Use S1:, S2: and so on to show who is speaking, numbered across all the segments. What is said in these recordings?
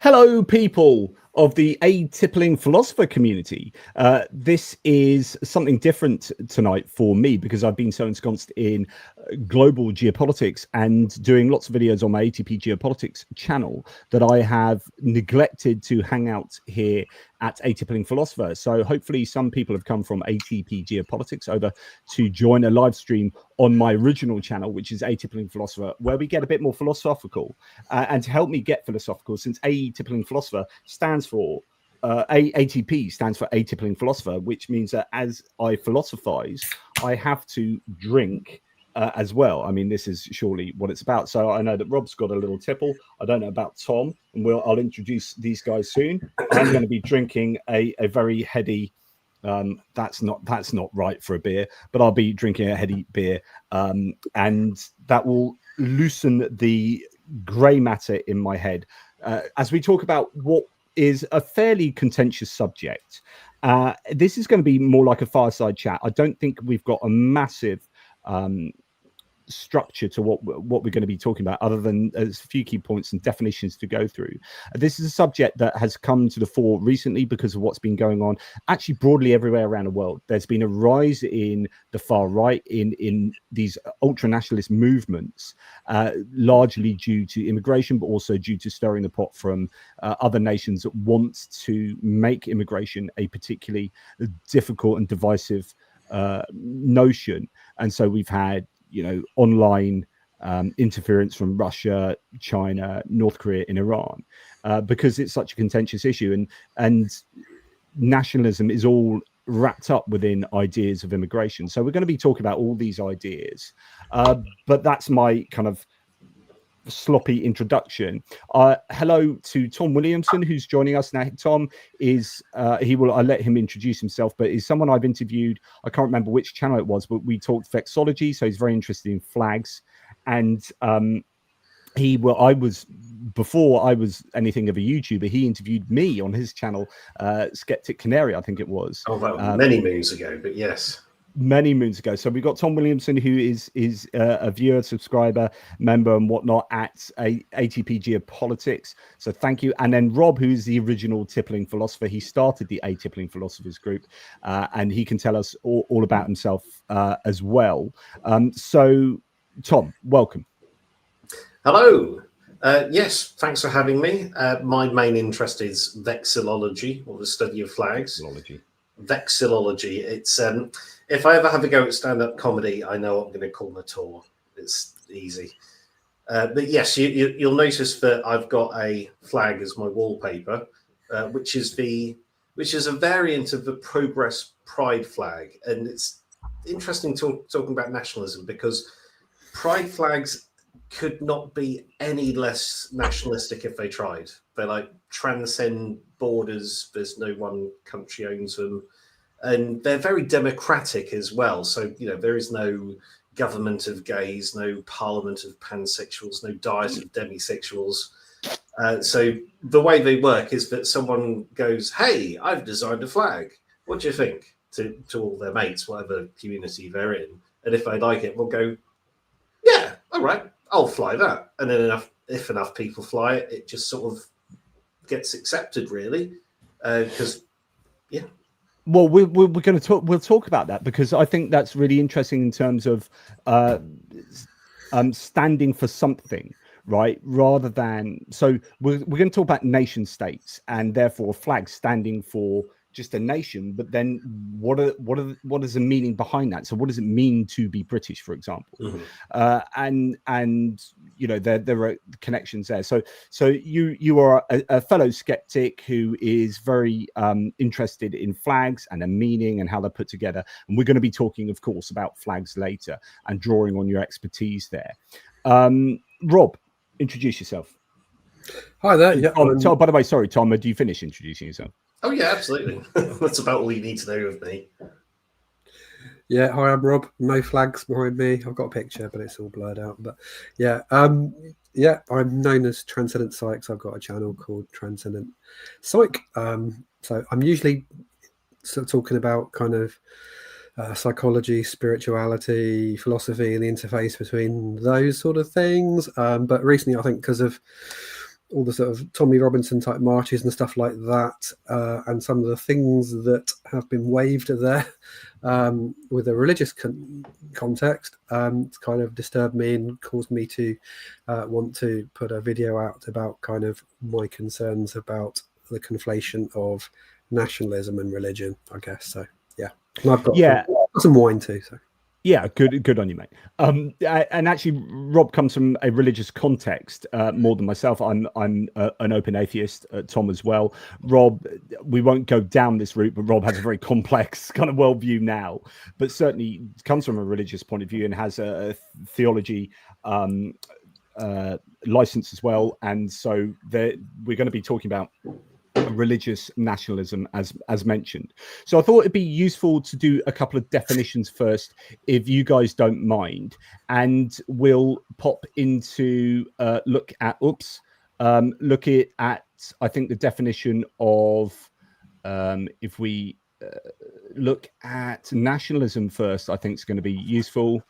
S1: Hello, people of the A-tippling philosopher community. This is something different tonight for me because I've been so ensconced in global geopolitics and doing lots of videos on my ATP Geopolitics channel that I have neglected to hang out here at A-tippling philosopher. So hopefully some people have come from ATP Geopolitics over to join a live stream on my original channel, which is A-tippling philosopher, where we get a bit more philosophical. And to help me get philosophical, since A-tippling philosopher stands for ATP stands for A-tippling philosopher, which means that as I philosophize, I have to drink as well. I mean, this is surely what it's about. So I know that Rob's got a little tipple. I don't know about Tom, and I'll introduce these guys soon. I'm going to be drinking a very heady. That's not right for a beer, but I'll be drinking a heady beer, and that will loosen the grey matter in my head as we talk about what is a fairly contentious subject. This is going to be more like a fireside chat. I don't think we've got a massive structure to what we're going to be talking about, other than a few key points and definitions to go through. This is a subject that has come to the fore recently because of what's been going on actually broadly everywhere around the world. There's been a rise in the far right, in these ultra-nationalist movements, largely due to immigration, but also due to stirring the pot from other nations that want to make immigration a particularly difficult and divisive notion. And so we've had online interference from Russia, China, North Korea, and Iran, because it's such a contentious issue, and nationalism is all wrapped up within ideas of immigration. So we're going to be talking about all these ideas, but that's my kind of sloppy introduction. Hello to Tom Williamson, who's joining us now. Tom is I'll let him introduce himself, but is someone I've interviewed. I can't remember which channel it was, but we talked vexillology, so he's very interested in flags. And before I was anything of a YouTuber, he interviewed me on his channel, Skeptic Canary, I think it was.
S2: Oh, that was many moons ago, but yes.
S1: Many moons ago. So we've got Tom Williamson, who is a viewer, subscriber, member and whatnot at ATP Geopolitics. So thank you. And then Rob, who's the original tippling philosopher. He started the A-tippling philosophers group, and he can tell us all about himself as well. So Tom, welcome.
S2: Hello. Yes, thanks for having me. My main interest is vexillology, or the study of flags. Vexillology. It's if I ever have a go at stand-up comedy, I know what I'm going to call my tour. It's easy. But yes, you'll notice that I've got a flag as my wallpaper, which is a variant of the Progress Pride flag. And it's interesting talking about nationalism, because Pride flags could not be any less nationalistic if they tried. They transcend borders. There's no one country owns them. And they're very democratic as well. So, there is no government of gays, no parliament of pansexuals, no diet of demisexuals. So the way they work is that someone goes, hey, I've designed a flag. What do you think? To all their mates, whatever community they're in. And if they like it, we'll go, yeah, all right, I'll fly that. And then if enough people fly it, it just sort of gets accepted, really. Because, yeah.
S1: Well, we're going to talk. We'll talk about that, because I think that's really interesting in terms of standing for something, right? Rather than we're going to talk about nation states, and therefore flags standing for just a nation. But then what is the meaning behind that? So what does it mean to be British, for example? Mm-hmm. And there are connections there. So you are a fellow skeptic who is very interested in flags and their meaning and how they're put together. And we're going to be talking, of course, about flags later and drawing on your expertise there. Rob, introduce yourself.
S3: Hi there. Yeah.
S1: Tom, by the way, sorry, Tom, do you finish introducing yourself?
S2: Oh, yeah, absolutely. That's about all you need to know of me.
S3: Yeah, hi, I'm Rob. No flags behind me. I've got a picture, but it's all blurred out. But yeah, I'm known as Transcendent Psych. I've got a channel called Transcendent Psych. So I'm usually sort of talking about kind of psychology, spirituality, philosophy, and the interface between those sort of things. But recently, I think because of all the sort of Tommy Robinson type marches and stuff like that, and some of the things that have been waved there with a religious context, kind of disturbed me and caused me to want to put a video out about kind of my concerns about the conflation of nationalism and religion, I guess. So yeah, and I've got some wine too. So.
S1: Yeah, good on you, mate. And actually, Rob comes from a religious context more than myself. I'm an open atheist, Tom as well. Rob, we won't go down this route, but Rob has a very complex kind of worldview now, but certainly comes from a religious point of view and has a theology license as well. And so we're going to be talking about religious nationalism as mentioned. So I thought it'd be useful to do a couple of definitions first, if you guys don't mind, and we'll pop into look at I think the definition of if we look at nationalism first, I think it's going to be useful.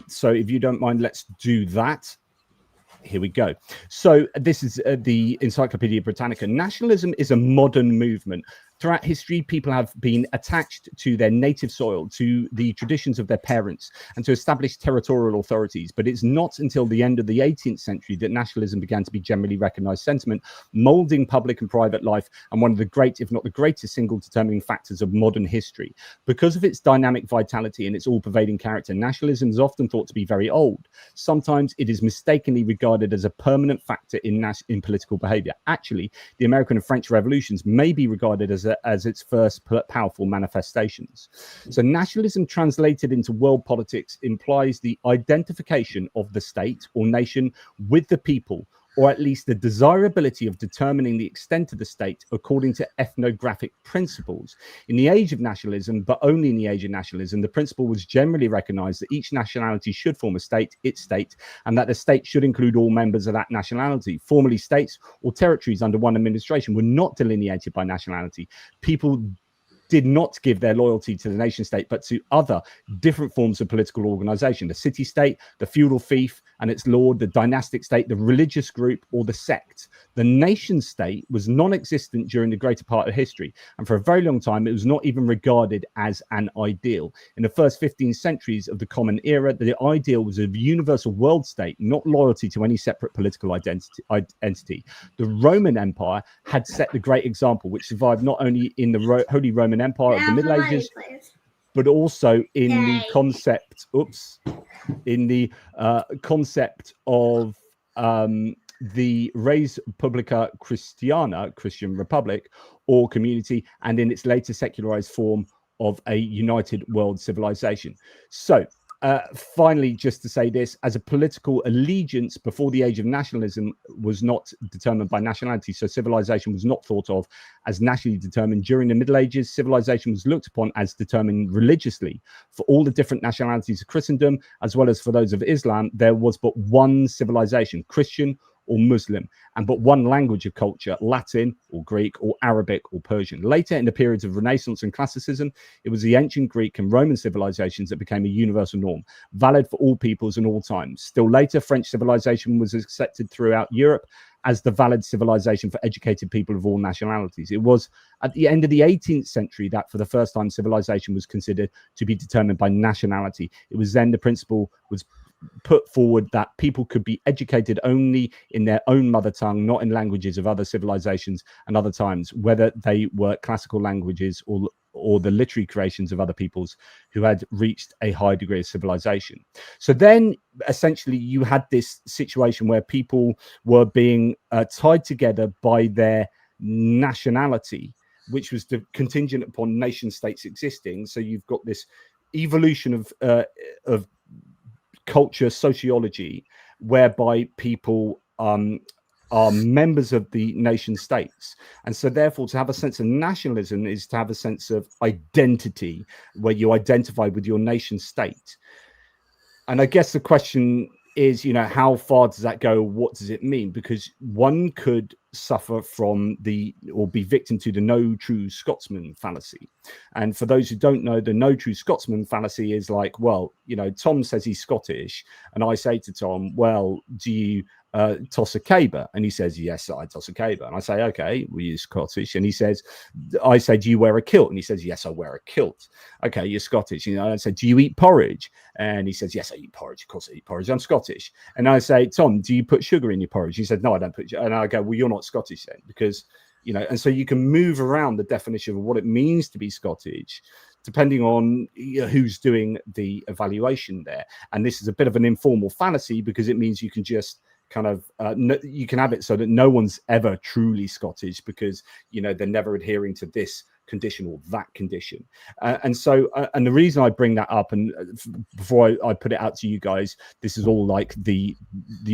S1: So if you don't mind, let's do that. Here we go. So this is the Encyclopedia Britannica. Nationalism is a modern movement. Throughout history, people have been attached to their native soil, to the traditions of their parents, and to establish territorial authorities. But it's not until the end of the 18th century that nationalism began to be generally recognized sentiment, molding public and private life, and one of the great, if not the greatest, single determining factors of modern history. Because of its dynamic vitality and its all-pervading character, nationalism is often thought to be very old. Sometimes it is mistakenly regarded as a permanent factor in political behavior. Actually, the American and French revolutions may be regarded as its first powerful manifestations. So nationalism translated into world politics implies the identification of the state or nation with the people, or at least the desirability of determining the extent of the state according to ethnographic principles. In the age of nationalism, but only in the age of nationalism, the principle was generally recognized that each nationality should form a state, its state, and that the state should include all members of that nationality. Formerly, states or territories under one administration were not delineated by nationality. People did not give their loyalty to the nation state, but to other different forms of political organization: the city state, the feudal fief and its lord, the dynastic state, the religious group, or the sect. The nation state was non-existent during the greater part of history, and for a very long time it was not even regarded as an ideal. In the first 15 centuries of the Common Era, the ideal was a universal world state, not loyalty to any separate political entity. The Roman Empire had set the great example, which survived not only in the Holy Roman Empire of the Middle Ages, but also in the concept of the res publica Christiana, Christian Republic or community, and in its later secularized form of a united world civilization. So finally, just to say this, as a political allegiance before the age of nationalism was not determined by nationality, so civilization was not thought of as nationally determined. During the Middle Ages, civilization was looked upon as determined religiously. For all the different nationalities of Christendom, as well as for those of Islam, there was but one civilization, Christian or Muslim, and but one language of culture, Latin or Greek or Arabic or Persian. Later, in the periods of Renaissance and Classicism, it was the ancient Greek and Roman civilizations that became a universal norm, valid for all peoples and all times. Still later, French civilization was accepted throughout Europe as the valid civilization for educated people of all nationalities. It was at the end of the 18th century that for the first time civilization was considered to be determined by nationality. It was then the principle was put forward that people could be educated only in their own mother tongue, not in languages of other civilizations and other times, whether they were classical languages or the literary creations of other peoples who had reached a high degree of civilization. So then essentially you had this situation where people were being tied together by their nationality, which was contingent upon nation states existing. So you've got this evolution of culture, sociology, whereby people are members of the nation states. And so therefore to have a sense of nationalism is to have a sense of identity, where you identify with your nation state. And I guess the question is, how far does that go? What does it mean? Because one could suffer from or be victim to the no true Scotsman fallacy. And for those who don't know, the no true Scotsman fallacy is like, well, Tom says he's Scottish, and I say to Tom, well, do you toss a caber? And he says, yes, I toss a caber. And I say, okay, were you Scottish? And he says, I say, do you wear a kilt? And he says, yes, I wear a kilt. Okay, you're Scottish. You know, I said, do you eat porridge? And he says, yes, I eat porridge. Of course I eat porridge. I'm Scottish. And I say, Tom, do you put sugar in your porridge? He said, no, I don't put sugar. And I go, well, you're not Scottish then, because, you know, and so you can move around the definition of what it means to be Scottish, depending on who's doing the evaluation there. And this is a bit of an informal fallacy, because it means you can just kind of you can have it so that no one's ever truly Scottish, because, you know, they're never adhering to this condition or that condition. And so and the reason I bring that up, and before I put it out to you guys, this is all like the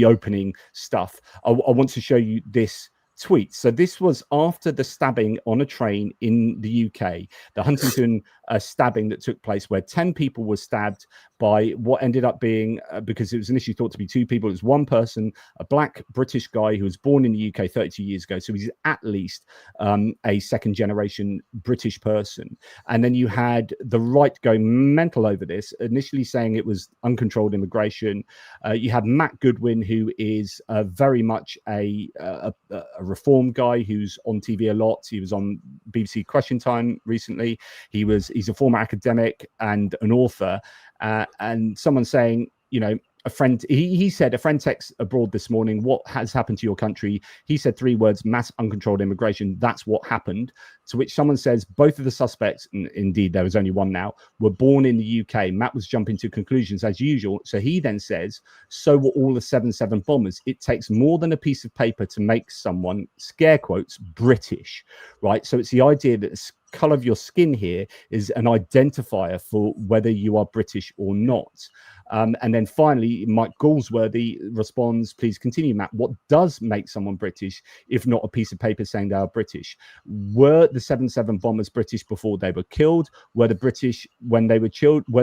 S1: opening stuff. I want to show you this tweet. So this was after the stabbing on a train in the UK, the Huntington stabbing that took place, where 10 people were stabbed by what ended up being, because it was initially thought to be 2 people, it was one person, a black British guy who was born in the UK 32 years ago. So he's at least a second generation British person. And then you had the right going mental over this, initially saying it was uncontrolled immigration. You had Matt Goodwin, who is very much a reform guy who's on TV a lot. He was on BBC Question Time recently. He's a former academic and an author. And someone saying, you know, a friend, he said, a friend texts abroad this morning, what has happened to your country? He said 3 words, mass uncontrolled immigration. That's what happened. To which someone says, both of the suspects, and indeed there was only one now, were born in the UK. Matt was jumping to conclusions as usual. So he then says, so were all the 7/7 bombers. It takes more than a piece of paper to make someone, scare quotes, British, right? So it's the idea that the color of your skin here is an identifier for whether you are British or not. And then finally, Mike Galsworthy responds, please continue, Matt. What does make someone British, if not a piece of paper saying they are British? Were the 7/7 bombers British before they were killed? Were they British when they were children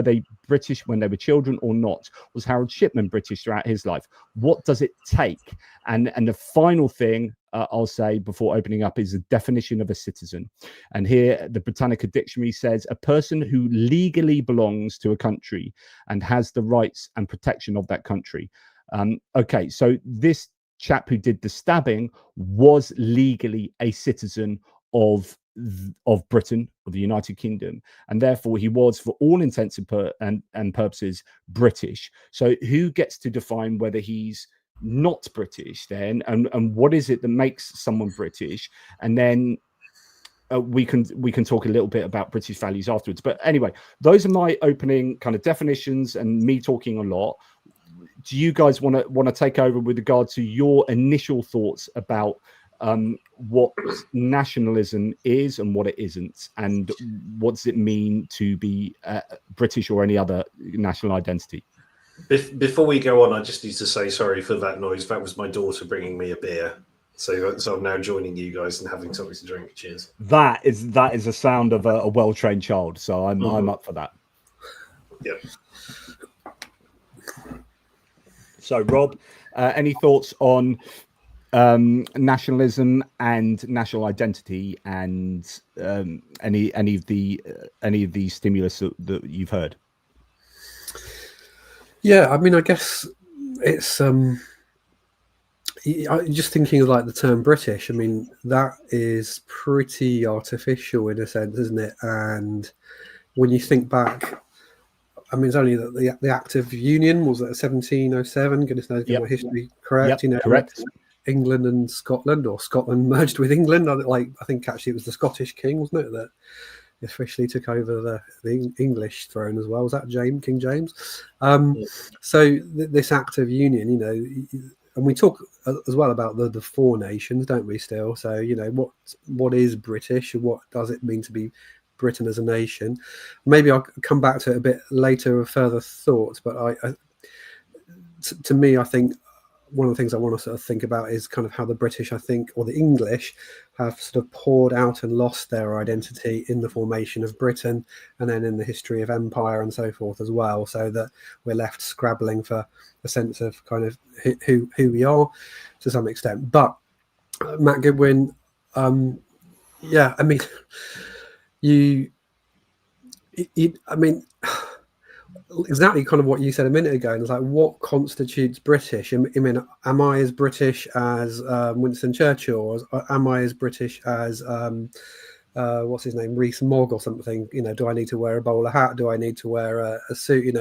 S1: or not? Was Harold Shipman British throughout his life? What does it take? And the final thing I'll say before opening up is the definition of a citizen. And here the Britannica Dictionary says a person who legally belongs to a country and has the rights and protection of that country. Okay, so this chap who did the stabbing was legally a citizen of Britain, of the United Kingdom, and therefore he was, for all intents and purposes, British. So who gets to define whether he's not British then, and what is it that makes someone British? And then we can talk a little bit about British values afterwards. But anyway, those are my opening kind of definitions and me talking a lot. Do you guys want to take over with regard to your initial thoughts about what nationalism is and what it isn't, and what does it mean to be British or any other national identity?
S2: Before we go on, I just need to say sorry for that noise. That was my daughter bringing me a beer. So I'm now joining you guys and having something to drink. Cheers.
S1: That is a sound of a well-trained child. So I'm up for that.
S2: Yep.
S1: So Rob, any thoughts on nationalism and national identity, and any of the stimulus that you've heard?
S3: Yeah, I mean, I guess it's just thinking of like the term British. I mean, that is pretty artificial in a sense, isn't it? And when you think back, I mean, it's only that the Act of Union was at 1707. Goodness knows, get my history correct.
S1: Yep, correct.
S3: England and Scotland, or Scotland merged with England. I think actually it was the Scottish king, wasn't it, that officially took over the English throne as well. Was that King James? So this Act of Union, you know, and we talk as well about the 4 nations, don't we? Still, so you know, what is British, and what does it mean to be Britain as a nation? Maybe I'll come back to it a bit later with further thoughts. But to me, I think one of the things I want to sort of think about is kind of how the British, I think, or the English, have sort of poured out and lost their identity in the formation of Britain, and then in the history of empire and so forth as well, so that we're left scrabbling for a sense of kind of who we are to some extent. But Matt Goodwin, yeah, I mean, I mean, exactly kind of what you said a minute ago. And it's like, what constitutes British? I mean, am I as British as Winston Churchill, or am I as British as what's his name, Rees Mogg or something? You know, do I need to wear a bowler hat? Do I need to wear a suit?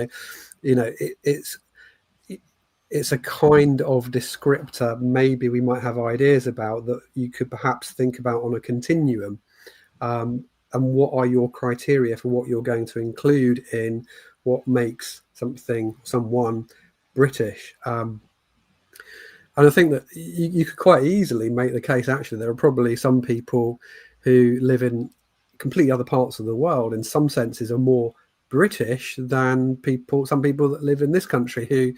S3: It's a kind of descriptor maybe we might have ideas about that you could perhaps think about on a continuum. And what are your criteria for what you're going to include in what makes someone British? And I think that you could quite easily make the case, actually, there are probably some people who live in completely other parts of the world, in some senses, are more British than some people that live in this country, who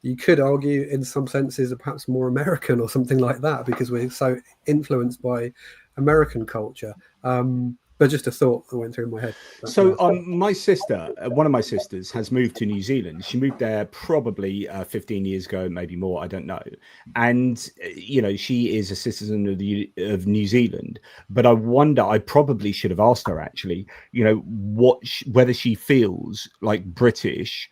S3: you could argue in some senses are perhaps more American or something like that, because we're so influenced by American culture. But just a thought that went through my head.
S1: So my sister, one of my sisters, has moved to New Zealand. She moved there probably 15 years ago, maybe more, I don't know. And, you know, she is a citizen of New Zealand. But I wonder, I probably should have asked her, actually, you know, whether she feels like British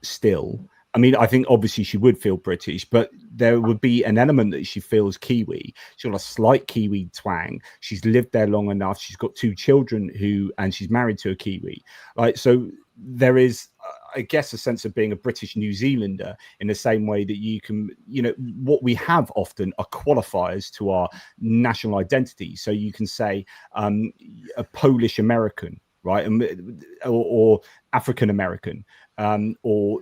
S1: still. I mean, I think obviously she would feel British, but there would be an element that she feels Kiwi. She's got a slight Kiwi twang. She's lived there long enough. She's got 2 children and she's married to a Kiwi. Like, so there is, I guess, a sense of being a British New Zealander in the same way that you can, you know, what we have often are qualifiers to our national identity. So you can say a Polish American, right, or African American. Or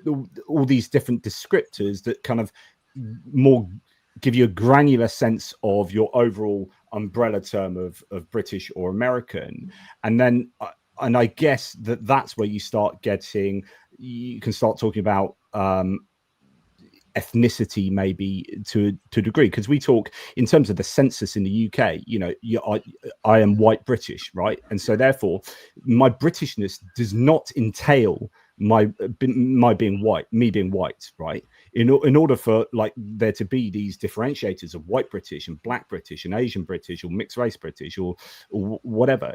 S1: all these different descriptors that kind of more give you a granular sense of your overall umbrella term of British or American. And then, and I guess that's where you can start talking about ethnicity, maybe to a degree, because we talk in terms of the census in the UK, you know, I am white British, right? And so therefore my Britishness does not entail my being white, me being white, right? In order for like there to be these differentiators of white British and black British and Asian British or mixed race British or whatever,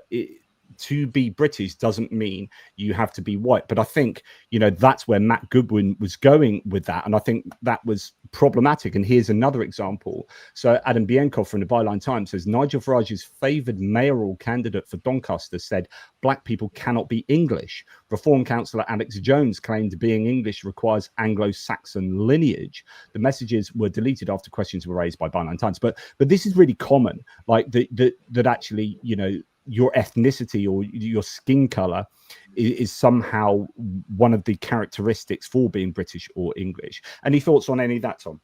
S1: to be British doesn't mean you have to be white. But I think, you know, that's where Matt Goodwin was going with that. And I think that was problematic. And here's another example. So Adam Bienkov from the Byline Times says, Nigel Farage's favoured mayoral candidate for Doncaster said black people cannot be English. Reform councillor Alex Jones claimed being English requires Anglo-Saxon lineage. The messages were deleted after questions were raised by Byline Times. But this is really common, like that actually, you know, your ethnicity or your skin color is somehow one of the characteristics for being British or English. Any thoughts on any of that, Tom?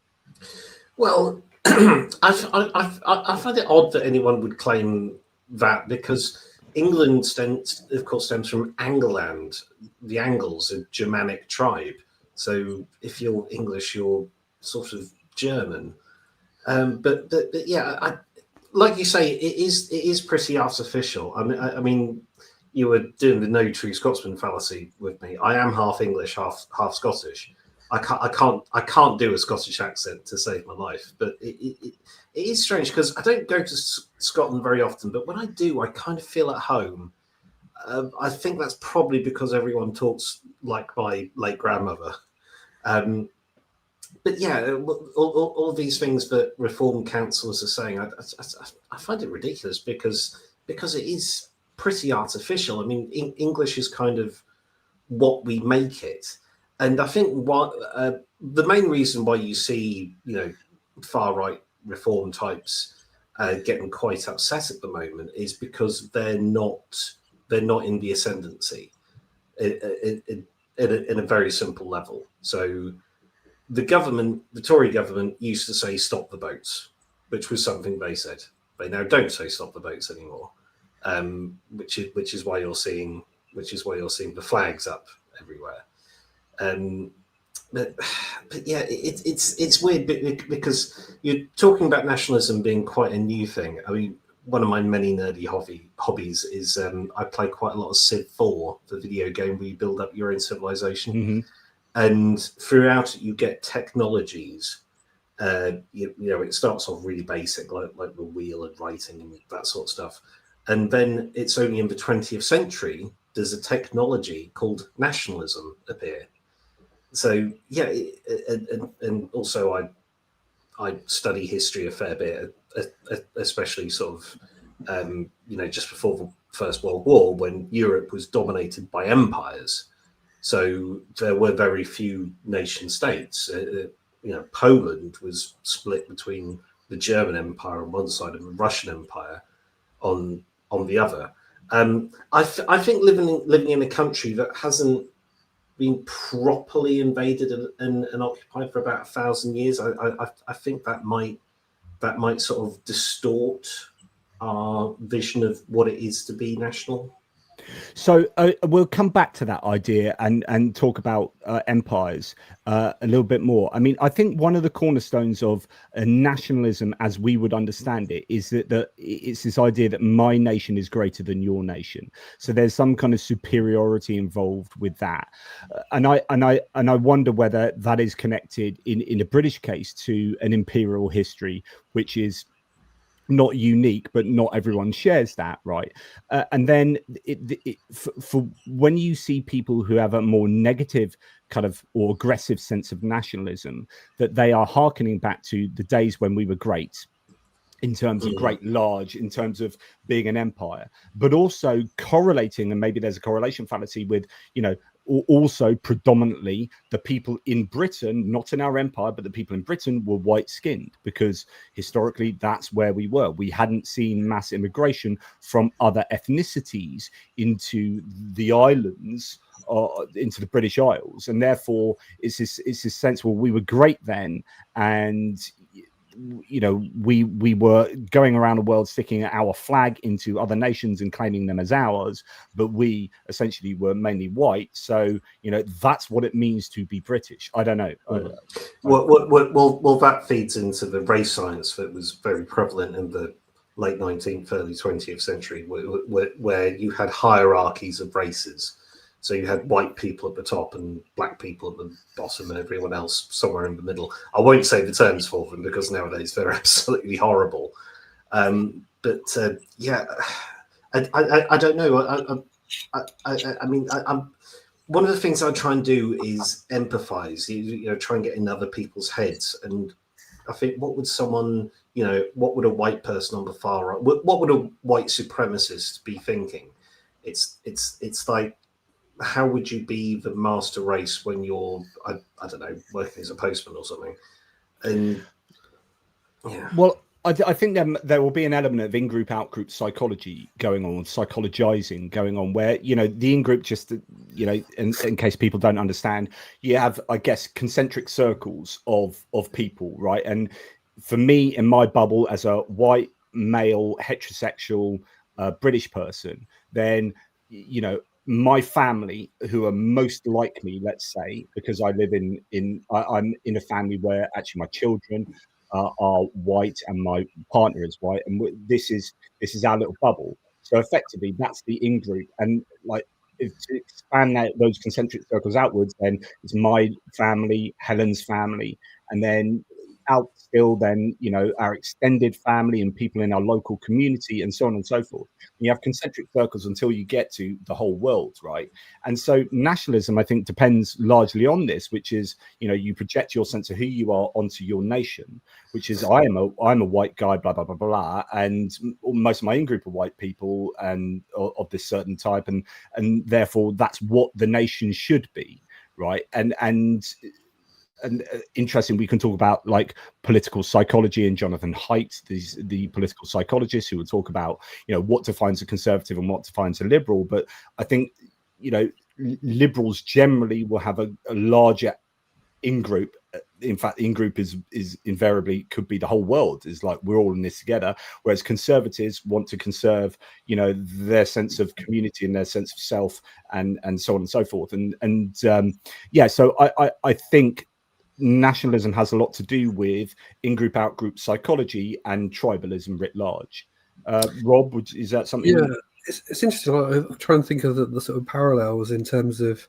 S2: Well, I find it odd that anyone would claim that, because England stems from Angleland. The Angles, a Germanic tribe. So if you're English, you're sort of German. But yeah, like you say, it is pretty artificial. I mean, you were doing the no true Scotsman fallacy with me. I am half English, half Scottish. I can't do a Scottish accent to save my life. But it is strange, because I don't go to Scotland very often. But when I do, I kind of feel at home. I think that's probably because everyone talks like my late grandmother. But yeah, all these things that reform councillors are saying, I find it ridiculous, because it is pretty artificial. I mean, English is kind of what we make it, and I think the main reason why you see, you know, far right reform types getting quite upset at the moment is because they're not in the ascendancy in a very simple level. So the Tory government used to say stop the boats, which was something they said. They now don't say stop the boats anymore, which is why you're seeing the flags up everywhere. But yeah, it's weird, because you're talking about nationalism being quite a new thing. I mean, one of my many nerdy hobbies is I play quite a lot of Civ 4, the video game where you build up your own civilization. Mm-hmm. And throughout it, you get technologies. You know, it starts off really basic, like the wheel and writing and that sort of stuff. And then it's only in the 20th century does a technology called nationalism appear. So yeah, and also I study history a fair bit, especially sort of just before the First World War, when Europe was dominated by empires. So there were very few nation states. Poland was split between the German Empire on one side and the Russian Empire on the other. I think living in a country that hasn't been properly invaded and occupied for about 1,000 years, I think that might sort of distort our vision of what it is to be national.
S1: So we'll come back to that idea and talk about empires a little bit more. I mean, I think one of the cornerstones of nationalism, as we would understand it, is that it's this idea that my nation is greater than your nation. So there's some kind of superiority involved with that, and I wonder whether that is connected in a British case to an imperial history, which is not unique, but not everyone shares that, right? And then for when you see people who have a more negative kind of or aggressive sense of nationalism, that they are hearkening back to the days when we were great, in terms of great large, in terms of being an empire, but also correlating, and maybe there's a correlation fallacy with, also predominantly the people in Britain, not in our empire, but the people in Britain were white skinned, because historically that's where we were. We hadn't seen mass immigration from other ethnicities into the islands, into the British Isles, and therefore it's this sense, well, we were great then, and we were going around the world sticking our flag into other nations and claiming them as ours, but we essentially were mainly white. So that's what it means to be British. I don't know.
S2: Well, that feeds into the race science that was very prevalent in the late 19th, early 20th century, where you had hierarchies of races. So you had white people at the top and black people at the bottom and everyone else somewhere in the middle. I won't say the terms for them because nowadays they're absolutely horrible. But yeah, I don't know. I mean, I'm one of the things I try and do is empathize, try and get in other people's heads. And I think, what would someone, what would a white person on the far right, what would a white supremacist be thinking? It's like, how would you be the master race when you're, I don't know, working as a postman or something? And yeah.
S1: Well, I think there will be an element of in-group, out-group psychology going on, psychologizing going on, where, the in-group, just, in case people don't understand, you have, I guess, concentric circles of people, right? And for me, in my bubble, as a white, male, heterosexual British person, then, my family, who are most like me, let's say, because I live I'm in a family where actually my children are white and my partner is white, and this is our little bubble. So effectively, that's the in group, and like, if to expand those concentric circles outwards, then it's my family, Helen's family, and then out still, then our extended family and people in our local community, and so on and so forth. And you have concentric circles until you get to the whole world, right? And so nationalism, I think, depends largely on this, which is, you project your sense of who you are onto your nation, which is, I'm a white guy, blah blah blah blah, and most of my in-group are white people and of this certain type, and therefore that's what the nation should be, right? And interesting, we can talk about like political psychology and Jonathan Haidt, the political psychologist, who will talk about what defines a conservative and what defines a liberal. But I think liberals generally will have a larger in-group. In fact, in-group is invariably could be the whole world, is like, we're all in this together, whereas conservatives want to conserve their sense of community and their sense of self, and so on and so forth. And so I think nationalism has a lot to do with in-group, out-group psychology and tribalism writ large. Rob, is that something?
S3: Yeah, it's interesting. I'm trying to think of the sort of parallels in terms of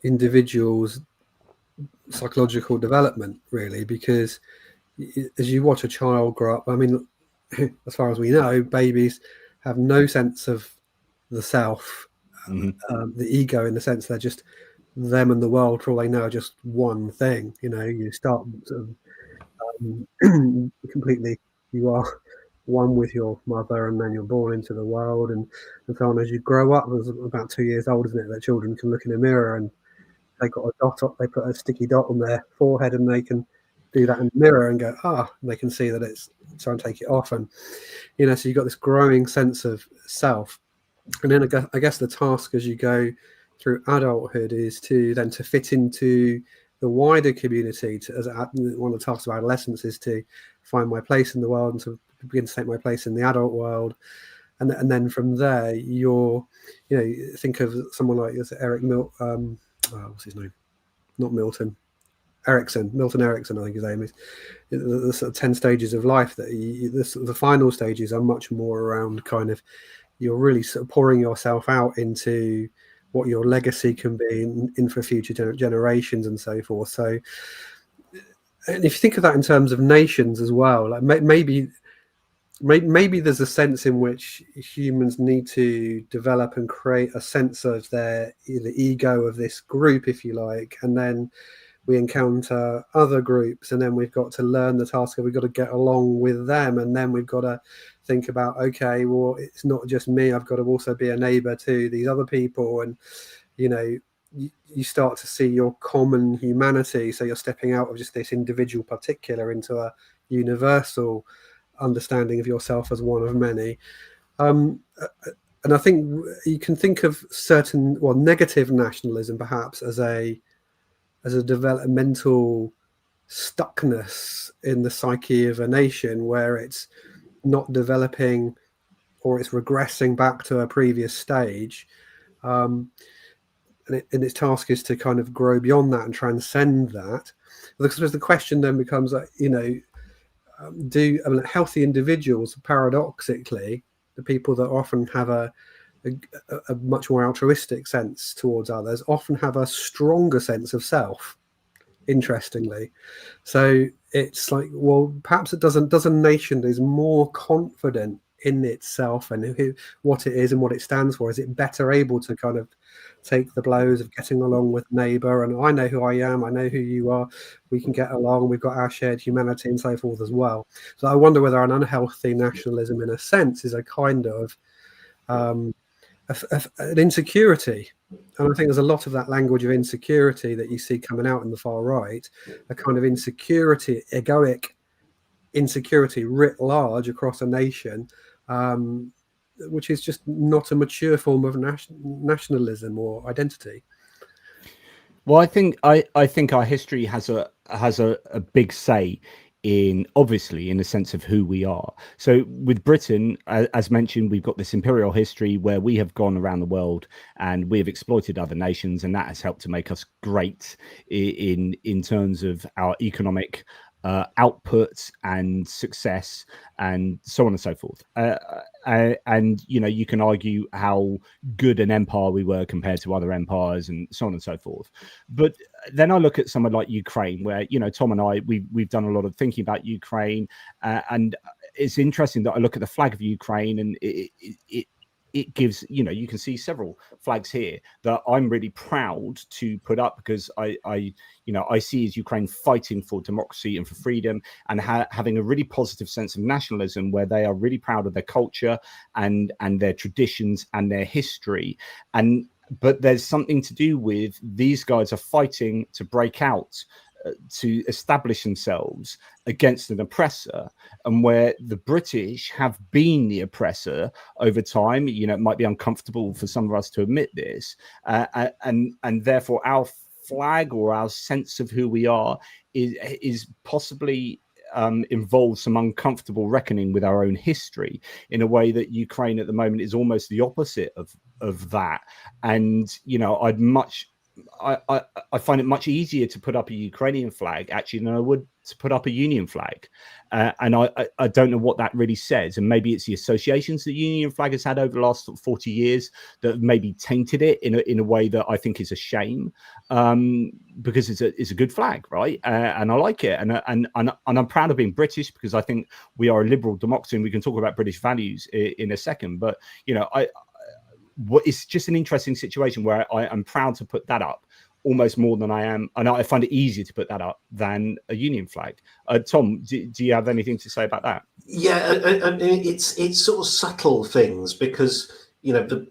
S3: individuals' psychological development, really, because as you watch a child grow up, I mean, as far as we know, babies have no sense of the self the ego, in the sense they're just them and the world, for all they know, are just one thing. You start sort of completely, you are one with your mother, and then you're born into the world, and so on. As you grow up, there's about 2 years old, isn't it, that children can look in a mirror and they got a dot up, they put a sticky dot on their forehead, and they can do that in the mirror and go, and they can see that it's, try and take it off. And so you've got this growing sense of self. And then I guess the task as you go through adulthood is to fit into the wider community. One of the tasks of adolescence is to find my place in the world and to begin to take my place in the adult world. And then from there, think of someone like Eric what's his name? Not Milton. Milton Erickson, I think his name is. The sort of 10 stages of life, that the final stages are much more around kind of, you're really sort of pouring yourself out into what your legacy can be in for future generations and so forth. So, and if you think of that in terms of nations as well, like maybe there's a sense in which humans need to develop and create a sense of the ego of this group, if you like, and then we encounter other groups, and then we've got to learn the task of, we've got to get along with them, and then we've got to think about, okay, well, it's not just me, I've got to also be a neighbor to these other people. And you start to see your common humanity, so you're stepping out of just this individual particular into a universal understanding of yourself as one of many. And I think you can think of certain, negative nationalism perhaps as a developmental stuckness in the psyche of a nation, where it's not developing, or it's regressing back to a previous stage. And its task is to kind of grow beyond that and transcend that. I suppose the question then becomes, healthy individuals, paradoxically, the people that often have a much more altruistic sense towards others, often have a stronger sense of self, interestingly. So it's like, well, perhaps does a nation that is more confident in itself and what it is and what it stands for, is it better able to kind of take the blows of getting along with neighbor, and I know who I am, I know who you are, we can get along, we've got our shared humanity and so forth as well. So I wonder whether an unhealthy nationalism, in a sense, is a kind of an insecurity. And I think there's a lot of that language of insecurity that you see coming out in the far right, a kind of insecurity, egoic insecurity writ large across a nation, which is just not a mature form of nationalism or identity.
S1: Well, I think our history has a big say in, obviously, in the sense of who we are. So with Britain, as mentioned, we've got this imperial history where we have gone around the world and we have exploited other nations, and that has helped to make us great in terms of our economic outputs and success and so on and so forth. And you can argue how good an empire we were compared to other empires and so on and so forth. But then I look at someone like Ukraine, where Tom and I we've done a lot of thinking about Ukraine, and it's interesting that I look at the flag of Ukraine, and it gives, you can see several flags here that I'm really proud to put up, because I see as Ukraine fighting for democracy and for freedom, and having a really positive sense of nationalism, where they are really proud of their culture and their traditions and their history. But there's something to do with these guys are fighting to break out, to establish themselves against an oppressor, and where the British have been the oppressor over time. It might be uncomfortable for some of us to admit this, and therefore our flag, or our sense of who we are, is possibly involves some uncomfortable reckoning with our own history, in a way that Ukraine at the moment is almost the opposite of that. And I find it much easier to put up a Ukrainian flag actually than I would to put up a Union flag. And I don't know what that really says. And maybe it's the associations the Union flag has had over the last 40 years that have maybe tainted it in a way that I think is a shame, because it's a good flag, right? And I like it. And I'm proud of being British, because I think we are a liberal democracy, and we can talk about British values in a second. But, it's just an interesting situation where I'm proud to put that up almost more than I am, and I find it easier to put that up than a Union flag. Tom, do you have anything to say about that?
S2: Yeah, it's sort of subtle things, because the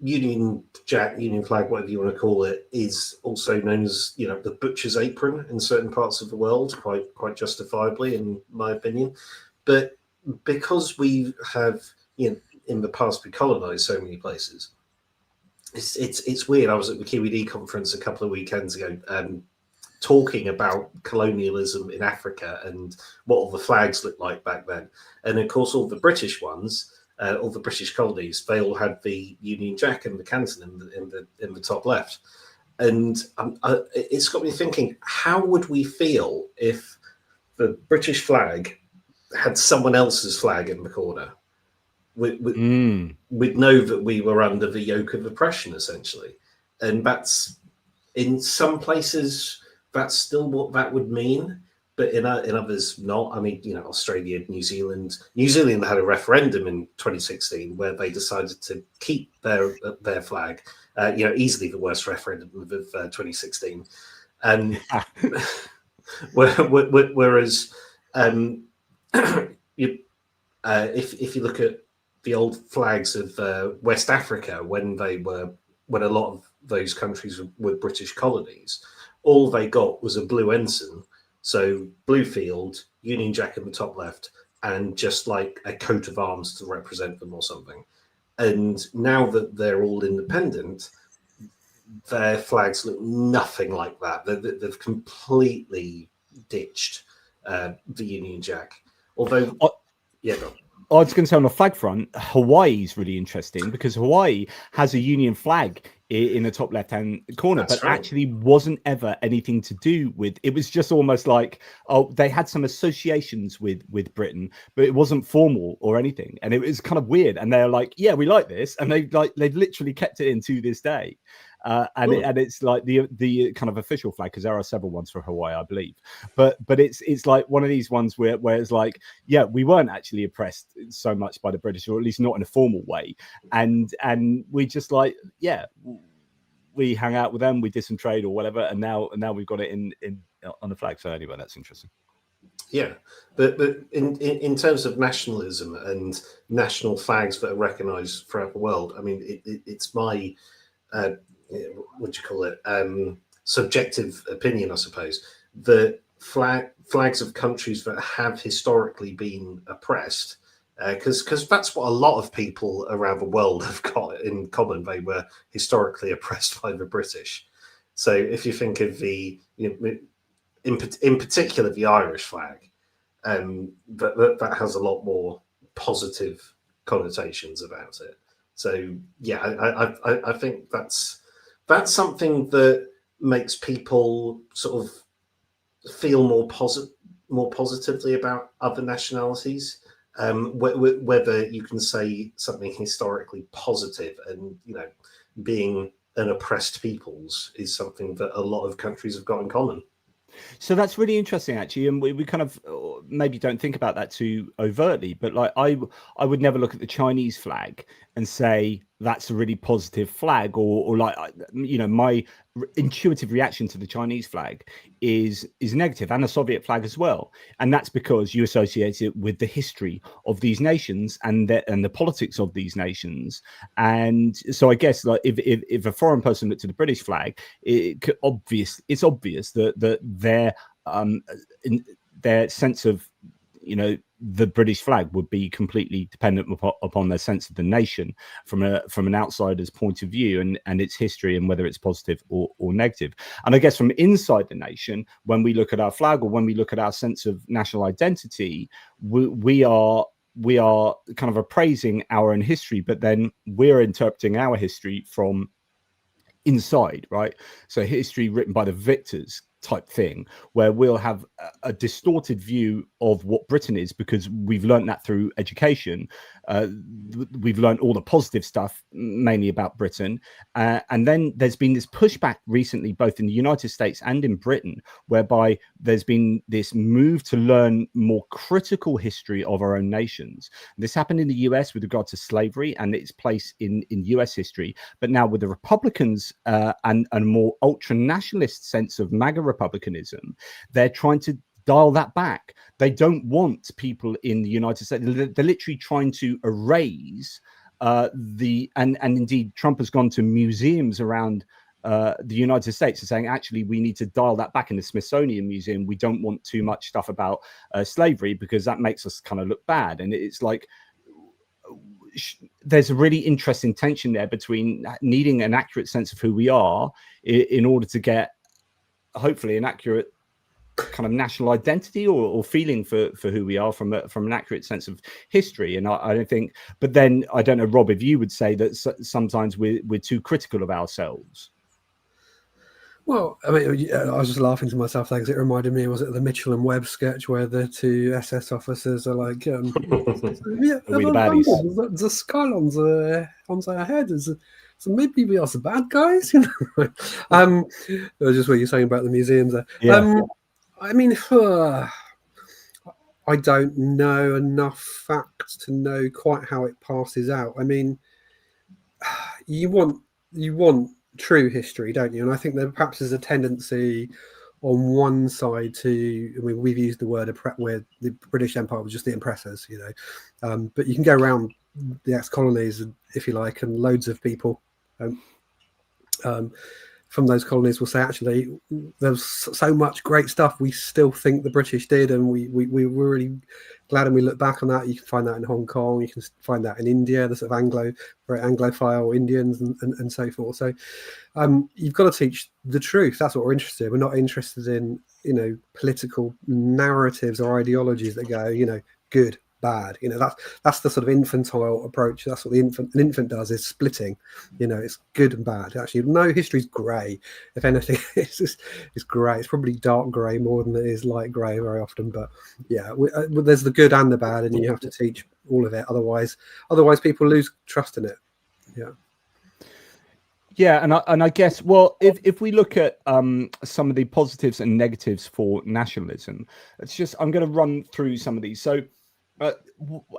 S2: Union Jack, Union flag, whatever you want to call it, is also known as the butcher's apron in certain parts of the world, quite justifiably, in my opinion. But because we have in the past we colonized so many places, it's weird. I was at the QED conference a couple of weekends ago, talking about colonialism in Africa and what all the flags looked like back then. And of course, all the British ones, all the British colonies, they all had the Union Jack and the canton in the top left. And it's got me thinking: how would we feel if the British flag had someone else's flag in the corner? We'd know that we were under the yoke of oppression, essentially. And that's, in some places, that's still what that would mean, but in others not. I mean, Australia, New Zealand had a referendum in 2016 where they decided to keep their flag. Easily the worst referendum of 2016, and whereas if you look at the old flags of West Africa, when a lot of those countries were British colonies, all they got was a blue ensign, so blue field, Union Jack in the top left, and just like a coat of arms to represent them or something. And now that they're all independent, their flags look nothing like that. They've completely ditched the Union Jack. Although,
S1: I was going to say, on the flag front, Hawaii is really interesting, because Hawaii has a Union flag in the top left-hand corner. That's but right. Actually wasn't ever anything to do with it. Was just almost like, they had some associations with Britain, but it wasn't formal or anything, and it was kind of weird. And they're like, yeah, we like this, and they've literally kept it in to this day. And it's like the kind of official flag, because there are several ones for Hawaii, I believe, but it's like one of these ones where it's like, yeah, we weren't actually oppressed so much by the British, or at least not in a formal way, and we just like, yeah, we hang out with them, we did some trade or whatever, and now we've got it in on the flag. So anyway, that's interesting.
S2: Yeah, but in terms of nationalism and national flags that are recognised throughout the world, I mean, it's my what do you call it? Subjective opinion, I suppose. The flags of countries that have historically been oppressed, because that's what a lot of people around the world have got in common. They were historically oppressed by the British. So if you think of in particular the Irish flag, that has a lot more positive connotations about it. So yeah, I think that's something that makes people sort of feel more positively about other nationalities. Whether you can say something historically positive, and being an oppressed peoples is something that a lot of countries have got in common.
S1: So that's really interesting, actually, and we kind of maybe don't think about that too overtly, but like I would never look at the Chinese flag and say that's a really positive flag, or like, my intuitive reaction to the Chinese flag is negative, and the Soviet flag as well, and that's because you associate it with the history of these nations and the politics of these nations. And so I guess, like, if a foreign person looked at the British flag, it's obvious that their sense of the British flag would be completely dependent upon their sense of the nation from an outsider's point of view, and its history, and whether it's positive or negative. And I guess from inside the nation, when we look at our flag, or when we look at our sense of national identity, we are kind of appraising our own history, but then we're interpreting our history from inside, right? So history written by the victors type thing, where we'll have a distorted view of what Britain is because we've learned that through education. We've learned all the positive stuff, mainly about Britain. And then there's been this pushback recently, both in the United States and in Britain, whereby there's been this move to learn more critical history of our own nations. This happened in the US with regard to slavery and its place in US history. But now with the Republicans and a more ultra-nationalist sense of MAGA republicanism, they're trying to dial that back. They don't want people in the United States. They're literally trying to erase and indeed Trump has gone to museums around the United States and saying, actually, we need to dial that back in the Smithsonian Museum. We don't want too much stuff about slavery because that makes us kind of look bad. And it's like, there's a really interesting tension there between needing an accurate sense of who we are in order to get, hopefully, an accurate kind of national identity or feeling for who we are from an accurate sense of history. And I don't think, but then I don't know, Rob, if you would say that sometimes we're too critical of ourselves.
S3: Well, I mean, I was just laughing to myself because it reminded me, was it the Mitchell and Webb sketch where the two SS officers are like, yeah, the skull on their head is, so maybe we are the bad guys, you know. Just what you're saying about the museums there. Yeah. I mean, I don't know enough facts to know quite how it passes out. I mean, you want true history, don't you? And I think there perhaps is a tendency on one side to, I mean, we've used the word where the British Empire was just the oppressors, you know, but you can go around the ex-colonies, if you like, and loads of people from those colonies will say, actually, there's so much great stuff we still think the British did, and we were really glad, and we look back on that. You can find that in Hong Kong, you can find that in India, the sort of very Anglophile Indians and so forth. So you've got to teach the truth. That's what we're interested in. We're not interested in, you know, political narratives or ideologies that go, you know, good, bad, you know, that's the sort of infantile approach. That's what an infant does, is splitting, you know, it's good and bad. Actually, no, history's grey. If anything, it's grey. It's probably dark grey more than it is light grey very often. But yeah, there's the good and the bad, and you have to teach all of it. Otherwise people lose trust in it. Yeah.
S1: Yeah, and I guess, well, if we look at some of the positives and negatives for nationalism, I'm going to run through some of these. So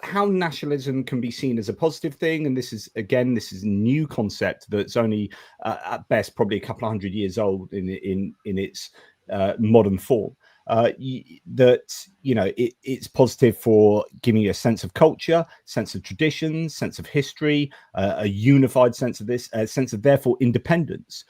S1: how nationalism can be seen as a positive thing, and this is a new concept that's only at best probably a couple of 100 years old in its modern form. That, you know, it's positive for giving you a sense of culture, sense of tradition, sense of history, a unified sense of this, a sense of therefore independence.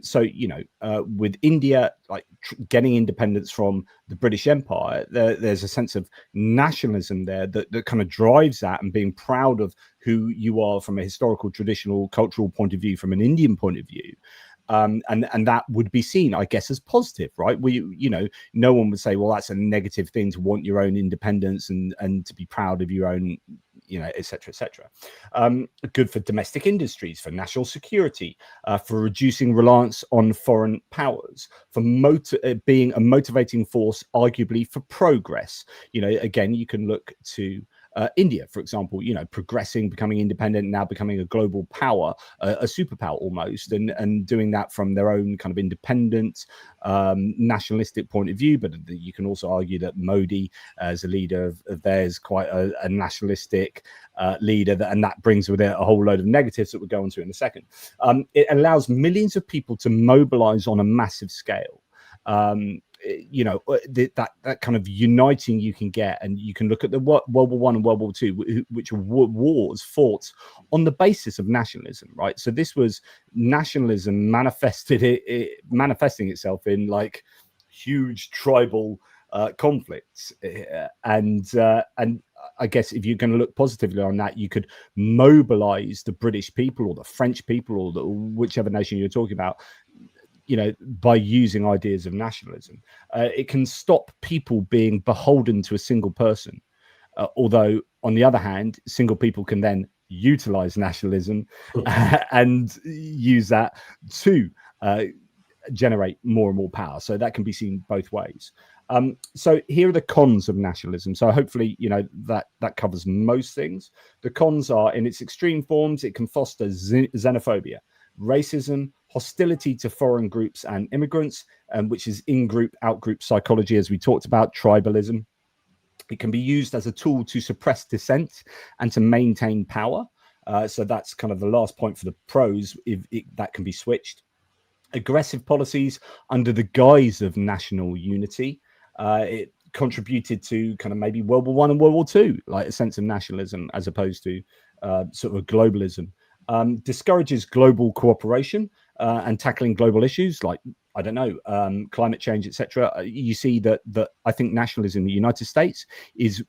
S1: So, you know, with India, like getting independence from the British Empire, there's a sense of nationalism there that kind of drives that, and being proud of who you are from a historical, traditional, cultural point of view, from an Indian point of view. And that would be seen, I guess, as positive, right? You know, no one would say, well, that's a negative thing to want your own independence and to be proud of your own, you know, et cetera, et cetera. Good for domestic industries, for national security, for reducing reliance on foreign powers, for being a motivating force, arguably, for progress. You know, again, you can look to India, for example, you know, progressing, becoming independent, now becoming a global power, a superpower almost, and doing that from their own kind of independent, nationalistic point of view. But you can also argue that Modi, as a leader of theirs, quite a nationalistic leader, and that brings with it a whole load of negatives that we'll go into in a second. It allows millions of people to mobilize on a massive scale. You know, that kind of uniting you can get, and you can look at the World War I and World War II, which were wars fought on the basis of nationalism, right? So this was nationalism manifesting itself in like huge tribal conflicts, and I guess if you're going to look positively on that, you could mobilize the British people or the French people or whichever nation you're talking about, you know, by using ideas of nationalism. It can stop people being beholden to a single person. Although, on the other hand, single people can then utilize nationalism and use that to generate more and more power. So that can be seen both ways. So here are the cons of nationalism. So hopefully, that covers most things. The cons are, in its extreme forms, it can foster xenophobia, racism, hostility to foreign groups and immigrants, which is in-group, out-group psychology, as we talked about, tribalism. It can be used as a tool to suppress dissent and to maintain power. So that's kind of the last point for the pros, that can be switched. Aggressive policies under the guise of national unity. It contributed to kind of maybe World War I and World War II, like a sense of nationalism as opposed to sort of globalism. Discourages global cooperation and tackling global issues like, I don't know, climate change, etc. You see that I think nationalism in the United States is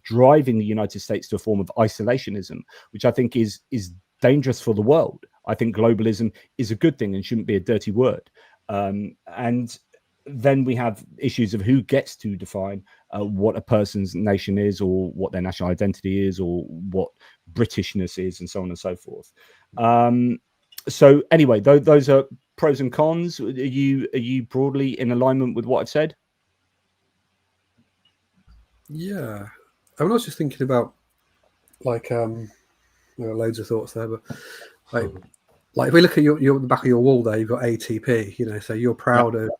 S1: driving the United States to a form of isolationism, which I think is dangerous for the world. I think globalism is a good thing and shouldn't be a dirty word. And then we have issues of who gets to define what a person's nation is, or what their national identity is, or what Britishness is, and so on and so forth. So anyway, those are pros and cons. Are you broadly in alignment with what I've said?
S3: Yeah, I was just thinking about like loads of thoughts there, but like if we look at the back of your wall there, you've got ATP. So you're proud of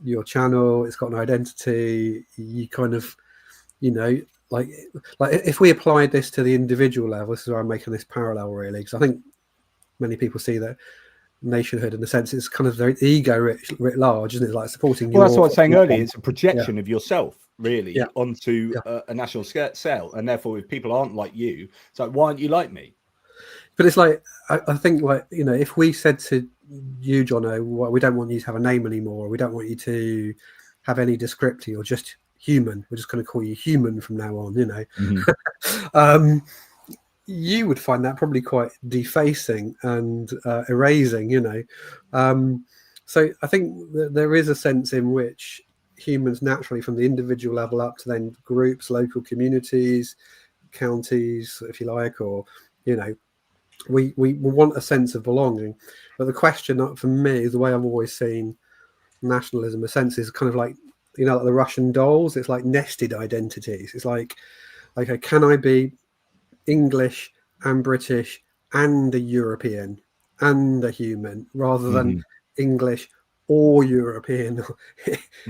S3: your channel. It's got an identity. You kind of, like if we applied this to the individual level, this is why I'm making this parallel really, because I think many people see that nationhood in a sense it's kind of the ego writ large, isn't it? Like supporting.
S1: Well, that's what I was saying earlier. It's a projection of yourself really onto a national scale, and therefore if people aren't like you, it's like, why aren't you like me?
S3: But it's like I think, like, if we said to you, Jono, well, we don't want you to have a name anymore, we don't want you to have any descriptor, you're just human, we're just going to call you human from now on,
S1: Mm-hmm.
S3: You would find that probably quite defacing and erasing, so I think that there is a sense in which humans naturally, from the individual level up to then groups, local communities, counties, if you like, or we want a sense of belonging. But the question for me is the way I've always seen nationalism, a sense, is kind of like, like the Russian dolls. It's like nested identities. It's like, okay, can I be English and British and a European and a human, rather than English or European,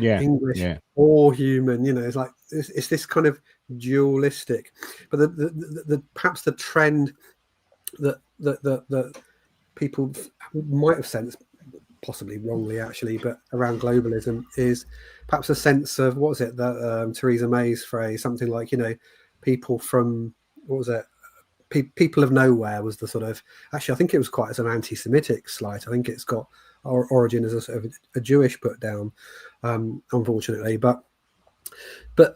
S3: English or human? It's like it's this kind of dualistic. But the perhaps the trend that people might have sensed, possibly wrongly actually, but around globalism, is perhaps a sense of, what was it that Theresa May's phrase, something like, people from, what was it, people of nowhere was the sort of, actually I think it was quite as an anti-Semitic slight. I think it's got origin as a sort of a Jewish put down, unfortunately, but I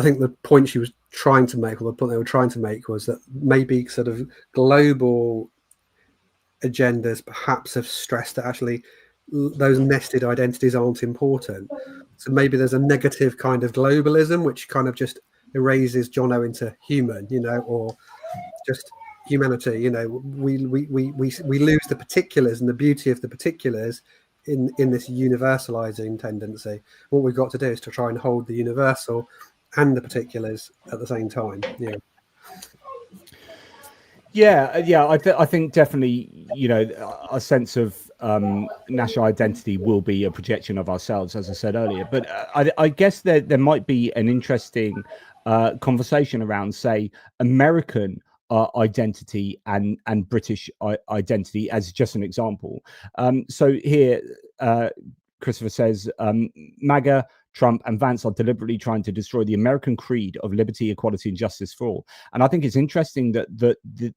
S3: think the point she was trying to make, or the point they were trying to make, was that maybe sort of global agendas perhaps have stressed that actually those nested identities aren't important. So maybe there's a negative kind of globalism which kind of just erases Jono into human, or just humanity. We lose the particulars and the beauty of the particulars in this universalizing tendency. What we've got to do is to try and hold the universal and the particulars at the same time.
S1: I think definitely, a sense of national identity will be a projection of ourselves, as I said earlier. But I guess there might be an interesting conversation around, say, American identity and British identity as just an example. So here, Christopher says, MAGA, Trump and Vance are deliberately trying to destroy the American creed of liberty, equality and justice for all. And I think it's interesting that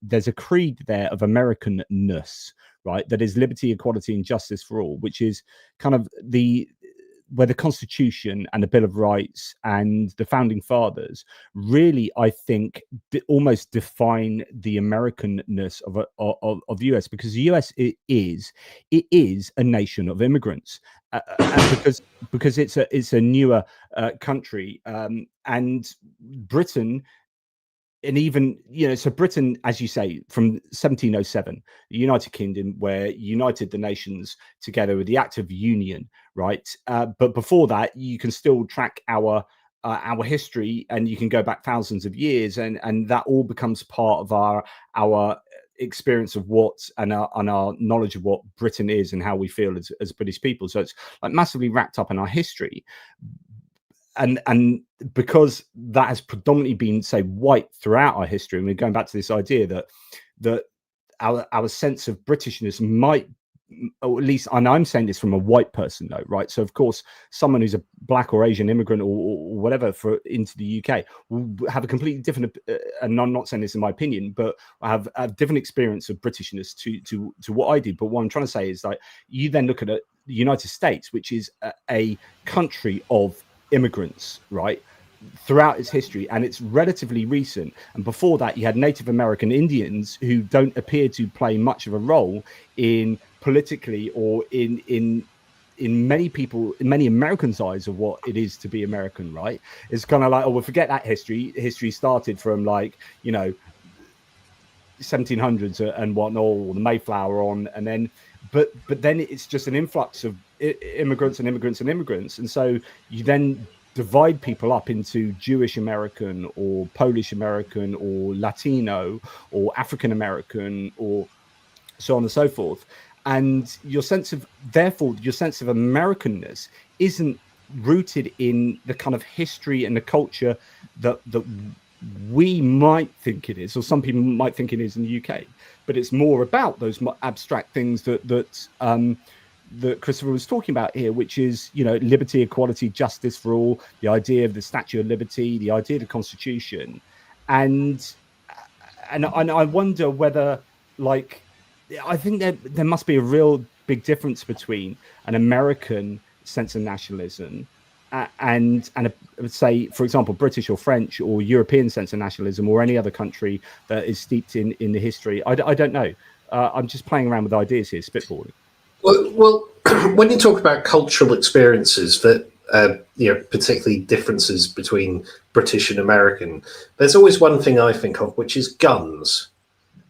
S1: there's a creed there of Americanness, right? That is liberty, equality and justice for all, which is kind of where the Constitution and the Bill of Rights and the Founding Fathers really, I think, almost define the Americanness of the US, because the US is a nation of immigrants, and because it's a newer country, and Britain even, so Britain, as you say, from 1707, the United Kingdom, where united the nations together with the Act of Union, right? But before that, you can still track our history, and you can go back thousands of years, and that all becomes part of our experience of what and our knowledge of what Britain is and how we feel as British people. So it's like massively wrapped up in our history. And because that has predominantly been, say, white throughout our history, and we're going back to this idea that our sense of Britishness might, or at least, and I'm saying this from a white person though, right? So of course, someone who's a black or Asian immigrant or whatever into the UK will have a completely different, and I'm not saying this in my opinion, but I have a different experience of Britishness to what I do. But what I'm trying to say is, like, you then look at the United States, which is a country of immigrants, right, throughout its history, and it's relatively recent. And before that, you had Native American Indians who don't appear to play much of a role in politically or in many Americans' eyes of what it is to be American, right? It's kind of like, oh, well, forget that history. History started from, like, 1700s and whatnot, or the Mayflower on, and then but then it's just an influx of immigrants, and so you then divide people up into Jewish American or Polish American or Latino or African American or so on and so forth. And your sense of Americanness isn't rooted in the kind of history and the culture that we might think it is, or some people might think it is in the UK, but it's more about those abstract things that Christopher was talking about here, which is, liberty, equality, justice for all, the idea of the Statue of Liberty, the idea of the Constitution, and I wonder whether, like, I think there must be a real big difference between an American sense of nationalism and say, for example, British or French or European sense of nationalism, or any other country that is steeped in the history. I don't know. I'm just playing around with ideas here, spitballing.
S2: Well, when you talk about cultural experiences that, particularly differences between British and American, there's always one thing I think of, which is guns.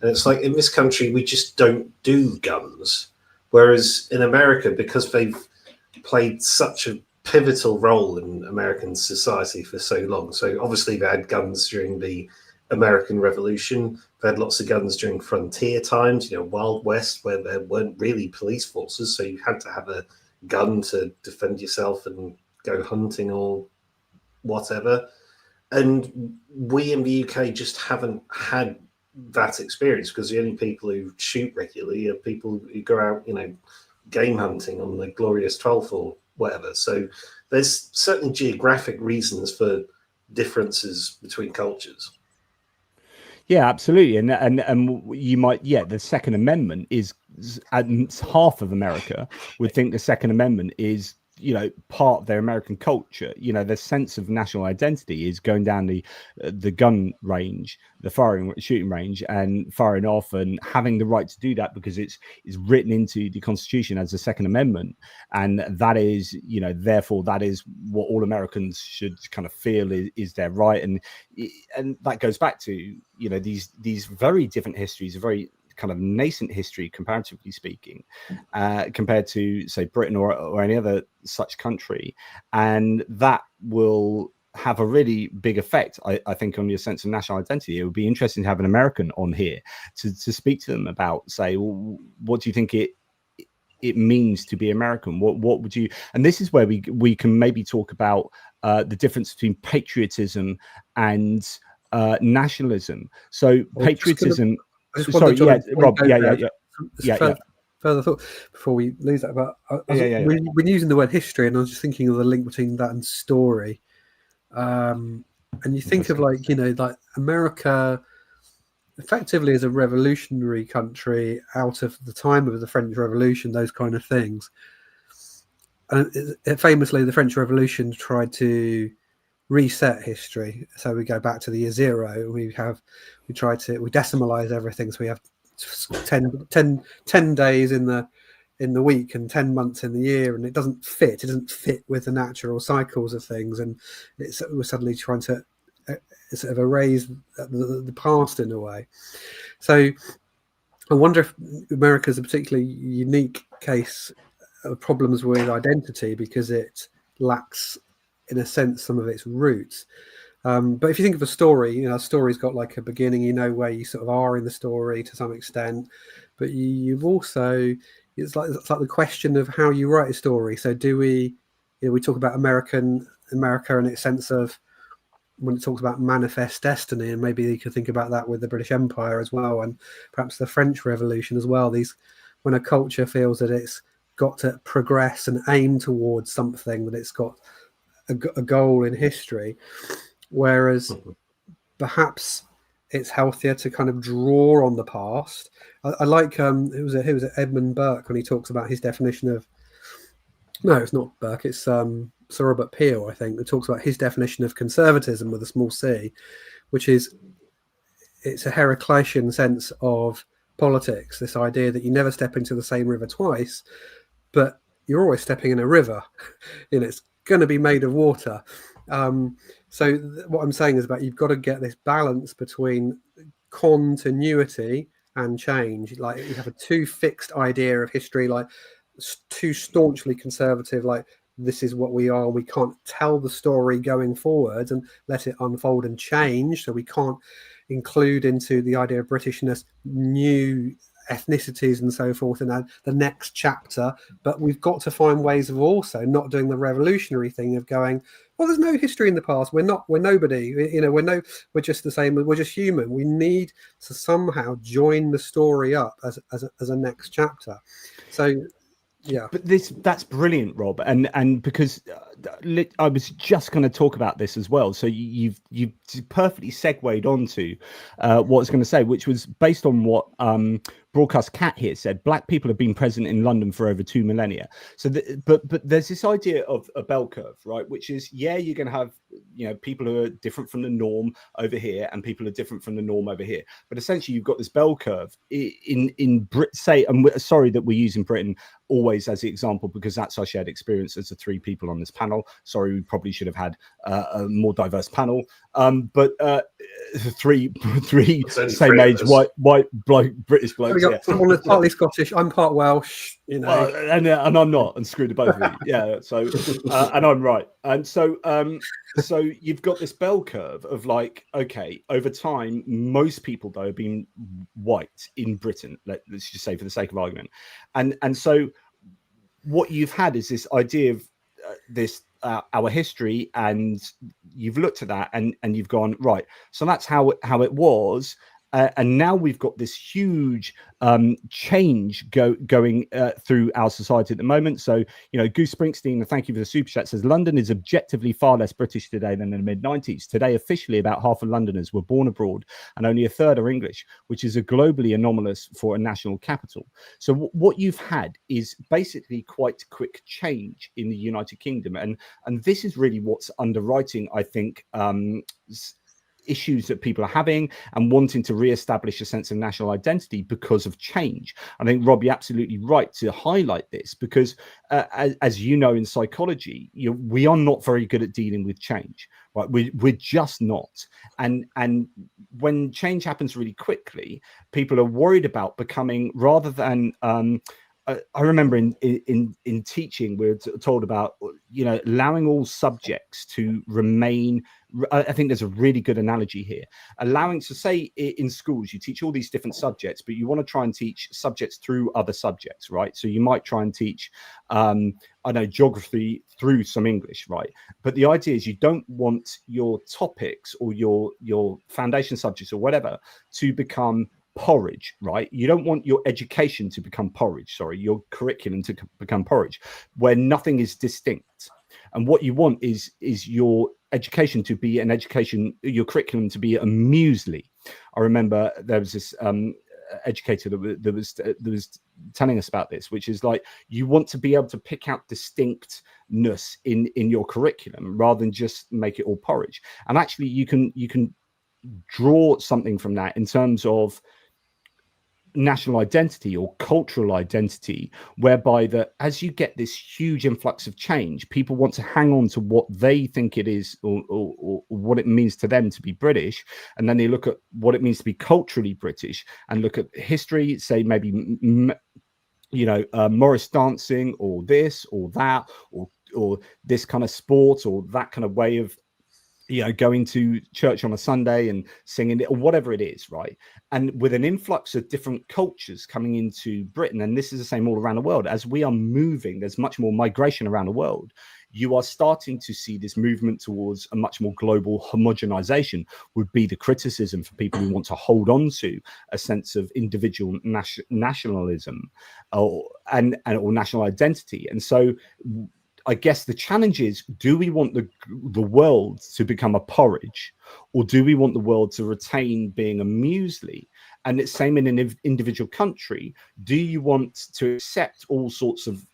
S2: And it's like, in this country, we just don't do guns. Whereas in America, because they've played such a pivotal role in American society for so long. So obviously they had guns during the American Revolution. They had lots of guns during frontier times, Wild West, where there weren't really police forces. So you had to have a gun to defend yourself and go hunting or whatever. And we in the UK just haven't had that experience, because the only people who shoot regularly are people who go out, game hunting on the Glorious 12th or whatever. So there's certainly geographic reasons for differences between cultures.
S1: Yeah, absolutely. And you might, the Second Amendment is, half of America would think the Second Amendment is, part of their American culture. Their sense of national identity is going down the gun range, the shooting range, and firing off, and having the right to do that because it's written into the Constitution as the Second Amendment, and that is, therefore that is what all Americans should kind of feel is their right, and that goes back to these very different histories, a very kind of nascent history, comparatively speaking, compared to, say, Britain or any other such country, and that will have a really big effect, I think, on your sense of national identity. It would be interesting to have an American on here to speak to them about, say, well, what do you think it means to be American? What would you? And this is where we can maybe talk about the difference between patriotism and nationalism. So patriotism. Sorry, Rob.
S3: Further thought before we lose that. But we're using the word history, and I was just thinking of the link between that and story. And you think of, like America effectively as a revolutionary country out of the time of the French Revolution, those kind of things. And famously, the French Revolution tried to reset history. So we go back to the year zero. We decimalize everything. So we have 10 days in the week and 10 months in the year, and it doesn't fit with the natural cycles of things. And we're suddenly trying to sort of erase the past in a way. So I wonder if America's a particularly unique case of problems with identity because it lacks, in a sense, some of its roots. But if you think of a story, a story's got like a beginning, where you sort of are in the story to some extent, but you've also, it's like the question of how you write a story. So do we, we talk about America and its sense of, when it talks about manifest destiny, and maybe you could think about that with the British Empire as well, and perhaps the French Revolution as well. When a culture feels that it's got to progress and aim towards something, that it's got a goal in history, whereas perhaps it's healthier to kind of draw on the past. I like it was Edmund Burke when he talks about his definition of, no, it's not Burke, it's Sir Robert Peel, I think, that talks about his definition of conservatism with a small c, which is, it's a Heraclitean sense of politics, this idea that you never step into the same river twice, but you're always stepping in a river. It's going to be made of water. So what I'm saying is about, you've got to get this balance between continuity and change. Like, you have a too fixed idea of history, like too staunchly conservative, like this is what we are, we can't tell the story going forward and let it unfold and change, so we can't include into the idea of Britishness new ethnicities and so forth in the next chapter. But we've got to find ways of also not doing the revolutionary thing of going, well, there's no history in the past, we're nobody, we're just the same, we're just human. We need to somehow join the story up as a next chapter. So yeah,
S1: but that's brilliant, Rob, and because I was just going to talk about this as well. So you've perfectly segued onto what I was going to say, which was based on what Broadcast Cat here said. Black people have been present in London for over 2 millennia. So, but there's this idea of a bell curve, right? Which is, yeah, you're going to have people who are different from the norm over here, and people who are different from the norm over here. But essentially, you've got this bell curve in say, and we're sorry that we're using Britain always as the example because that's our shared experience as the 3 people on this panel. Sorry, we probably should have had a more diverse panel. But three same age white bloke British blokes.
S3: Someone that's partly Scottish. I'm part Welsh.
S1: And I'm not, and screw the both of you. Yeah. So and I'm right. And so so you've got this bell curve of like, okay, over time, most people though have been white in Britain. Let's just say for the sake of argument, and so what you've had is this idea of this our history, and you've looked at that and you've gone, right, so that's how it was. And now we've got this huge change going through our society at the moment. So, Goose Springsteen, and thank you for the super chat, says London is objectively far less British today than in the mid-90s. Today, officially, about half of Londoners were born abroad, and only a third are English, which is a globally anomalous for a national capital. So what you've had is basically quite quick change in the United Kingdom, and this is really what's underwriting, I think, issues that people are having and wanting to re-establish a sense of national identity because of change. I think, Rob, you're absolutely right to highlight this because, as you know, in psychology, we are not very good at dealing with change. Right? We're just not. And when change happens really quickly, people are worried about becoming, rather than I remember in teaching, we were told about, allowing all subjects to remain. I think there's a really good analogy here. Allowing to say in schools, you teach all these different subjects, but you want to try and teach subjects through other subjects, right? So you might try and teach, geography through some English, right? But the idea is you don't want your topics or your foundation subjects or whatever to become porridge, right? You don't want your education to become porridge, your curriculum to become porridge, where nothing is distinct. And what you want is your education to be your curriculum to be a muesli. I remember there was this educator that was telling us about this, which is like, you want to be able to pick out distinctness in your curriculum rather than just make it all porridge. And actually you can draw something from that in terms of national identity or cultural identity, whereby that as you get this huge influx of change, people want to hang on to what they think it is, or what it means to them to be British, and then they look at what it means to be culturally British and look at history, say maybe Morris dancing, or this or that, or this kind of sport, or that kind of way of going to church on a Sunday and singing it, or whatever it is, right? And with an influx of different cultures coming into Britain, and this is the same all around the world, as we are moving, there's much more migration around the world. You are starting to see this movement towards a much more global homogenization, would be the criticism for people who want to hold on to a sense of individual nationalism or national identity. And so I guess the challenge is, do we want the world to become a porridge, or do we want the world to retain being a muesli? And it's same in an individual country. Do you want to accept all sorts of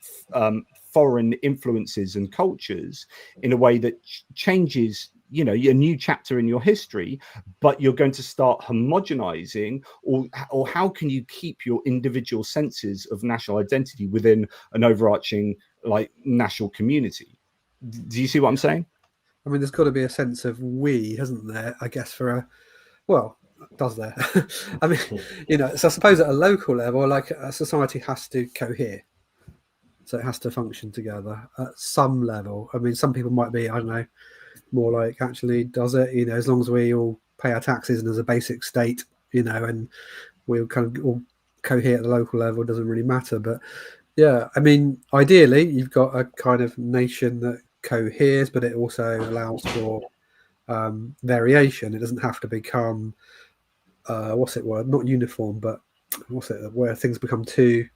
S1: foreign influences and cultures in a way that changes, a new chapter in your history, but you're going to start homogenizing, or how can you keep your individual senses of national identity within an overarching national community? Do you see what I'm saying?
S3: I mean, there's got to be a sense of we, hasn't there? I guess does there? I mean, so I suppose at a local level, like a society has to cohere. So it has to function together at some level. I mean, some people might be, I don't know, more like, actually, does it? As long as we all pay our taxes and as a basic state, and we'll kind of all cohere at the local level, it doesn't really matter. But yeah, I mean, ideally, you've got a kind of nation that coheres, but it also allows for variation. It doesn't have to become, not uniform, but where things become too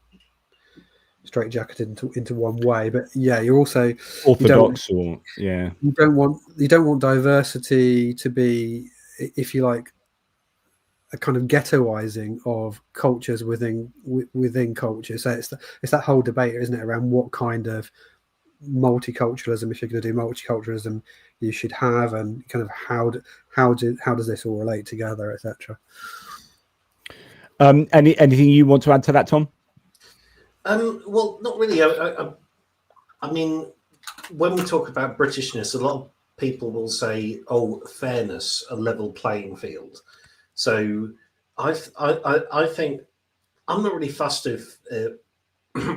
S3: straitjacketed into one way. But yeah, you're also
S1: orthodox,
S3: you don't want diversity to be, if you like, a kind of ghettoizing of cultures within culture. So it's that whole debate, isn't it, around what kind of multiculturalism, if you're going to do multiculturalism, you should have, and kind of how does this all relate together, etc.
S1: Anything you want to add to that, Tom?
S2: Well, not really. I mean, when we talk about Britishness, a lot of people will say, "Oh, fairness, a level playing field." So, I think I'm not really fussed if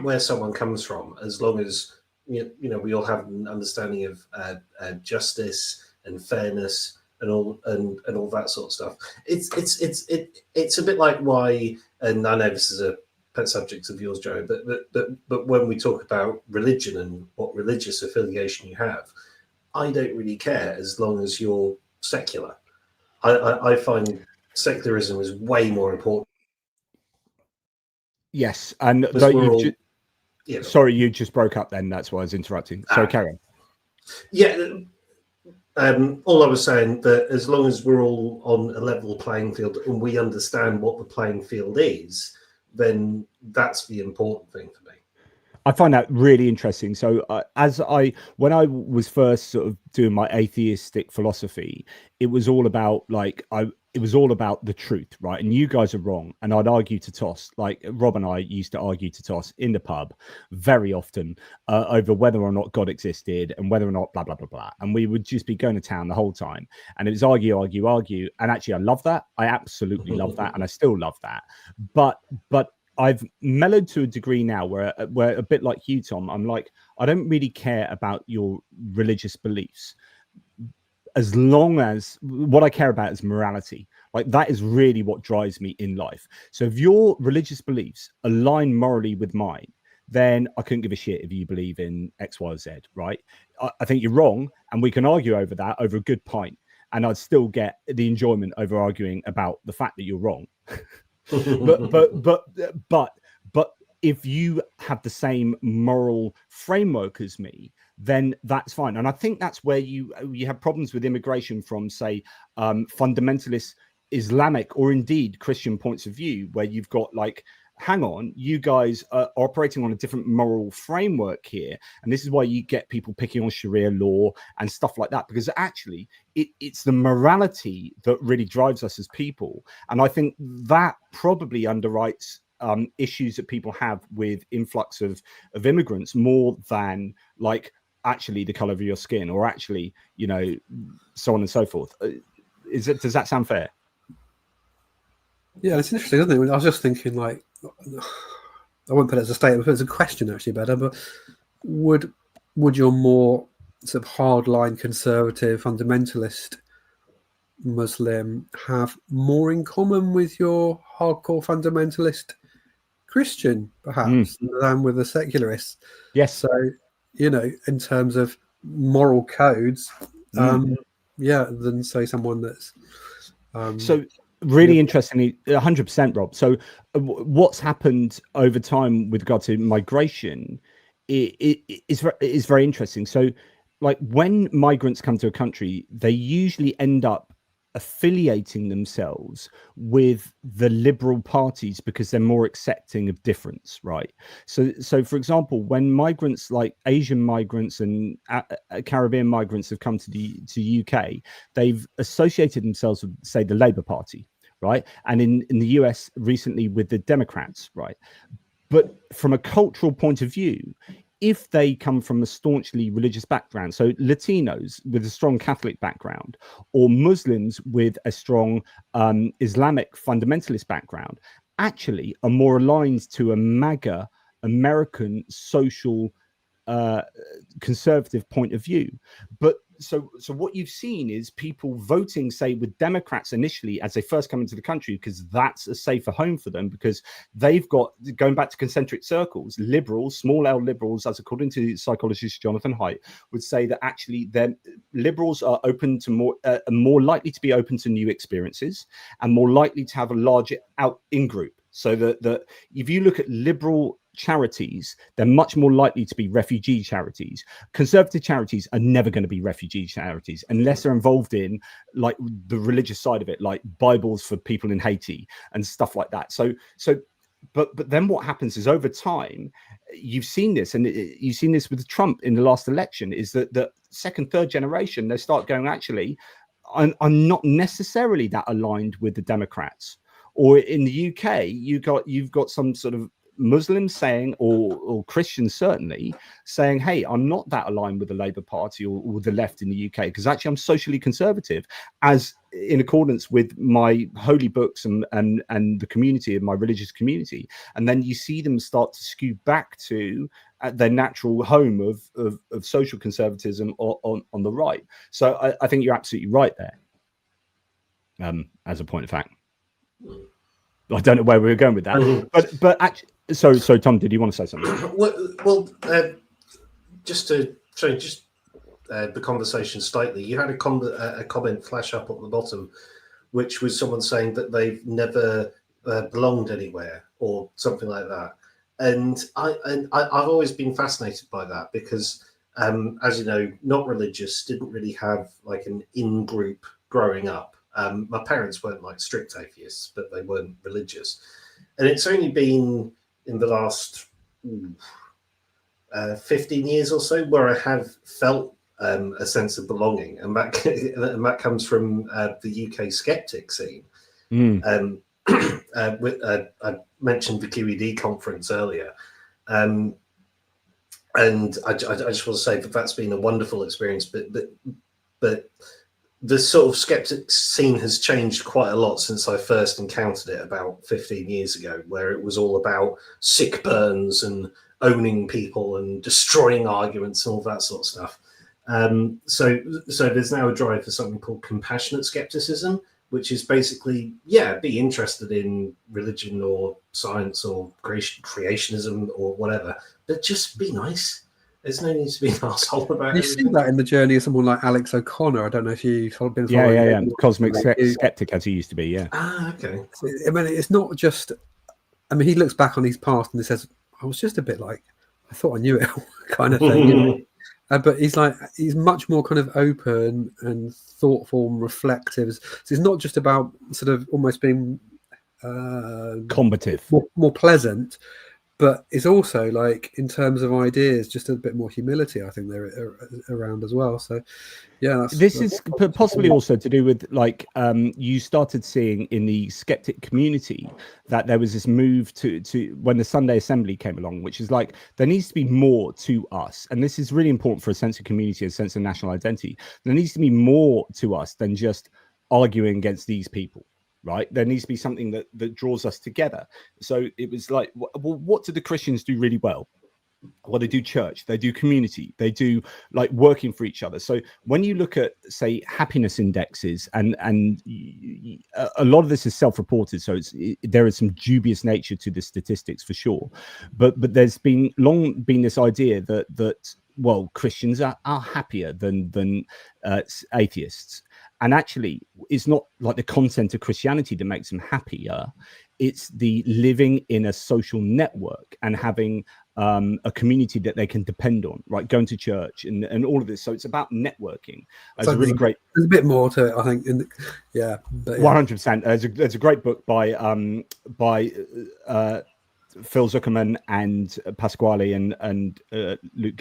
S2: where someone comes from, as long as we all have an understanding of justice and fairness and all that sort of stuff. It's a bit like why, and I know this is a pet subject of yours, Joe, but when we talk about religion and what religious affiliation you have, I don't really care as long as you're secular. I find secularism is way more important.
S1: Yes, and sorry, you just broke up then. That's why I was interrupting. So carry on.
S2: Yeah, all I was saying, that as long as we're all on a level playing field and we understand what the playing field is, then that's the important thing for me.
S1: I find that really interesting. So when I was first sort of doing my atheistic philosophy, it was all about the truth, right? And you guys are wrong. And I'd argue to toss, like Rob and I used to argue to toss in the pub very often over whether or not God existed and whether or not blah, blah, blah, blah. And we would just be going to town the whole time. And it was argue. And actually, I love that. I absolutely love that. And I still love that. But I've mellowed to a degree now where a bit like you, Tom, I'm like, I don't really care about your religious beliefs, as long as what I care about is morality. Like, that is really what drives me in life. So if your religious beliefs align morally with mine, then I couldn't give a shit if you believe in X, Y, or Z, right? I think you're wrong, and we can argue over that over a good pint, and I'd still get the enjoyment over arguing about the fact that you're wrong. but if you have the same moral framework as me, then that's fine. And I think that's where you have problems with immigration from, say, fundamentalist Islamic or indeed Christian points of view, where you've got like hang on, you guys are operating on a different moral framework here. And this is why you get people picking on Sharia law and stuff like that, because actually it's the morality that really drives us as people. And I think that probably underwrites issues that people have with influx of immigrants more than like actually the color of your skin or actually, you know, so on and so forth. Does that sound fair?
S3: Yeah, it's interesting, isn't it? I was just thinking, like, I wouldn't put it as a statement, but it's a question actually better. But would your more sort of hardline conservative fundamentalist Muslim have more in common with your hardcore fundamentalist Christian, perhaps, than with the secularists?
S1: Yes.
S3: So, you know, in terms of moral codes, yeah, than say someone that's
S1: so really interestingly, 100%, Rob. So what's happened over time with regard to migration is very interesting. So like when migrants come to a country, they usually end up affiliating themselves with the liberal parties because they're more accepting of difference, right? So for example, when migrants like Asian migrants and Caribbean migrants have come to the UK, they've associated themselves with, say, the Labour Party, right? And in the US recently with the Democrats, right? But from a cultural point of view, if they come from a staunchly religious background, so Latinos with a strong Catholic background or Muslims with a strong Islamic fundamentalist background, actually are more aligned to a MAGA American social conservative point of view. But so what you've seen is people voting, say, with Democrats initially as they first come into the country, because that's a safer home for them, because they've got, going back to concentric circles, liberals, small L liberals, as according to psychologist Jonathan Haidt, would say that actually then liberals are open to more likely to be open to new experiences and more likely to have a larger out in group. So that if you look at liberal charities, they're much more likely to be refugee charities. Conservative charities are never going to be refugee charities unless they're involved in like the religious side of it, like Bibles for people in Haiti and stuff like that. But then what happens is over time, you've seen this, and you've seen this with Trump in the last election, is that the second, third generation, they start going, actually, I'm not necessarily that aligned with the Democrats. Or in the UK, you've got some sort of Muslims saying, or Christians certainly saying, hey, I'm not that aligned with the Labour Party or the left in the UK, because actually I'm socially conservative, as in accordance with my holy books and the community of my religious community. And then you see them start to skew back to their natural home of social conservatism on the right. So I think you're absolutely right there, as a point of fact. I don't know where we were going with that, but actually, so Tom, did you want to say something?
S2: Well, just to change the conversation slightly, you had a comment flash up at the bottom, which was someone saying that they've never belonged anywhere or something like that, and I've always been fascinated by that because, as you know, not religious, didn't really have like an in-group growing up. My parents weren't like strict atheists, but they weren't religious. And it's only been in the last 15 years or so where I have felt a sense of belonging. And that comes from the UK skeptic scene. I mentioned the QED conference earlier. And I just want to say that that's been a wonderful experience, but the sort of skeptic scene has changed quite a lot since I first encountered it about 15 years ago, where it was all about sick burns and owning people and destroying arguments and all that sort of stuff. So there's now a drive for something called compassionate skepticism, which is basically, be interested in religion or science or creationism or whatever, but just be nice. There's no need to be an asshole about it.
S3: You see that in the journey of someone like Alex O'Connor. I don't know if you've been following.
S1: Yeah. Cosmic skeptic, as he used to be. Yeah.
S2: Okay.
S3: I mean, it's not just. I mean, he looks back on his past and he says, "I was just a bit like, I thought I knew it," kind of thing. You know? But he's much more kind of open and thoughtful and reflective. So it's not just about sort of almost being
S1: combative,
S3: more pleasant, but it's also like in terms of ideas, just a bit more humility. I think they're around as well. So yeah,
S1: this is possibly also to do with like you started seeing in the skeptic community that there was this move to when the Sunday Assembly came along, which is like there needs to be more to us, and this is really important for a sense of community, a sense of national identity. There needs to be more to us than just arguing against these people. Right, there needs to be something that draws us together. So it was like, well, what do the Christians do really well? Well, they do church, they do community, they do like working for each other. So when you look at, say, happiness indexes, and a lot of this is self-reported, so there is some dubious nature to the statistics for sure. But there's been long been this idea that well, Christians are happier than atheists. And actually, it's not like the content of Christianity that makes them happier. It's the living in a social network and having a community that they can depend on, right? Going to church and all of this. So it's about networking. It's a really great.
S3: There's a bit more to it, I think.
S1: 100%. There's a great book by Phil Zuckerman and Pasquale and Luke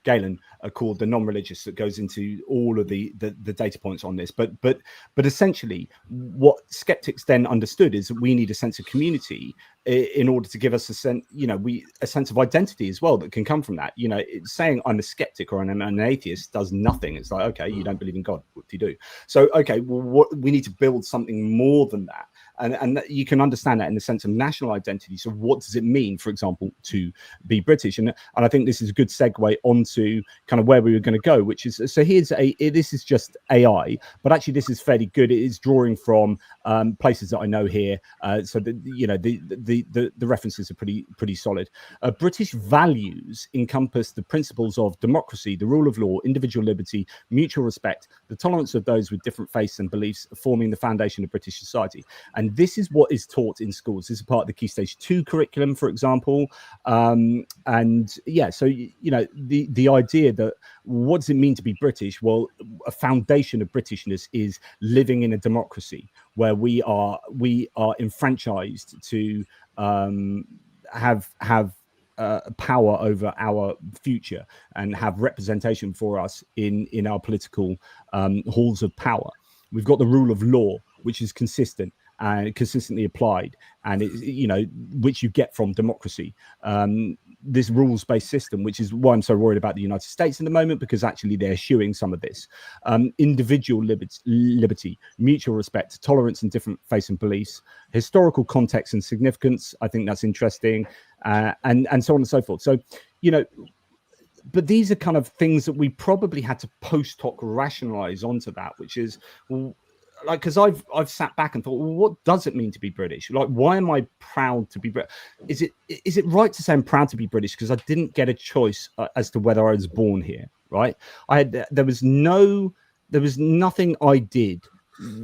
S1: Galen called The Non-Religious, that goes into all of the data points on this. But essentially, what skeptics then understood is that we need a sense of community in order to give us a sense, a sense of identity as well that can come from that. Saying I'm a skeptic or I'm an atheist does nothing. It's like, okay, you don't believe in God. What do you do? So, okay, well, we need to build something more than that. And you can understand that in the sense of national identity. So what does it mean, for example, to be British? And I think this is a good segue onto kind of where we were going to go, which is, so this is just AI, but actually this is fairly good. It is drawing from places that I know here. So the references are pretty solid. British values encompass the principles of democracy, the rule of law, individual liberty, mutual respect, the tolerance of those with different faiths and beliefs, forming the foundation of British society. And this is what is taught in schools. This is part of the Key Stage 2 curriculum, for example. And yeah, so, the idea that what does it mean to be British? Well, a foundation of Britishness is living in a democracy where we are enfranchised to have power over our future and have representation for us in our political halls of power. We've got the rule of law, which is consistent and consistently applied, and which you get from democracy. This rules-based system, which is why I'm so worried about the United States in the moment, because actually they're eschewing some of this. Individual liberty, mutual respect, tolerance in different faiths and beliefs, historical context and significance. I think that's interesting, and so on and so forth. So, but these are kind of things that we probably had to post hoc rationalize onto that, which is, well, like, because I've sat back and thought, well, what does it mean to be British? Like, why am I proud to be British? Is it right to say I'm proud to be British because I didn't get a choice as to whether I was born here? Right? There was nothing I did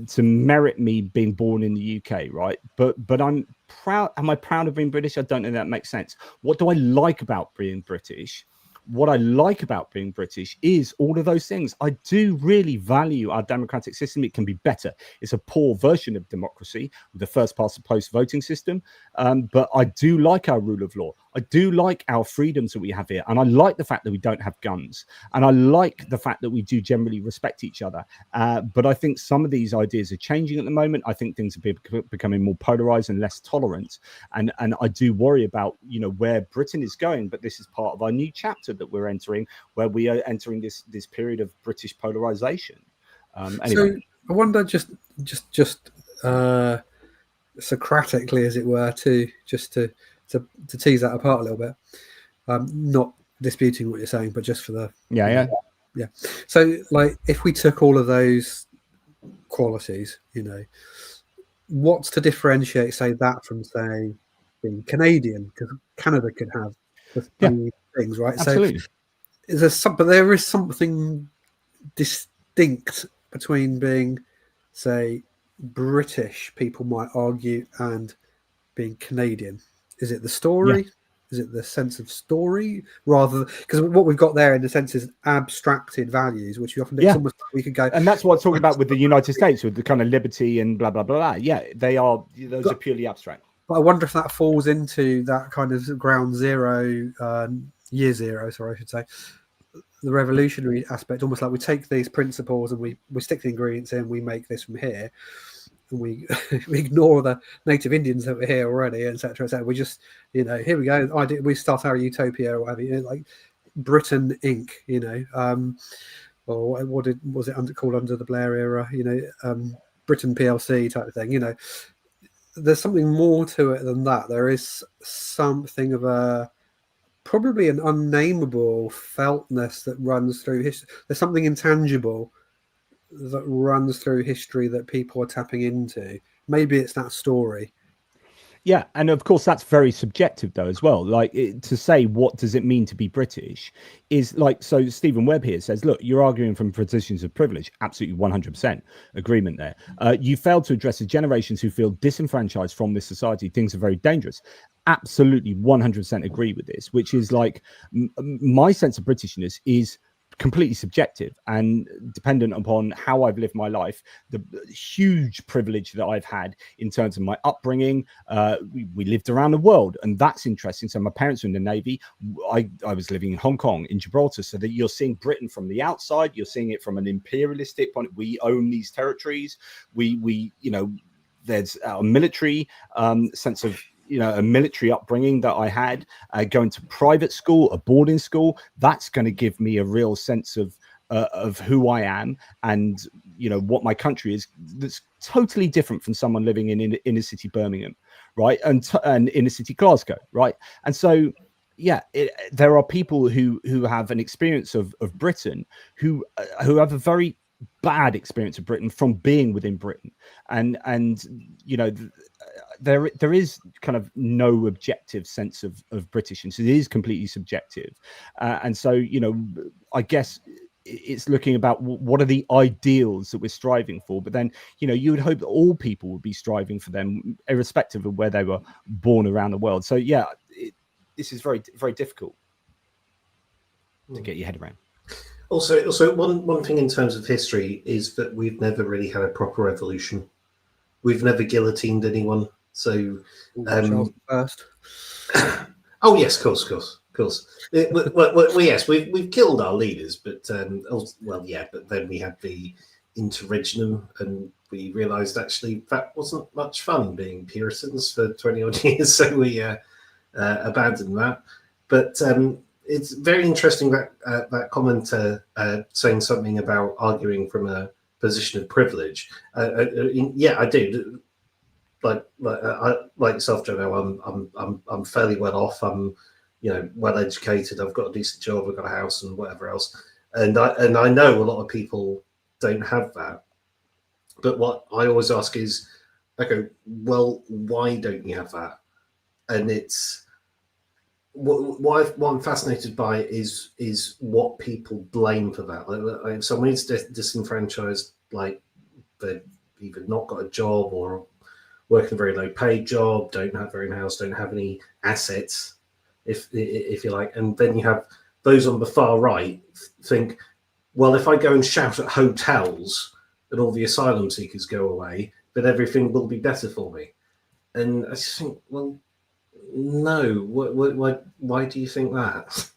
S1: to merit me being born in the UK, right? But I'm proud. Am I proud of being British? I don't know if that makes sense. What do I like about being British? What I like about being British is all of those things. I do really value our democratic system. It can be better. It's a poor version of democracy with the first past the post voting system. But I do like our rule of law. I do like our freedoms that we have here. And I like the fact that we don't have guns. And I like the fact that we do generally respect each other. But I think some of these ideas are changing at the moment. I think things are becoming more polarized and less tolerant. And I do worry about, where Britain is going. But this is part of our new chapter that we're entering, where we are entering this period of British polarization. Anyway.
S3: So I wonder, just Socratically, as it were, to tease that apart a little bit, not disputing what you're saying, but just for the yeah. So, like, if we took all of those qualities, what's to differentiate, say, that from, say, being Canadian? Because Canada could have the same things, right?
S1: Absolutely.
S3: So there is something distinct between being, say, British, people might argue, and being Canadian. Is it the story? is it the sense of story rather, because what we've got there in the sense is abstracted values, which we often do. It's almost like we could go,
S1: and that's what I'm talking about with the United States, with the kind of liberty and blah blah blah blah. Yeah, those are purely abstract.
S3: But I wonder if that falls into that kind of ground zero, year zero, sorry, I should say, the revolutionary aspect, almost like we take these principles and we stick the ingredients in, we make this from here, and we ignore the native Indians that were here already, etc., etc. We just, here we go. We start our utopia or whatever, like Britain Inc., or what was it called under the Blair era? Britain PLC type of thing. There's something more to it than that. There is something of probably an unnameable feltness that runs through history. There's something intangible that runs through history that people are tapping into. Maybe it's that story.
S1: Yeah, and of course that's very subjective though as well. Like to say what does it mean to be British is like, so Stephen Webb here says, look, you're arguing from positions of privilege. Absolutely 100% agreement there. You failed to address the generations who feel disenfranchised from this society. Things are very dangerous. Absolutely 100% agree with this, which is like my sense of Britishness is completely subjective and dependent upon how I've lived my life, the huge privilege that I've had in terms of my upbringing. We lived around the world, and that's interesting. So my parents were in the Navy. I was living in Hong Kong, in Gibraltar, so that you're seeing Britain from the outside. You're seeing it from an imperialistic point. We own these territories. We there's a military sense of, a military upbringing that I had, going to private school, a boarding school. That's going to give me a real sense of who I am and, what my country is. That's totally different from someone living in inner city Birmingham, right? And inner city Glasgow, right? And so, there are people who have an experience of Britain who have a very bad experience of Britain from being within Britain, and there is kind of no objective sense of Britishness. It is completely subjective, and so I guess it's looking about what are the ideals that we're striving for. But then you would hope that all people would be striving for them, irrespective of where they were born around the world. So this is very, very difficult to get your head around.
S2: Also, one thing in terms of history is that we've never really had a proper revolution. We've never guillotined anyone. So,
S3: first.
S2: Oh yes, of course. Well, yes, we've killed our leaders, but but then we had the interregnum, and we realised actually that wasn't much fun being Puritans for 20 odd years, so we abandoned that. But it's very interesting that that commenter saying something about arguing from a position of privilege. I do. Like yourself, Jono, I'm fairly well off. I'm well educated. I've got a decent job. I've got a house and whatever else. And I know a lot of people don't have that. But what I always ask is, okay, well, why don't you have that? And it's what I'm fascinated by is what people blame for that. Like if someone's disenfranchised, like they've either not got a job or working a very low paid job, don't have their own house, don't have any assets, if you like. And then you have those on the far right think, well, if I go and shout at hotels and all the asylum seekers go away, then everything will be better for me. And I just think, well, no, why do you think that?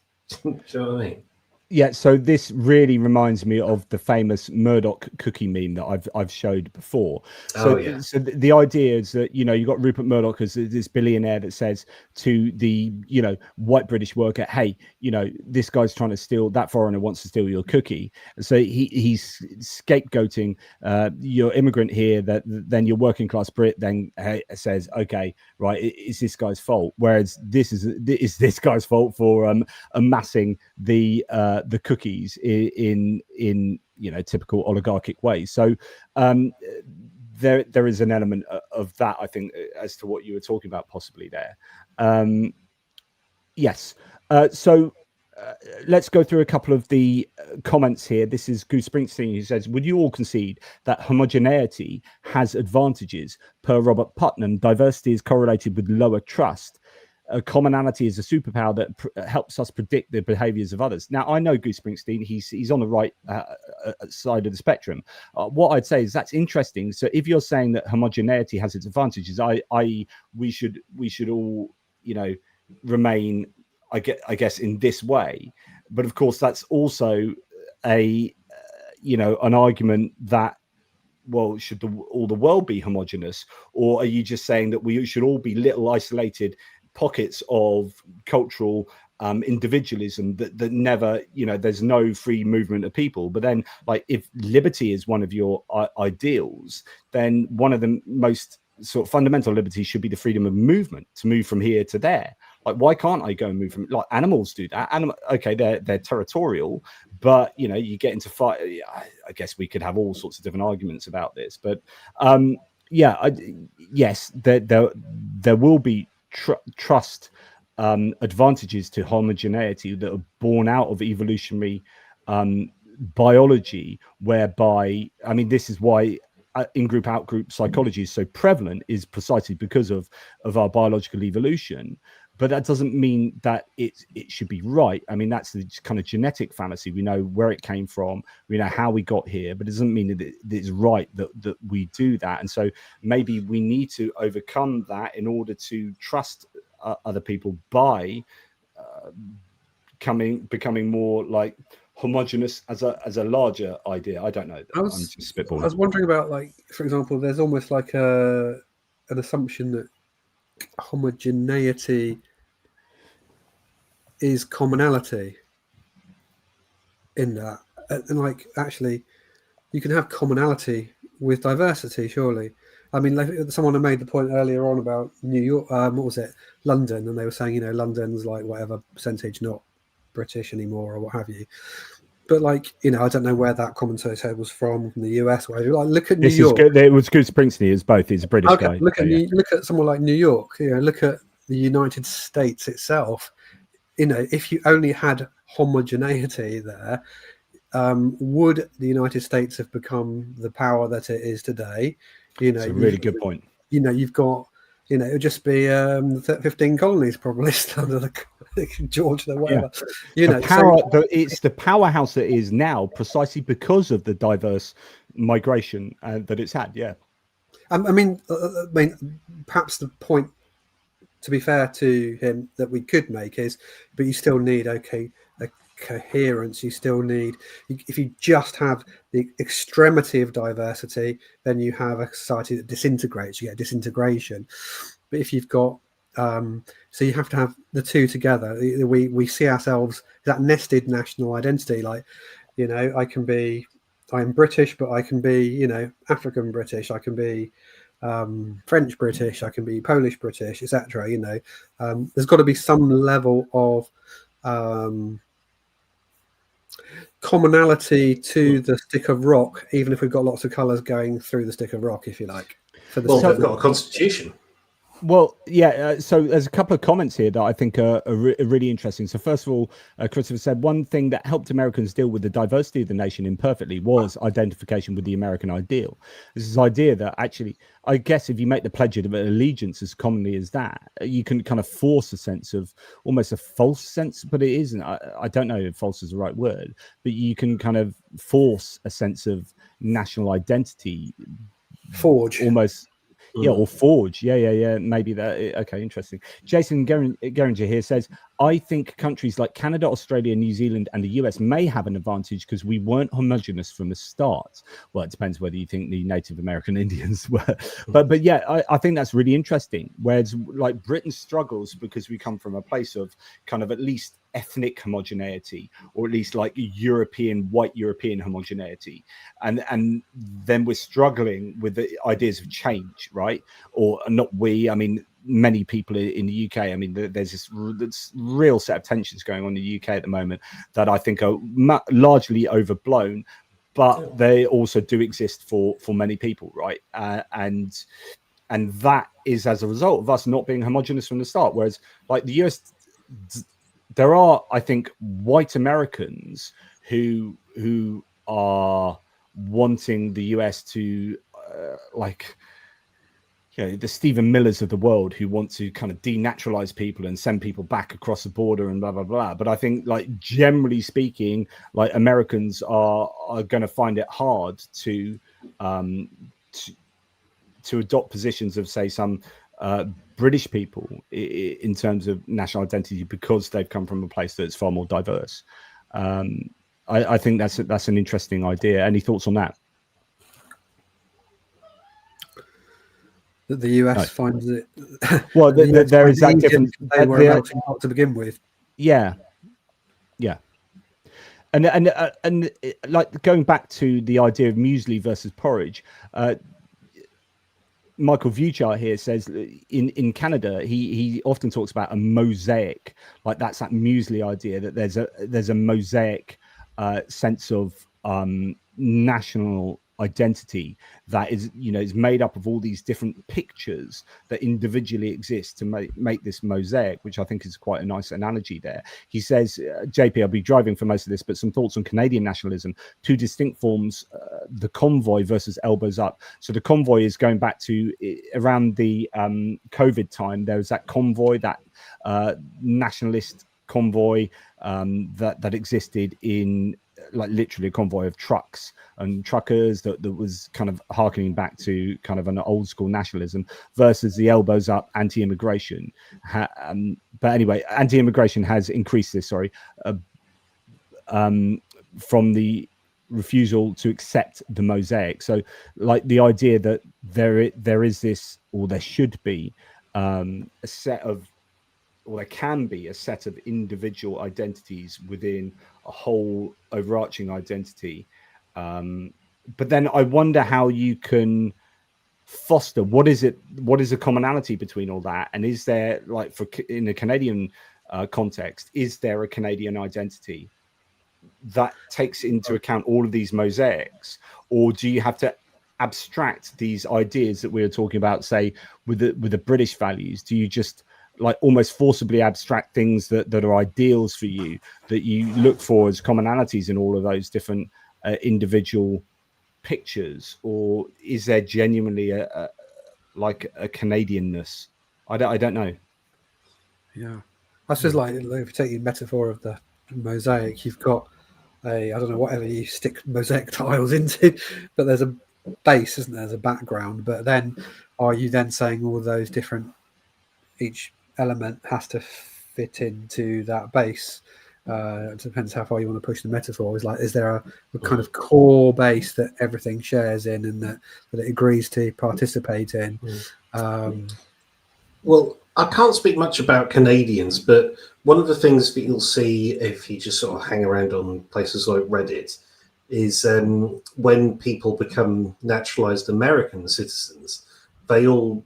S2: Do you know what I mean?
S1: Yeah, so this really reminds me of the famous Murdoch cookie meme that I've showed before. So, so the idea is that you got Rupert Murdoch as this billionaire that says to the white British worker, hey, this guy's trying to steal, that foreigner wants to steal your cookie. So he's scapegoating your immigrant here, that then your working class Brit then says, okay, right, it's this guy's fault. Whereas this is this guy's fault for amassing the cookies in typical oligarchic ways. So there is an element of that, I think, as to what you were talking about possibly there. Yes. So let's go through a couple of the comments here. This is Goose Springsteen, who says, would you all concede that homogeneity has advantages? Per Robert Putnam, diversity is correlated with lower trust. a commonality is a superpower that helps us predict the behaviors of others. Now, I know Goose Springsteen; he's on the right side of the spectrum. What I'd say is that's interesting. So, if you're saying that homogeneity has its advantages, i.e., we should all, remain, I guess, in this way. But of course, that's also an argument that, well, should all the world be homogenous, or are you just saying that we should all be little isolated pockets of cultural individualism that never, there's no free movement of people? But then, like, if liberty is one of your ideals, then one of the most sort of fundamental liberties should be the freedom of movement, to move from here to there. Like, why can't I go and move from, like, animals do that? Okay, they're territorial, but you get into fight. I guess we could have all sorts of different arguments about this, but yes, there will be trust advantages to homogeneity that are born out of evolutionary biology, whereby, I mean, this is why in-group out-group psychology is so prevalent, is precisely because of our biological evolution. But that doesn't mean that it should be right. I mean, that's the kind of genetic fallacy. We know where it came from, we know how we got here, but it doesn't mean that it's right that we do that. And so maybe we need to overcome that in order to trust other people by becoming more like homogenous as a larger idea. I don't know. I'm just spitballing.
S3: I was wondering about, like, for example, there's almost like an assumption that homogeneity is commonality in that, and like, actually you can have commonality with diversity, surely. I mean, like, someone had made the point earlier on about New York, what was it, London, and they were saying, London's like whatever percentage not British anymore or what have you. But, like, I don't know where that commentator was from the US. Where, like, look at New York.
S1: It was Goose Springsteen. He's both. He's a British guy.
S3: Look at someone like New York. Look at the United States itself. If you only had homogeneity there, would the United States have become the power that it is today?
S1: It's a really good point.
S3: You've got, it would just be 15 colonies probably under the George or whatever.
S1: Yeah. It's the powerhouse that it is now, precisely because of the diverse migration that it's had. Yeah.
S3: I mean, perhaps the point, to be fair to him, that we could make is, but you still need a coherence. You still need, if you just have the extremity of diversity, then you have a society that disintegrates. You get disintegration. But if you've got so you have to have the two together. We see ourselves, that nested national identity. Like, I'm British, but I can be, African British. I can be French British. I can be Polish British, etc. There's got to be some level of commonality to the stick of rock, even if we've got lots of colours going through the stick of rock, if you like.
S2: They've got a constitution.
S1: Well, yeah. So there's a couple of comments here that I think are really interesting. So first of all, Christopher said one thing that helped Americans deal with the diversity of the nation imperfectly was identification with the American ideal. This is idea that actually, I guess, if you make the pledge of allegiance as commonly as that, you can kind of force a sense of almost a false sense, but it isn't. I don't know if false is the right word, but you can kind of force a sense of national identity.
S3: Forge.
S1: Almost. Yeah, or forge. Yeah. Maybe that. Okay, interesting. Jason Geringer here says, I think countries like Canada, Australia, New Zealand, and the US may have an advantage because we weren't homogenous from the start. Well, it depends whether you think the Native American Indians were. But yeah, I think that's really interesting. Whereas, like, Britain struggles because we come from a place of kind of at least ethnic homogeneity, or at least like white European homogeneity, and then we're struggling with the ideas of change, right? Or not we, I mean, many people in the UK. I mean, there's this real set of tensions going on in the UK at the moment that I think are largely overblown, but they also do exist for many people, right? And that is as a result of us not being homogenous from the start. Whereas, like, the US, there are, I think, white Americans who are wanting the US to the Stephen Millers of the world who want to kind of denaturalize people and send people back across the border and blah blah blah. But I think, like, generally speaking, like, Americans are going to find it hard to adopt positions of, say, some British people in terms of national identity, because they've come from a place that's far more diverse. I think that's an interesting idea. Any thoughts on that?
S3: That the US finds it.
S1: Well, there is that difference.
S3: They were a melting pot to begin with.
S1: Yeah. And like, going back to the idea of muesli versus porridge, Michael Viewchart here says in Canada he often talks about a mosaic, like that's that muesli idea, that there's a mosaic sense of national identity that is, is made up of all these different pictures that individually exist to make this mosaic, which I think is quite a nice analogy there. He says, JP, I'll be driving for most of this, but some thoughts on Canadian nationalism, two distinct forms, the convoy versus elbows up. So the convoy is going back to around the COVID time. There was that convoy, that nationalist convoy that existed in, like, literally a convoy of trucks and truckers that was kind of harkening back to kind of an old school nationalism, versus the elbows up anti-immigration. But anyway, anti-immigration has increased this, from the refusal to accept the mosaic. So, like, the idea that there is this, or there should be a set of, or there can be a set of individual identities within a whole overarching identity. But then I wonder how you can foster, what is a commonality between all that? And is there, like, in a Canadian context, is there a Canadian identity that takes into account all of these mosaics? Or do you have to abstract these ideas that we were talking about, say, with the British values? Do you just, like, almost forcibly abstract things that are ideals for you, that you look for as commonalities in all of those different individual pictures? Or is there genuinely a Canadianness? I don't know.
S3: Yeah, that's just like, if you take the metaphor of the mosaic, you've got I don't know, whatever you stick mosaic tiles into, but there's a base, isn't there? There's a background, but then are you then saying all those different, each element has to fit into that base? It depends how far you want to push the metaphor. Is like, is there a kind of core base that everything shares in, and that it agrees to participate in?
S2: Well, I can't speak much about Canadians, but one of the things that you'll see if you just sort of hang around on places like Reddit is when people become naturalized American citizens, they all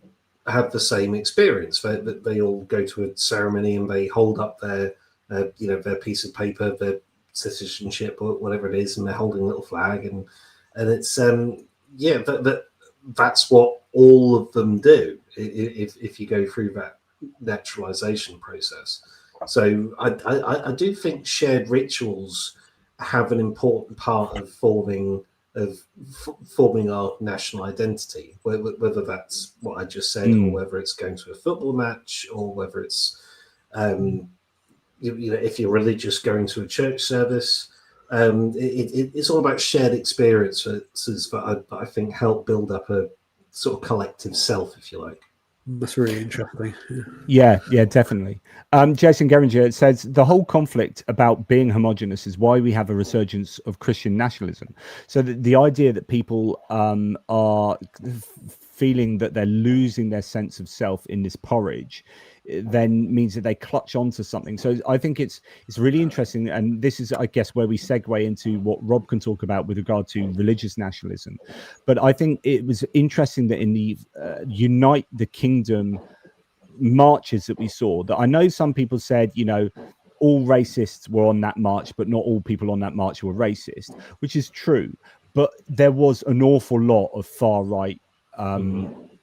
S2: have the same experience. They all go to a ceremony and they hold up their their piece of paper, their citizenship or whatever it is, and they're holding a little flag, and it's that's what all of them do if you go through that naturalization process. So I do think shared rituals have an important part of forming our national identity, whether that's what I just said, or whether it's going to a football match, or whether it's if you're religious, going to a church service. It's all about shared experiences that I think help build up a sort of collective self, if you like.
S3: That's really interesting.
S1: Yeah, definitely. Jason Geringer says the whole conflict about being homogenous is why we have a resurgence of Christian nationalism. So the idea that people are feeling that they're losing their sense of self in this porridge then means that they clutch onto something. So I think it's really interesting, and this is, I guess, where we segue into what Rob can talk about with regard to religious nationalism. But I think it was interesting that in the Unite the Kingdom marches that we saw, that I know some people said, all racists were on that march, but not all people on that march were racist, which is true. But there was an awful lot of far right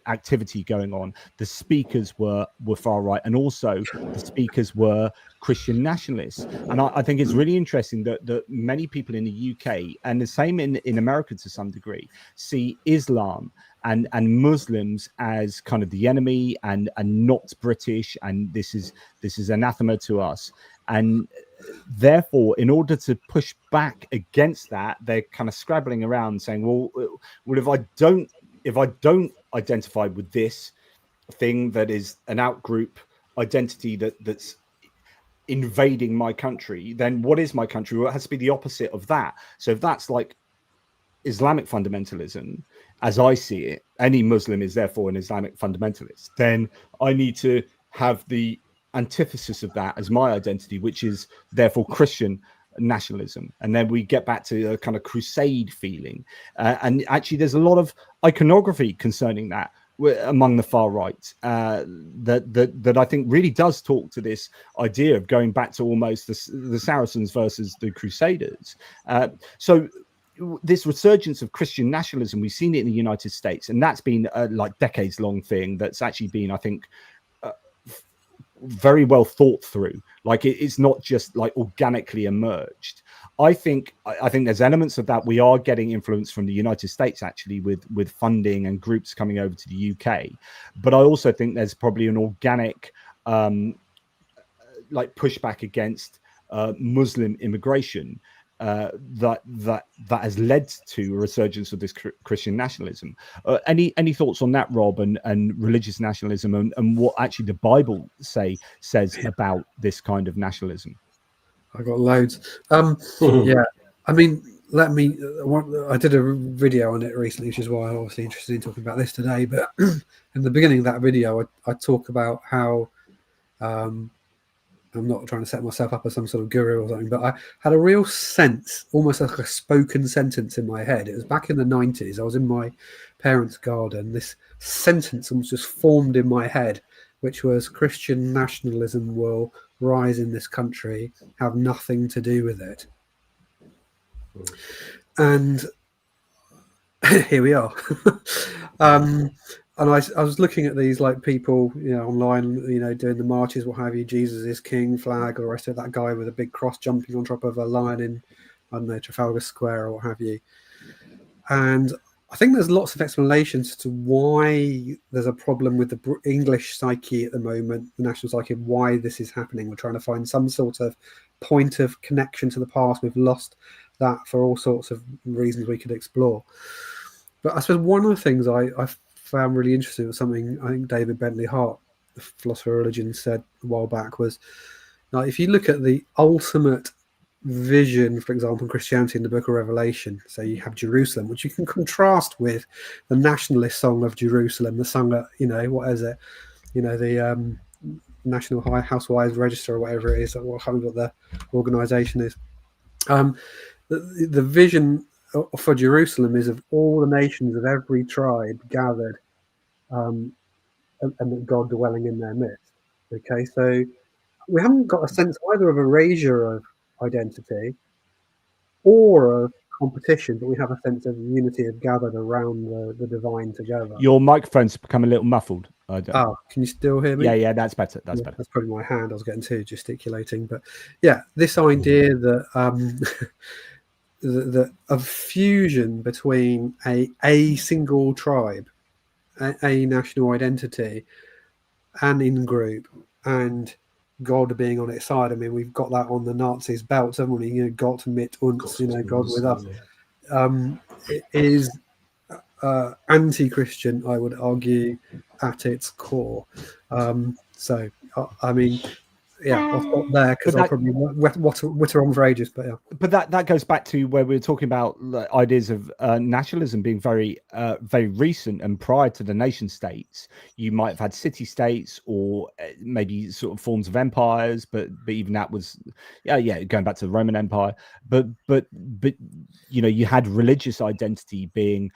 S1: activity going on. The speakers were far right, and also the speakers were Christian nationalists. And I think it's really interesting that many people in the UK, and the same in America to some degree, see Islam and Muslims as kind of the enemy and not British, and this is anathema to us. And therefore, in order to push back against that, they're kind of scrabbling around saying, well, if I don't identify with this thing that is an outgroup identity that's invading my country, then what is my country? Well, it has to be the opposite of that. So if that's like Islamic fundamentalism, as I see it, any Muslim is therefore an Islamic fundamentalist, then I need to have the antithesis of that as my identity, which is therefore Christian nationalism. And then we get back to a kind of crusade feeling. And actually, there's a lot of iconography concerning that among the far right that I think really does talk to this idea of going back to almost the Saracens versus the Crusaders. So this resurgence of Christian nationalism, we've seen it in the United States, and that's been a like decades long thing that's actually been, I think, very well thought through. Like it's not just like organically emerged. I think there's elements of that. We are getting influence from the United States actually with funding and groups coming over to the UK, but I also think there's probably an organic like pushback against Muslim immigration that has led to a resurgence of this Christian nationalism. Any thoughts on that, Rob, and religious nationalism and what actually the Bible says about this kind of nationalism?
S3: I got loads. Yeah, I mean, I did a video on it recently, which is why I'm obviously interested in talking about this today. But in the beginning of that video, I talk about how I'm not trying to set myself up as some sort of guru or something, but I had a real sense, almost like a spoken sentence in my head. It was back in the 90s. I was in my parents' garden. This sentence almost just formed in my head, which was Christian nationalism will rise in this country, have nothing to do with it. And here we are. And I was looking at these like people, online, doing the marches, what have you, Jesus is King flag, or the rest of that guy with a big cross jumping on top of a lion in, I don't know, Trafalgar Square or what have you. And I think there's lots of explanations to why there's a problem with the English psyche at the moment, the national psyche, why this is happening. We're trying to find some sort of point of connection to the past. We've lost that for all sorts of reasons we could explore. But I suppose one of the things I found really interesting was something I think David Bentley Hart, the philosopher of religion, said a while back was, like, if you look at the ultimate vision, for example, in Christianity in the book of Revelation, so you have Jerusalem, which you can contrast with the nationalist song of Jerusalem, the song at, what is it? The National Housewives Register or whatever it is, or I can't remember what the organisation is. The vision for Jerusalem is of all the nations of every tribe gathered, and God dwelling in their midst. Okay, so we haven't got a sense either of erasure of identity or of competition, but we have a sense of unity of gathered around the divine together.
S1: Your microphone's become a little muffled.
S3: Can you still hear me?
S1: Yeah, that's better. That's better.
S3: That's probably my hand. I was getting too gesticulating, but yeah, this idea that of fusion between a single tribe, a national identity, an in-group, and God being on its side. I mean, we've got that on the Nazis' belts, haven't we? Gott mit uns, God with us. It is anti-Christian, I would argue, at its core. So, I mean, yeah, I'll stop there because I'll probably witter on for ages. But yeah,
S1: but that goes back to where we were talking about the ideas of nationalism being very recent, and prior to the nation states, you might have had city states or maybe sort of forms of empires, but even that was going back to the Roman Empire. But you had religious identity being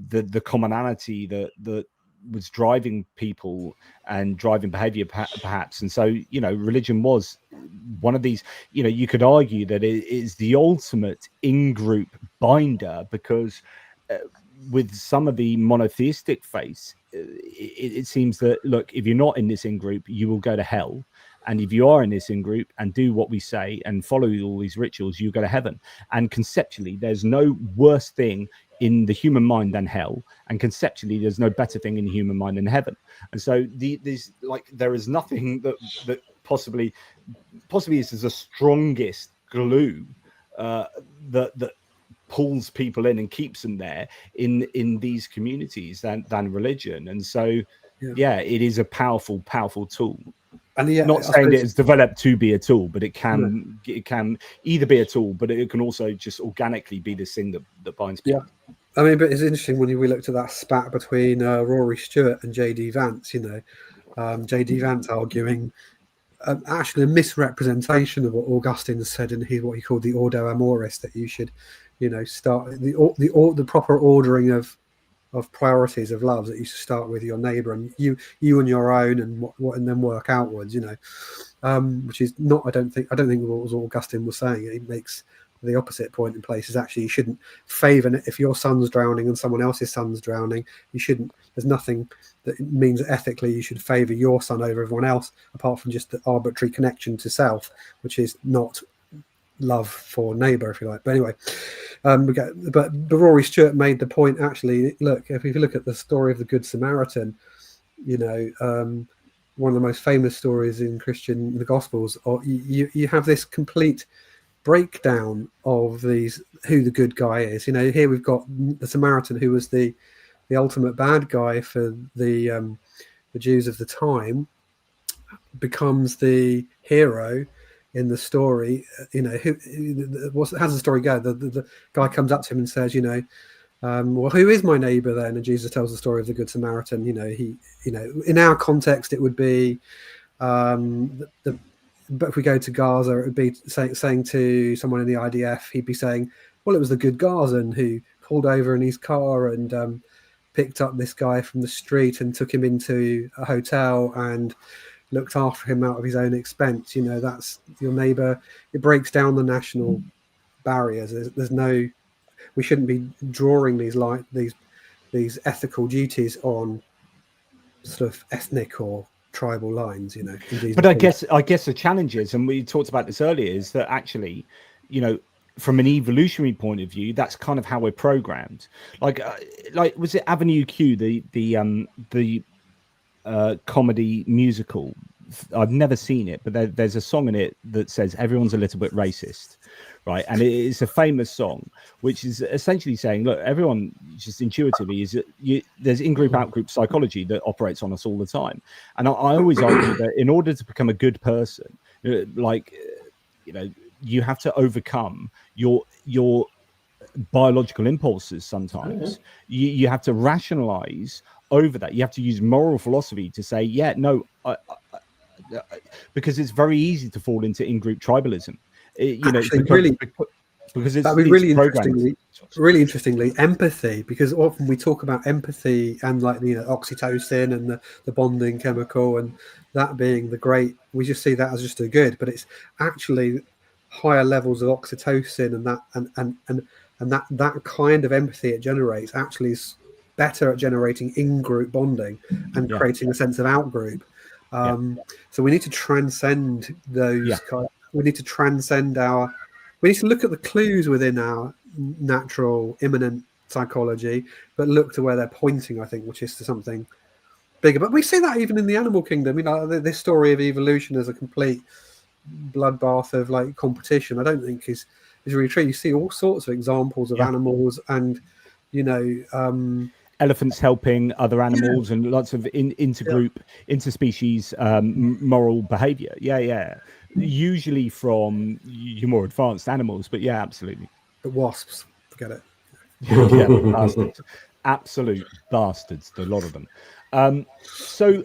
S1: the commonality that was driving people and driving behavior perhaps. And so religion was one of these, you could argue that it is the ultimate in-group binder, because with some of the monotheistic faiths, it seems that, look, if you're not in this in-group, you will go to hell. and if you are in this in group and do what we say and follow all these rituals, you go to heaven. And conceptually, there's no worse thing in the human mind than hell, and conceptually there's no better thing in the human mind than heaven. And so there is nothing that possibly is the strongest glue that pulls people in and keeps them there in these communities than religion. And so it is a powerful tool. And not saying that it's developed to be a tool, but it can either be a tool, but it can also just organically be this thing that binds people.
S3: Yeah, I mean, but it's interesting when we looked at that spat between Rory Stewart and J.D. Vance. J.D. Vance arguing actually a misrepresentation of what Augustine said in what he called the Ordo Amoris, that you should, start the proper ordering of priorities of love, that you should start with your neighbor and you and your own, and then work outwards, which is not, I don't think what Augustine was saying. It makes the opposite point in place, is actually you shouldn't favor, if your son's drowning and someone else's son's drowning, there's nothing that means ethically you should favor your son over everyone else, apart from just the arbitrary connection to self, which is not love for neighbor, if you like. But anyway, but Rory Stewart made the point, actually, look, if you look at the story of the Good Samaritan, one of the most famous stories in the Gospels, or you have this complete breakdown of who the good guy is. Here we've got the Samaritan, who was the ultimate bad guy for the Jews of the time, becomes the hero in the story. How's the story go? The guy comes up to him and says, well, who is my neighbor then? And Jesus tells the story of the Good Samaritan. In our context, it would be but if we go to Gaza, it would be saying to someone in the IDF, he'd be saying, well, it was the good Gazan who pulled over in his car and picked up this guy from the street and took him into a hotel and looked after him out of his own expense. That's your neighbor. It breaks down the national barriers. We shouldn't be drawing these ethical duties on sort of ethnic or tribal lines, But
S1: I guess the challenge is, and we talked about this earlier, is that actually, from an evolutionary point of view, that's kind of how we're programmed. Like was it Avenue Q, the comedy musical? I've never seen it, but there's a song in it that says everyone's a little bit racist, right? And it's a famous song, which is essentially saying, look, everyone just intuitively there's in-group, out-group psychology that operates on us all the time. And I always argue that in order to become a good person, you have to overcome your biological impulses. Sometimes you have to rationalize over that. You have to use moral philosophy to say, because it's very easy to fall into in-group tribalism. Because it's really interestingly, empathy, because often we talk about empathy and oxytocin and the bonding chemical, and that being we just see that as just a good, but it's actually higher levels of oxytocin and that kind of empathy it generates actually is better at generating in-group bonding and creating a sense of out-group. So we need to transcend those we need to look at the clues within our natural immanent psychology, but look to where they're pointing, I think, which is to something bigger. But we see that even in the animal kingdom. This story of evolution as a complete bloodbath of competition, I don't think is really true. You see all sorts of examples of animals and elephants helping other animals and lots of intergroup, interspecies moral behavior. Usually from your more advanced animals, but absolutely.
S3: The wasps, forget it.
S1: Bastards. Absolute bastards, a lot of them. So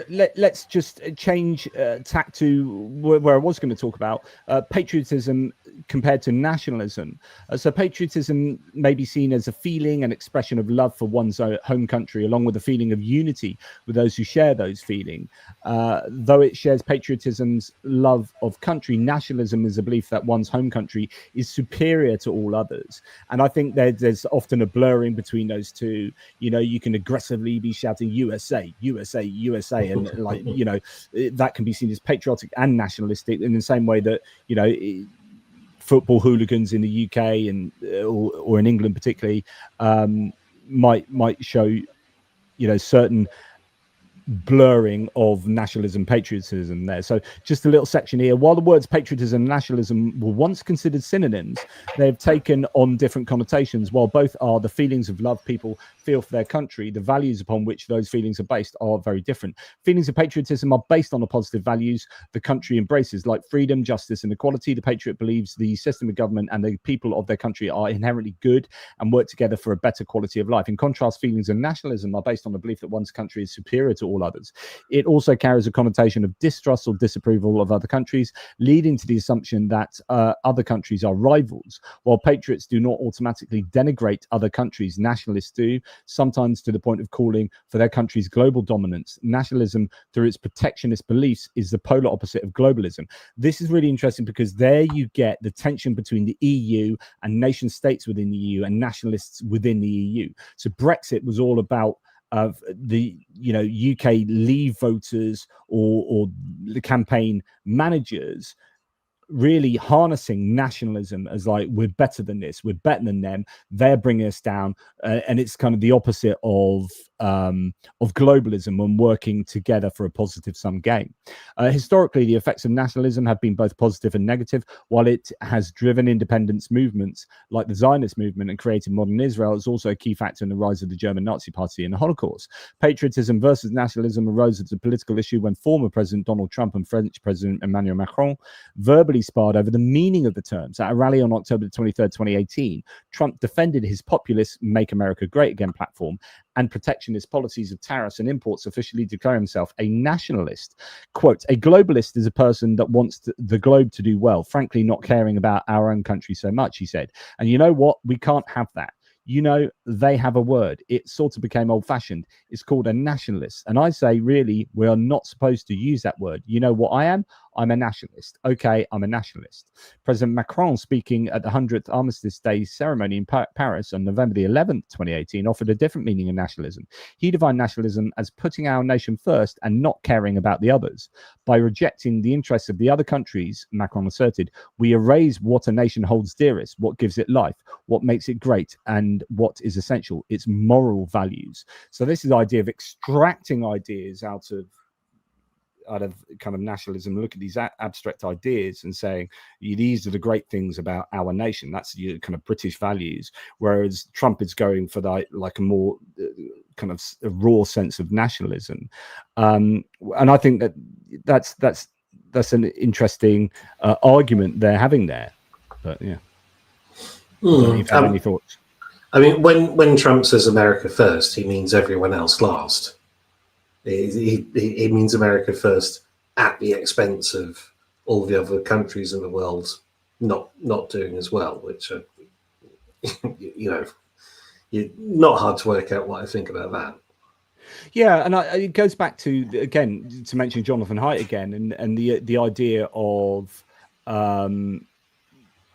S1: let's just change tack to where I was going to talk about patriotism. compared to nationalism. So patriotism may be seen as a feeling and expression of love for one's own home country, along with a feeling of unity with those who share those feelings. Though it shares patriotism's love of country, nationalism is a belief that one's home country is superior to all others. And I think there's often a blurring between those two. You know, you can aggressively be shouting USA, USA, USA, and like, you know, that can be seen as patriotic and nationalistic in the same way that, you know, football hooligans in the UK and or in England particularly might show, you know, certain blurring of nationalism, patriotism there. So just a little section here. While the words patriotism and nationalism were once considered synonyms, they've taken on different connotations. While both are the feelings of love people feel for their country, the values upon which those feelings are based are very different. Feelings of patriotism are based on the positive values the country embraces, like freedom, justice, and equality. The patriot believes the system of government and the people of their country are inherently good and work together for a better quality of life. In contrast, feelings of nationalism are based on the belief that one's country is superior to all others. It also carries a connotation of distrust or disapproval of other countries, leading to the assumption that other countries are rivals. While patriots do not automatically denigrate other countries, nationalists do, sometimes to the point of calling for their country's global dominance. Nationalism, through its protectionist beliefs, is the polar opposite of globalism. This is really interesting because there you get the tension between the EU and nation states within the EU and nationalists within the EU. So Brexit was all about the, you know, UK Leave voters or the campaign managers really harnessing nationalism as like, we're better than this, we're better than them, they're bringing us down, and it's kind of the opposite of globalism and working together for a positive sum gain. Historically, the effects of nationalism have been both positive and negative. While it has driven independence movements like the Zionist movement and created modern Israel, it's also a key factor in the rise of the German Nazi Party and the Holocaust. Patriotism versus nationalism arose as a political issue when former President Donald Trump and French President Emmanuel Macron verbally sparred over the meaning of the terms. At a rally on October 23rd, 2018, Trump defended his populist Make America Great Again platform and protectionist policies of tariffs and imports, officially declare himself a nationalist. Quote, a globalist is a person that wants the globe to do well, frankly not caring about our own country so much, he said. And you know what? We can't have that. You know, they have a word. It sort of became old-fashioned. It's called a nationalist. And I say, really, we are not supposed to use that word. You know what I am? I'm a nationalist. Okay, I'm a nationalist. President Macron, speaking at the 100th Armistice Day ceremony in Paris on November the 11th, 2018, offered a different meaning of nationalism. He defined nationalism as putting our nation first and not caring about the others. By rejecting the interests of the other countries, Macron asserted, we erase what a nation holds dearest, what gives it life, what makes it great, and what is essential, its moral values. So this is the idea of extracting ideas out of kind of nationalism, look at these abstract ideas and saying these are the great things about our nation. That's your kind of British values, whereas Trump is going for like a more kind of a raw sense of nationalism, and I think that's an interesting argument they're having there. But yeah, I don't know if you have any thoughts.
S2: I mean, when Trump says America first, he means everyone else last. He means America first at the expense of all the other countries in the world not doing as well, which are, you know, not hard to work out what I think about that.
S1: Yeah, and it goes back to, again, to mention Jonathan Haidt again, and the idea of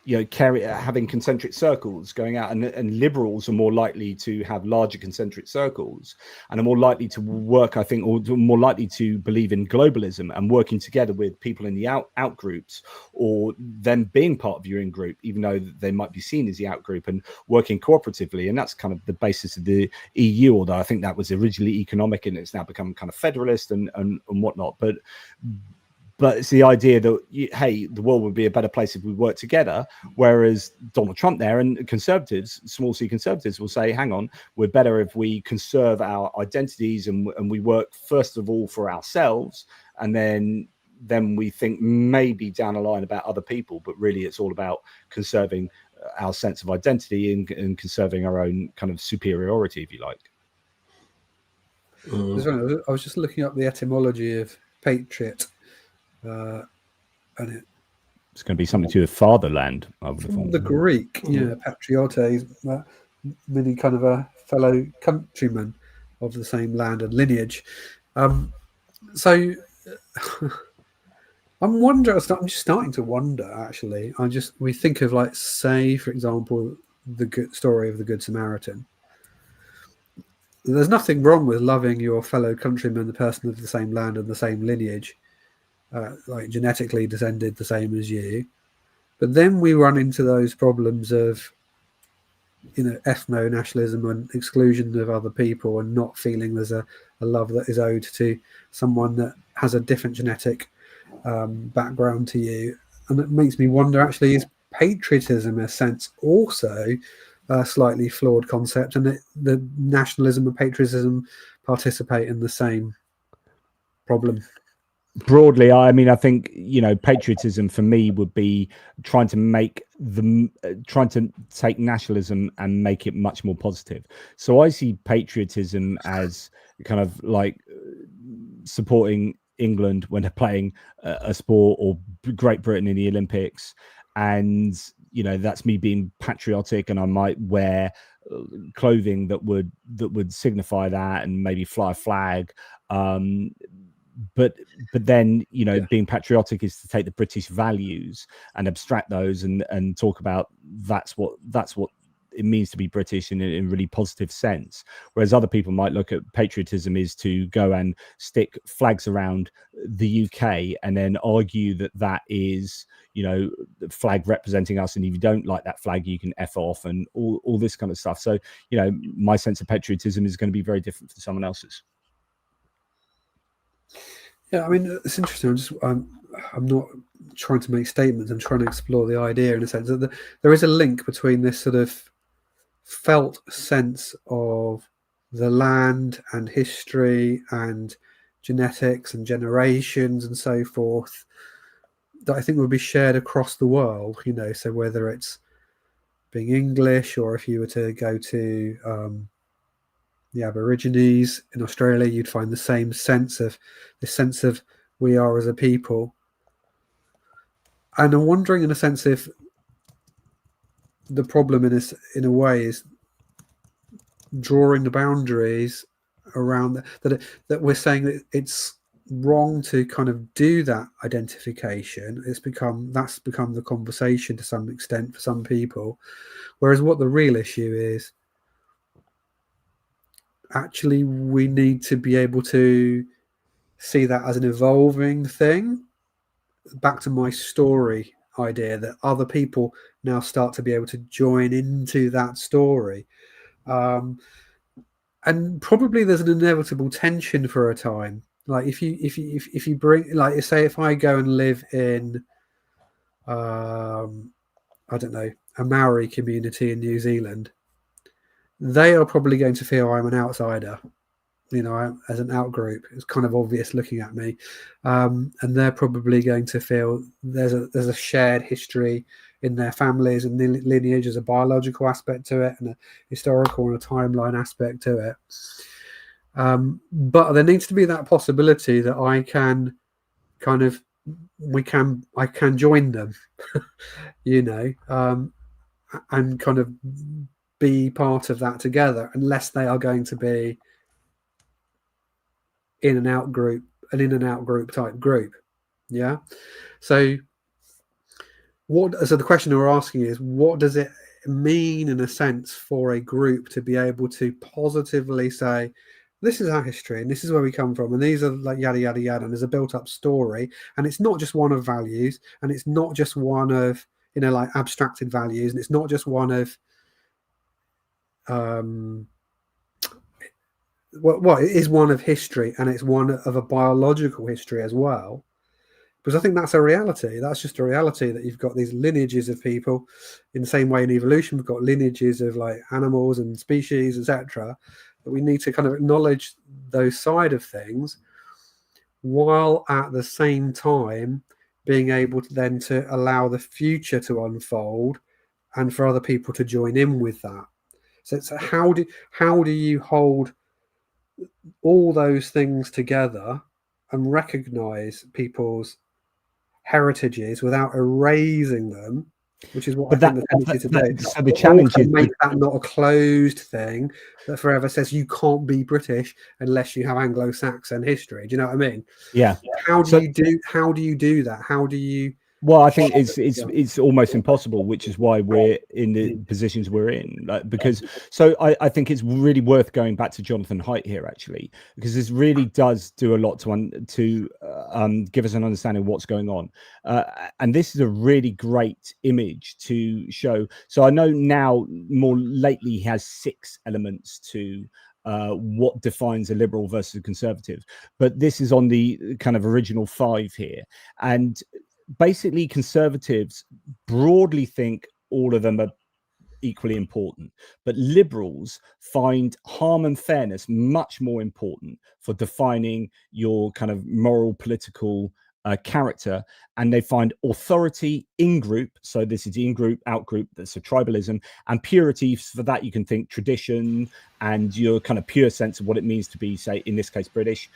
S1: you know, having concentric circles going out, and liberals are more likely to have larger concentric circles and are more likely to work, I think, or more likely to believe in globalism and working together with people in the out groups, or them being part of your in group, even though they might be seen as the out group, and working cooperatively. And that's kind of the basis of the EU, although I think that was originally economic and it's now become kind of federalist and whatnot. But it's the idea that, hey, the world would be a better place if we work together. Whereas Donald Trump there and conservatives, small c conservatives, will say, hang on, we're better if we conserve our identities and we work first of all for ourselves, and then we think maybe down the line about other people. But really, it's all about conserving our sense of identity and conserving our own kind of superiority, if you like.
S3: I was just looking up the etymology of patriot. And
S1: It's going to be something to do with fatherland, I would have
S3: From
S1: thought.
S3: the Greek, patriotes, meaning kind of a fellow countryman of the same land and lineage. So I'm just starting to wonder, actually. We think of, like, say, for example, the good story of the Good Samaritan. There's nothing wrong with loving your fellow countryman, the person of the same land and the same lineage, like genetically descended the same as you. But then we run into those problems of, ethno-nationalism and exclusion of other people, and not feeling there's a love that is owed to someone that has a different genetic background to you. And it makes me wonder, actually, is patriotism, in a sense, also a slightly flawed concept, and the nationalism and patriotism participate in the same problem?
S1: Broadly, I think, patriotism for me would be trying to take nationalism and make it much more positive. So I see patriotism as kind of like supporting England when they're playing a sport, or Great Britain in the Olympics, and that's me being patriotic, and I might wear clothing that would signify that, and maybe fly a flag. But then being patriotic is to take the British values and abstract those and talk about that's what it means to be British in a really positive sense. Whereas other people might look at patriotism is to go and stick flags around the UK and then argue that is the flag representing us, and if you don't like that flag, you can F off, and all this kind of stuff. So my sense of patriotism is going to be very different from someone else's.
S3: Yeah, it's interesting. I'm not trying to make statements. I'm trying to explore the idea, in a sense that there is a link between this sort of felt sense of the land and history and genetics and generations and so forth, that I think would be shared across the world. So whether it's being English, or if you were to go to the Aborigines in Australia, you'd find the same sense of we are as a people. And I'm wondering, in a sense, if the problem in a way is drawing the boundaries around that we're saying that it's wrong to kind of do that identification. That's become the conversation to some extent for some people, whereas what the real issue is, actually, we need to be able to see that as an evolving thing. Back to my story idea, that other people now start to be able to join into that story. And probably there's an inevitable tension for a time. Like if you bring, like, say, if I go and live in, I don't know, a Maori community in New Zealand, they are probably going to feel I'm an outsider, as an outgroup. It's kind of obvious looking at me, and they're probably going to feel there's a shared history in their families and lineage. There's a biological aspect to it, and a historical and a timeline aspect to it. But there needs to be that possibility that I can join them, and kind of be part of that together, unless they are going to be in and out group type group. Yeah. So the question we're asking is, what does it mean, in a sense, for a group to be able to positively say, this is our history and this is where we come from, and these are like yada yada yada, and there's a built-up story, and it's not just one of values, and it's not just one of like abstracted values, and it's not just one of it is one of history, and it's one of a biological history as well. Because I think that's a reality. That's just a reality, that you've got these lineages of people. In the same way in evolution, we've got lineages of like animals and species, etc. That we need to kind of acknowledge those side of things, while at the same time being able to then to allow the future to unfold, and for other people to join in with that. So how do you hold all those things together and recognize people's heritages without erasing them, which is what
S1: But
S3: I think the tendency to do.
S1: So the challenge is
S3: make that not a closed thing that forever says you can't be British unless you have Anglo-Saxon history. Do you know what I mean?
S1: Yeah.
S3: How do you do that? How do you?
S1: Well, I think it's almost impossible, which is why we're in the positions we're in. Because I think it's really worth going back to Jonathan Haidt here, actually, because this really does do a lot to give us an understanding of what's going on. And this is a really great image to show. So I know now more lately he has 6 elements to what defines a liberal versus a conservative, but this is on the kind of original 5 here. And basically conservatives broadly think all of them are equally important, but liberals find harm and fairness much more important for defining your kind of moral political character, and they find authority in group, so this is in group, out group, that's a tribalism, and purity, for that you can think tradition and your kind of pure sense of what it means to be, say in this case, British.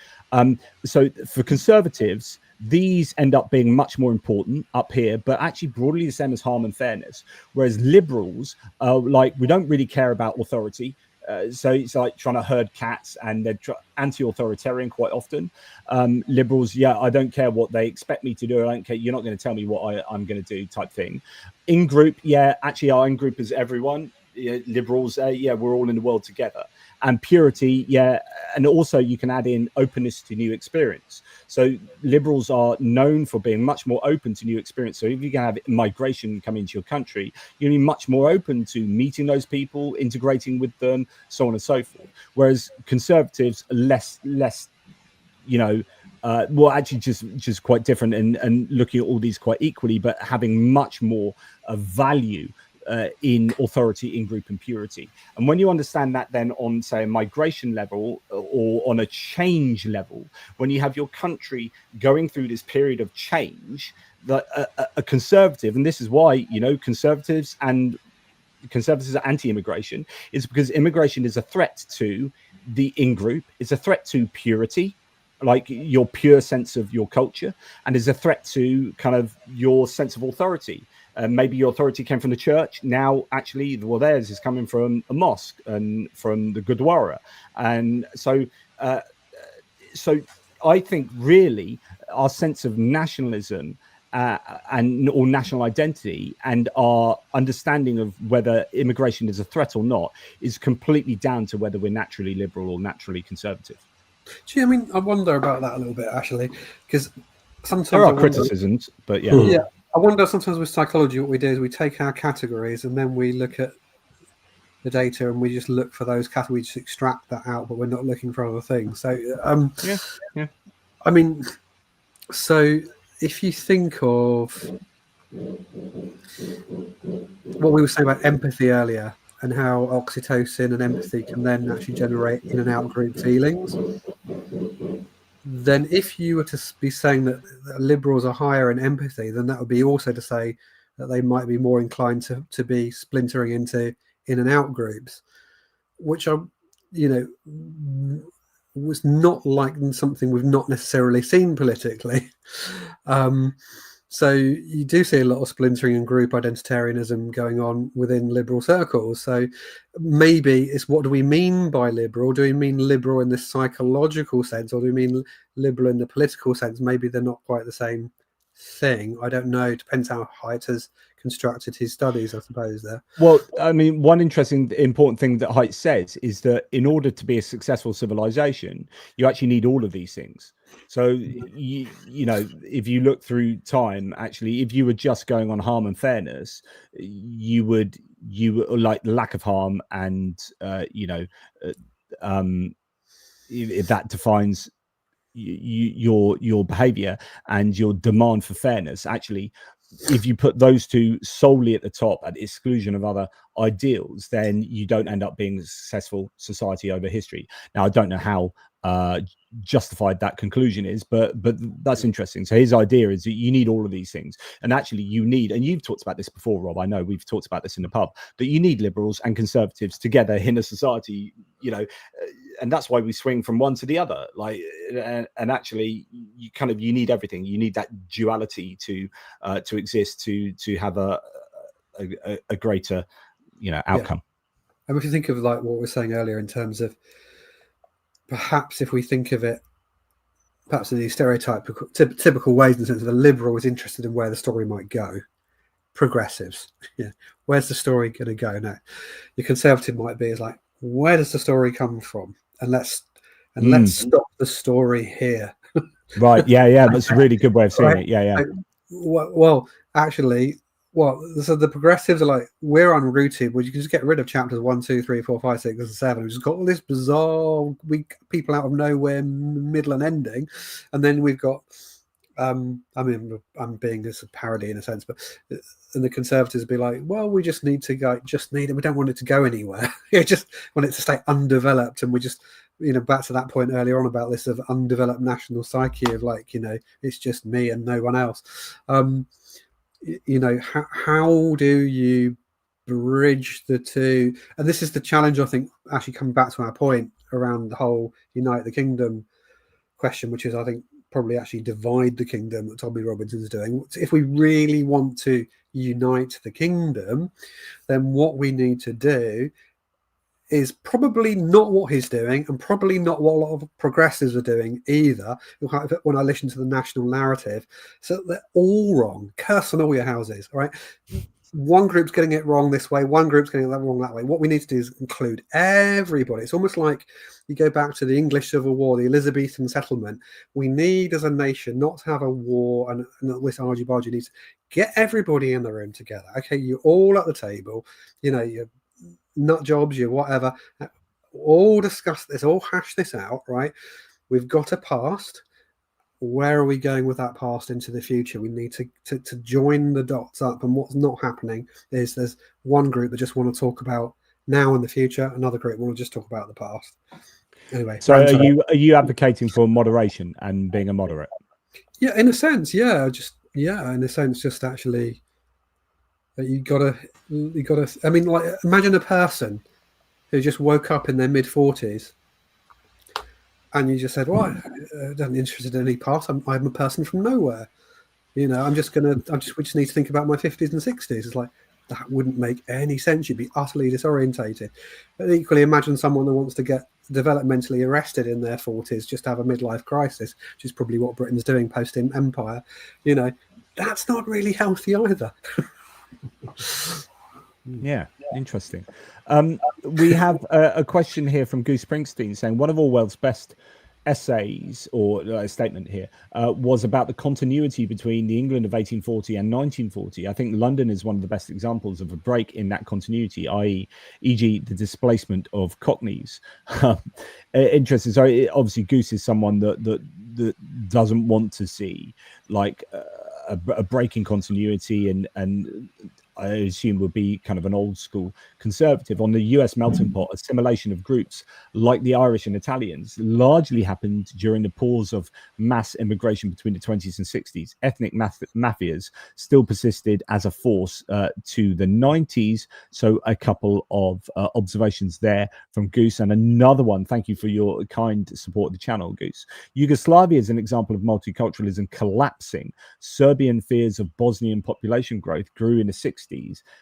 S1: So for conservatives, these end up being much more important up here, but actually broadly the same as harm and fairness. Whereas liberals, like, we don't really care about authority. So it's like trying to herd cats, and they're anti-authoritarian quite often. Liberals, yeah, I don't care what they expect me to do. I don't care. You're not going to tell me what I'm going to do, type thing. In group, yeah, actually our in group is everyone. Yeah, liberals, yeah, we're all in the world together. And purity, yeah, and also you can add in openness to new experience. So liberals are known for being much more open to new experience. So if you can have migration come into your country, you're much more open to meeting those people, integrating with them, so on and so forth. Whereas conservatives are less, you know, well, actually just quite different, and looking at all these quite equally, but having much more value in authority, in group, and purity. And when you understand that then on, say, a migration level or on a change level, when you have your country going through this period of change, that a conservative, and this is why, you know, conservatives are anti-immigration, is because immigration is a threat to the in-group, it's a threat to purity, like your pure sense of your culture, and is a threat to kind of your sense of authority. Maybe your authority came from the church. Now, actually, well, theirs is coming from a mosque and from the Gurdwara. And so I think really our sense of nationalism or national identity, and our understanding of whether immigration is a threat or not, is completely down to whether we're naturally liberal or naturally conservative.
S3: Gee, I mean, I wonder about that a little bit, actually, because sometimes
S1: there are criticisms, but yeah.
S3: Yeah, I wonder sometimes with psychology, what we do is we take our categories and then we look at the data and we just look for those categories, just extract that out, but we're not looking for other things. So,
S1: yeah.
S3: I mean, so if you think of what we were saying about empathy earlier, and how oxytocin and empathy can then actually generate in and out group feelings, then if you were to be saying that liberals are higher in empathy, then that would be also to say that they might be more inclined to be splintering into in and out groups, which are, you know, was not like something we've not necessarily seen politically. So you do see a lot of splintering and group identitarianism going on within liberal circles. So maybe it's, what do we mean by liberal? Do we mean liberal in the psychological sense, or do we mean liberal in the political sense? Maybe they're not quite the same thing. I don't know. Depends how Haidt has constructed his studies, I suppose, there.
S1: Well, I mean, one interesting, important thing that Haidt says is that in order to be a successful civilization, you actually need all of these things. So, you know, if you look through time, actually, if you were just going on harm and fairness, you would like lack of harm, and, you know, if that defines your behavior and your demand for fairness, actually, if you put those two solely at the top at the exclusion of other ideals, then you don't end up being a successful society over history. Now, I don't know how justified that conclusion is, but that's interesting. So his idea is that you need all of these things, and actually you need, and you've talked about this before, Rob, I know we've talked about this in the pub, that you need liberals and conservatives together in a society, you know, and that's why we swing from one to the other, like, and actually you need everything. You need that duality to exist to have a greater, you know, outcome.
S3: And if you think of like what we were saying earlier in terms of perhaps if we think of it perhaps in these typical ways, in the sense of a liberal is interested in where the story might go, progressives, where's the story going to go? Now your conservative might be is like, where does the story come from, and let's stop the story here.
S1: Right. Yeah, that's a really good way of seeing it.
S3: Like, well actually, so the progressives are like, we're unrooted. Well, you can just get rid of chapters 1, 2, 3, 4, 5, 6, and 7. We've just got all this bizarre weak people out of nowhere, middle and ending, and then we've got. I mean, I'm being this a parody in a sense, but and the conservatives be like, well, we just need to go, we don't want it to go anywhere. We just want it to stay undeveloped, and we just, back to that point earlier on about this of undeveloped national psyche of like, it's just me and no one else. How do you bridge the two? And this is the challenge, I think, actually coming back to our point around the whole Unite the Kingdom question, which is, I think, probably actually divide the kingdom that Tommy Robinson's doing. If we really want to unite the kingdom, then what we need to do is probably not what he's doing, and probably not what a lot of progressives are doing either. When I listen to the national narrative, so they're all wrong. Curse on all your houses, all right? One group's getting it wrong this way, one group's getting it wrong that way. What we need to do is include everybody. It's almost like you go back to the English Civil War, the Elizabethan settlement. We need, as a nation, not to have a war and this argy-bargy. Needs to get everybody in the room together. Okay, you're all at the table, you're nut jobs, you whatever, all discuss this, all hash this out, right? We've got a past. Where are we going with that past into the future? We need to join the dots up. And what's not happening is there's one group that just want to talk about now and the future, another group want to just talk about the past. Anyway,
S1: so are you advocating for moderation and being a moderate?
S3: Yeah, in a sense, just actually. You gotta. I mean, like, imagine a person who just woke up in their mid-40s, and you just said, "Well, I'm not interested in any part. I'm a person from nowhere. We just need to think about my 50s and 60s." It's like, that wouldn't make any sense. You'd be utterly disorientated. But equally, imagine someone that wants to get developmentally arrested in their 40s, just to have a midlife crisis, which is probably what Britain's doing post-empire. That's not really healthy either.
S1: Yeah, interesting. We have a question here from Goose Springsteen saying, one of Orwell's best essays, or a statement here, was about the continuity between the England of 1840 and 1940. I think London is one of the best examples of a break in that continuity, e.g. the displacement of Cockneys. Interesting. So obviously Goose is someone that doesn't want to see like a break in continuity, and I assume would be kind of an old school conservative. On the US melting pot, assimilation of groups like the Irish and Italians largely happened during the pause of mass immigration between the 20s and 60s. Ethnic mafias still persisted as a force to the 90s. So a couple of observations there from Goose. And another one, thank you for your kind support of the channel, Goose. Yugoslavia is an example of multiculturalism collapsing. Serbian fears of Bosnian population growth grew in the 60s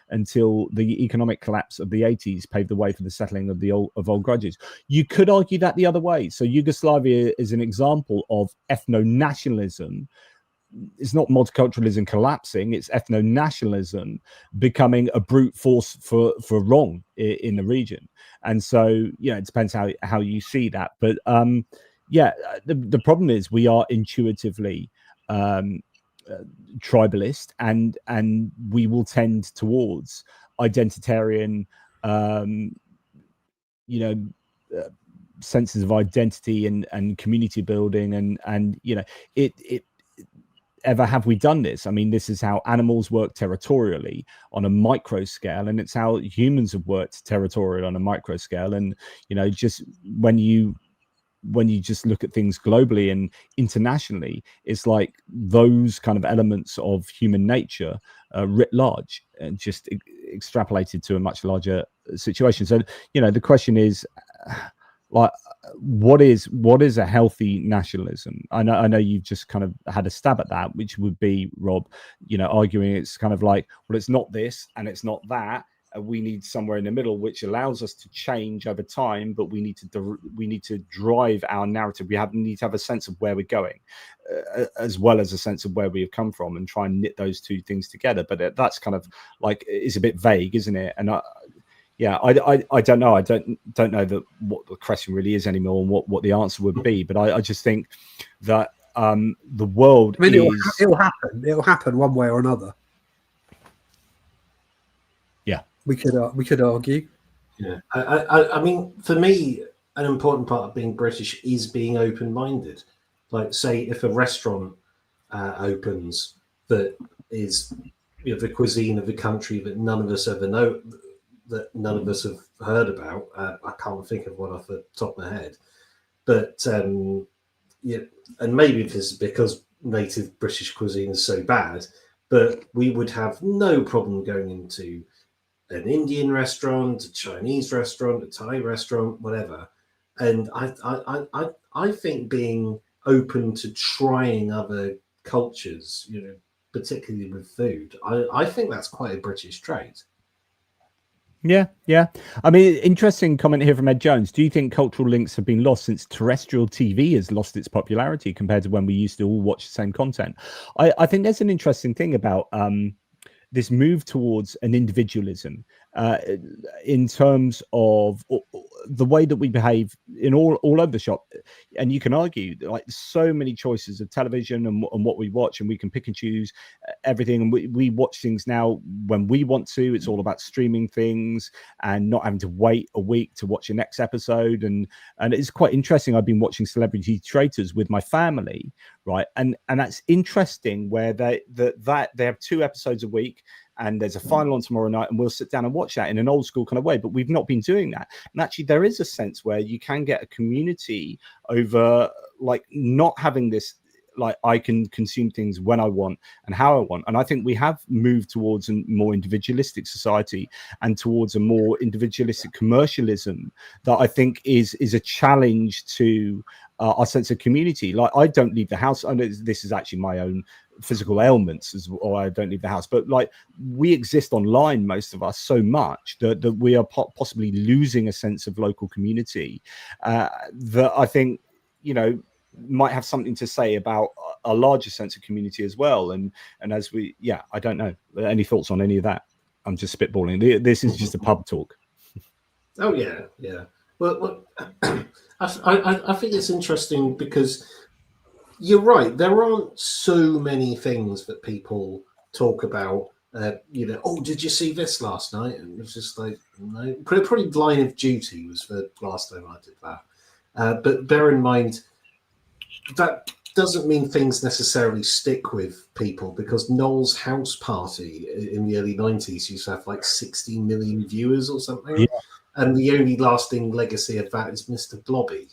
S1: until the economic collapse of the 80s paved the way for the settling of old grudges. You could argue that the other way. So Yugoslavia is an example of ethno-nationalism. It's not multiculturalism collapsing, it's ethno-nationalism becoming a brute force for wrong in the region. And so, it depends how you see that. But the problem is we are intuitively tribalist, and we will tend towards identitarian senses of identity and community building, and it ever have we done this? I mean, this is how animals work territorially on a micro scale, and it's how humans have worked territorially on a micro scale. And just when you just look at things globally and internationally, it's like those kind of elements of human nature writ large and just extrapolated to a much larger situation. So the question is, like, what is a healthy nationalism? I know you've just kind of had a stab at that, which would be, Rob, arguing it's kind of like, well, it's not this and it's not that. We need somewhere in the middle, which allows us to change over time, but we need to drive our narrative. We need to have a sense of where we're going, as well as a sense of where we have come from, and try and knit those two things together. But that's kind of like, is a bit vague, isn't it? And I don't know. I don't know what the question really is anymore, and what the answer would be. But I just think that the world.
S3: I mean, it'll happen. It'll happen one way or another.
S1: Yeah,
S3: we could argue.
S2: Yeah, I mean, for me, an important part of being British is being open-minded. Like, say, if a restaurant opens that is the cuisine of a country that none of us ever know, that none of us have heard about. I can't think of one off the top of my head, but and maybe this is because native British cuisine is so bad, but we would have no problem going into an Indian restaurant, a Chinese restaurant, a Thai restaurant, whatever. And I think being open to trying other cultures, particularly with food, I think that's quite a British trait.
S1: Yeah. I mean, interesting comment here from Ed Jones. Do you think cultural links have been lost since terrestrial TV has lost its popularity compared to when we used to all watch the same content? I think there's an interesting thing about this move towards an individualism in terms of the way that we behave in all over the shop. And you can argue, like, so many choices of television and what we watch, and we can pick and choose everything. And we watch things now when we want to. It's all about streaming things and not having to wait a week to watch the next episode. And it's quite interesting. I've been watching Celebrity Traitors with my family, right? And that's interesting, where they have 2 episodes a week, and there's a final on tomorrow night, and we'll sit down and watch that in an old school kind of way. But we've not been doing that. And actually, there is a sense where you can get a community over, like, not having this, like, I can consume things when I want and how I want. And I think we have moved towards a more individualistic society and towards a more individualistic commercialism that I think is a challenge to our sense of community. Like, I don't leave the house. I know this is actually my own physical ailments, or I don't leave the house, but like, we exist online, most of us, so much that we are possibly losing a sense of local community that I think might have something to say about a larger sense of community as well. And as I don't know, any thoughts on any of that? I'm just spitballing. This is just a pub talk.
S2: Oh yeah. Well, I think it's interesting because you're right. There aren't so many things that people talk about. Oh, did you see this last night? And it's just like, no. Probably Line of Duty was the last time I did that. But bear in mind, that doesn't mean things necessarily stick with people, because Noel's House Party in the early 90s used to have like 60 million viewers or something. Yeah. And the only lasting legacy of that is Mr. Blobby.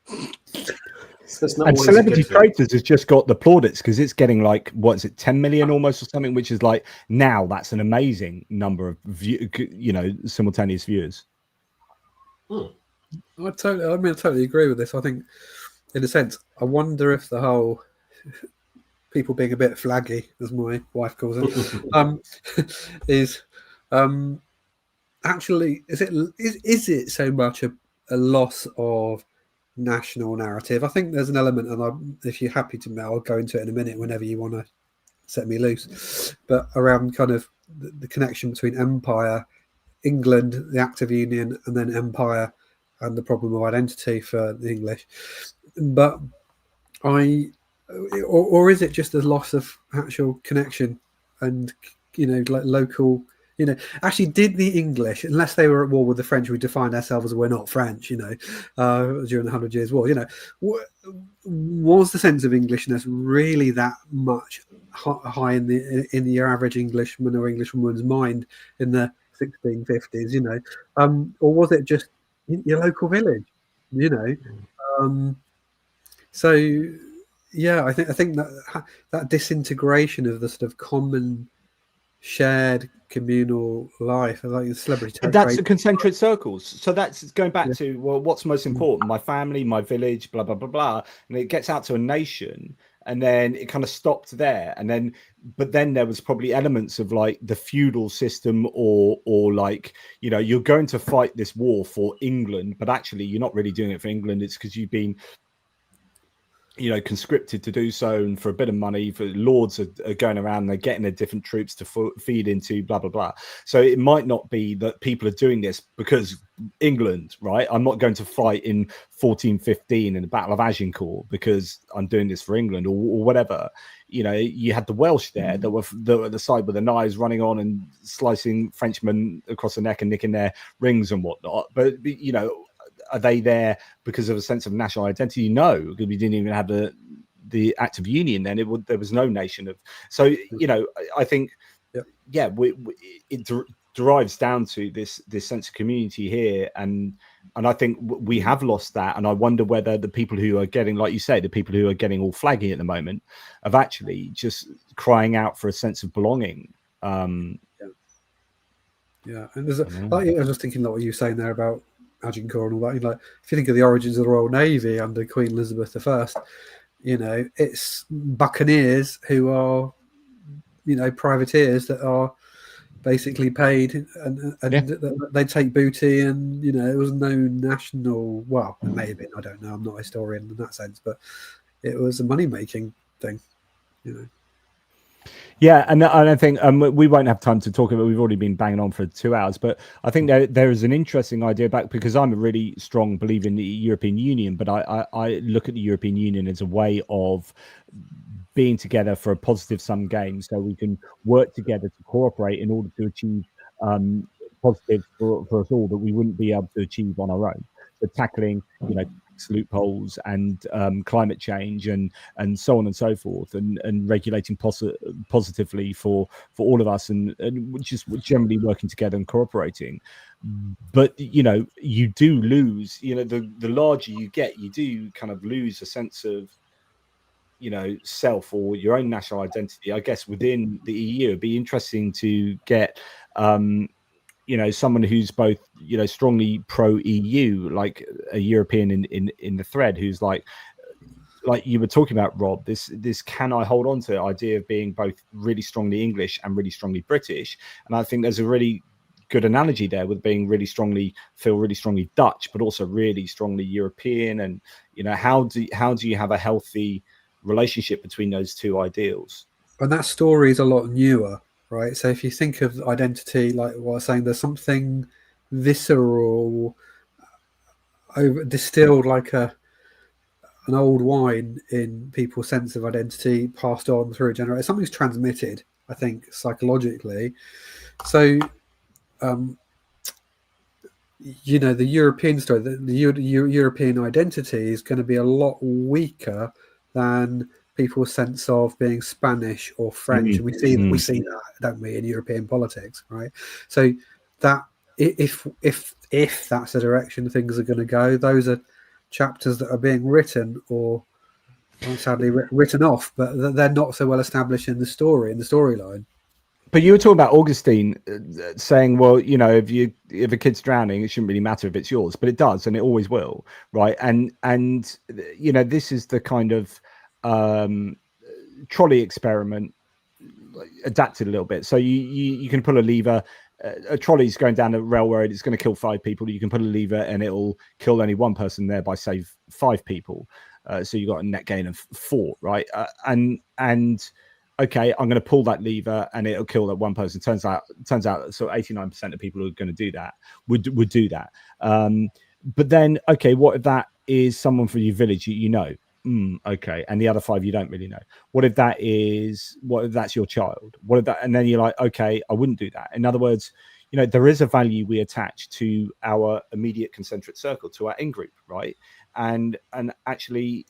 S1: And Celebrity Traitors has just got the plaudits because it's getting like, what is it, 10 million almost or something, which is like, now that's an amazing number of simultaneous viewers.
S3: I totally agree with this. I think, in a sense, I wonder if the whole people being a bit flaggy, as my wife calls it, is actually, is it so much a loss of national narrative? I think there's an element, and if you're happy to, I'll go into it in a minute whenever you want to set me loose, but around kind of the connection between empire, England, the Act of Union, and then empire and the problem of identity for the English. But or is it just a loss of actual connection and like local You know, actually, did the English, unless they were at war with the French, we defined ourselves as we're not French, you know, during the 100 Years' War, you know, was the sense of Englishness really that much high in the average Englishman or Englishwoman's mind in the 1650s, you know, or was it just your local village, you know? So yeah, I think that disintegration of the sort of common shared communal life, like the celebrity.
S1: That's the concentric circles. So that's going back to, well, what's most important? My family, my village, blah blah blah blah, and it gets out to a nation, and then it kind of stopped there, and then, but then there was probably elements of like the feudal system, or like, you know, you're going to fight this war for England, but actually you're not really doing it for England. It's because you've been, you know, conscripted to do so, and for a bit of money, for lords are going around, they're getting their different troops to feed into, blah blah blah. So it might not be that people are doing this because England, right? I'm not going to fight in 1415 in the Battle of Agincourt because I'm doing this for England, or whatever. You know, you had the Welsh there that were at the side with the knives running on and slicing Frenchmen across the neck and nicking their rings and whatnot. But you know, are they there because of a sense of national identity? No, because we didn't even have the Act of Union then. There was no nation of. So, you know, I think, it derives down to this sense of community here, and I think we have lost that. And I wonder whether the people who are getting, like you say, the people who are getting all flaggy at the moment, of actually just crying out for a sense of belonging.
S3: And there's I was just thinking, like what you were saying there about Agincourt and all that. You know, like, if you think of the origins of the Royal Navy under Queen Elizabeth I, you know, it's buccaneers who are, you know, privateers that are basically paid, and they take booty, and you know, there was no national. Well, it may have been. I don't know. I'm not a historian in that sense, but it was a money making thing, you know.
S1: Yeah, and I think we won't have time to talk about it. We've already been banging on for 2 hours, but I think there is an interesting idea back, because I'm a really strong believer in the European Union, but I look at the European Union as a way of being together for a positive sum game, so we can work together to cooperate in order to achieve positives for us all that we wouldn't be able to achieve on our own. So tackling, you know, loopholes and climate change and so on and so forth, and regulating positively for all of us, and just generally working together and cooperating. But you know, you do lose, you know, the larger you get, you do kind of lose a sense of, you know, self or your own national identity. I guess within the EU, it'd be interesting to get you know, someone who's both, you know, strongly pro EU, like a European in the thread, who's like you were talking about, Rob, this can I hold on to the idea of being both really strongly English and really strongly British. And I think there's a really good analogy there with being really strongly Dutch, but also really strongly European. And, you know, how do you have a healthy relationship between those two ideals?
S3: And that story is a lot newer. Right, so if you think of identity, like what I was saying, there's something visceral, distilled like an old wine in people's sense of identity, passed on through a generation. Something's transmitted, I think, psychologically. So, you know, the European story, the European identity is going to be a lot weaker than people's sense of being Spanish or French, and we see that, don't we, in European politics, right? So that if that's the direction things are going to go, those are chapters that are being written, or sadly written off, but they're not so well established in the storyline.
S1: But you were talking about Augustine saying, well, you know, if a kid's drowning, it shouldn't really matter if it's yours, but it does, and it always will, right? And you know, this is the kind of trolley experiment adapted a little bit. So you can pull a lever, a trolley's going down the railroad, it's going to kill 5 people. You can pull a lever and it'll kill only 1 person, thereby save 5 people. So you've got a net gain of 4, right? And okay, I'm going to pull that lever and it'll kill that 1 person. Turns out so 89% of people who are going to do that would do that. But then, okay, what if that is someone from your village you know? Okay, and the other 5 you don't really know. What if that's your child? What if that, and then you're like, okay, I wouldn't do that. In other words, there is a value we attach to our immediate concentric circle, to our in-group, right? And actually,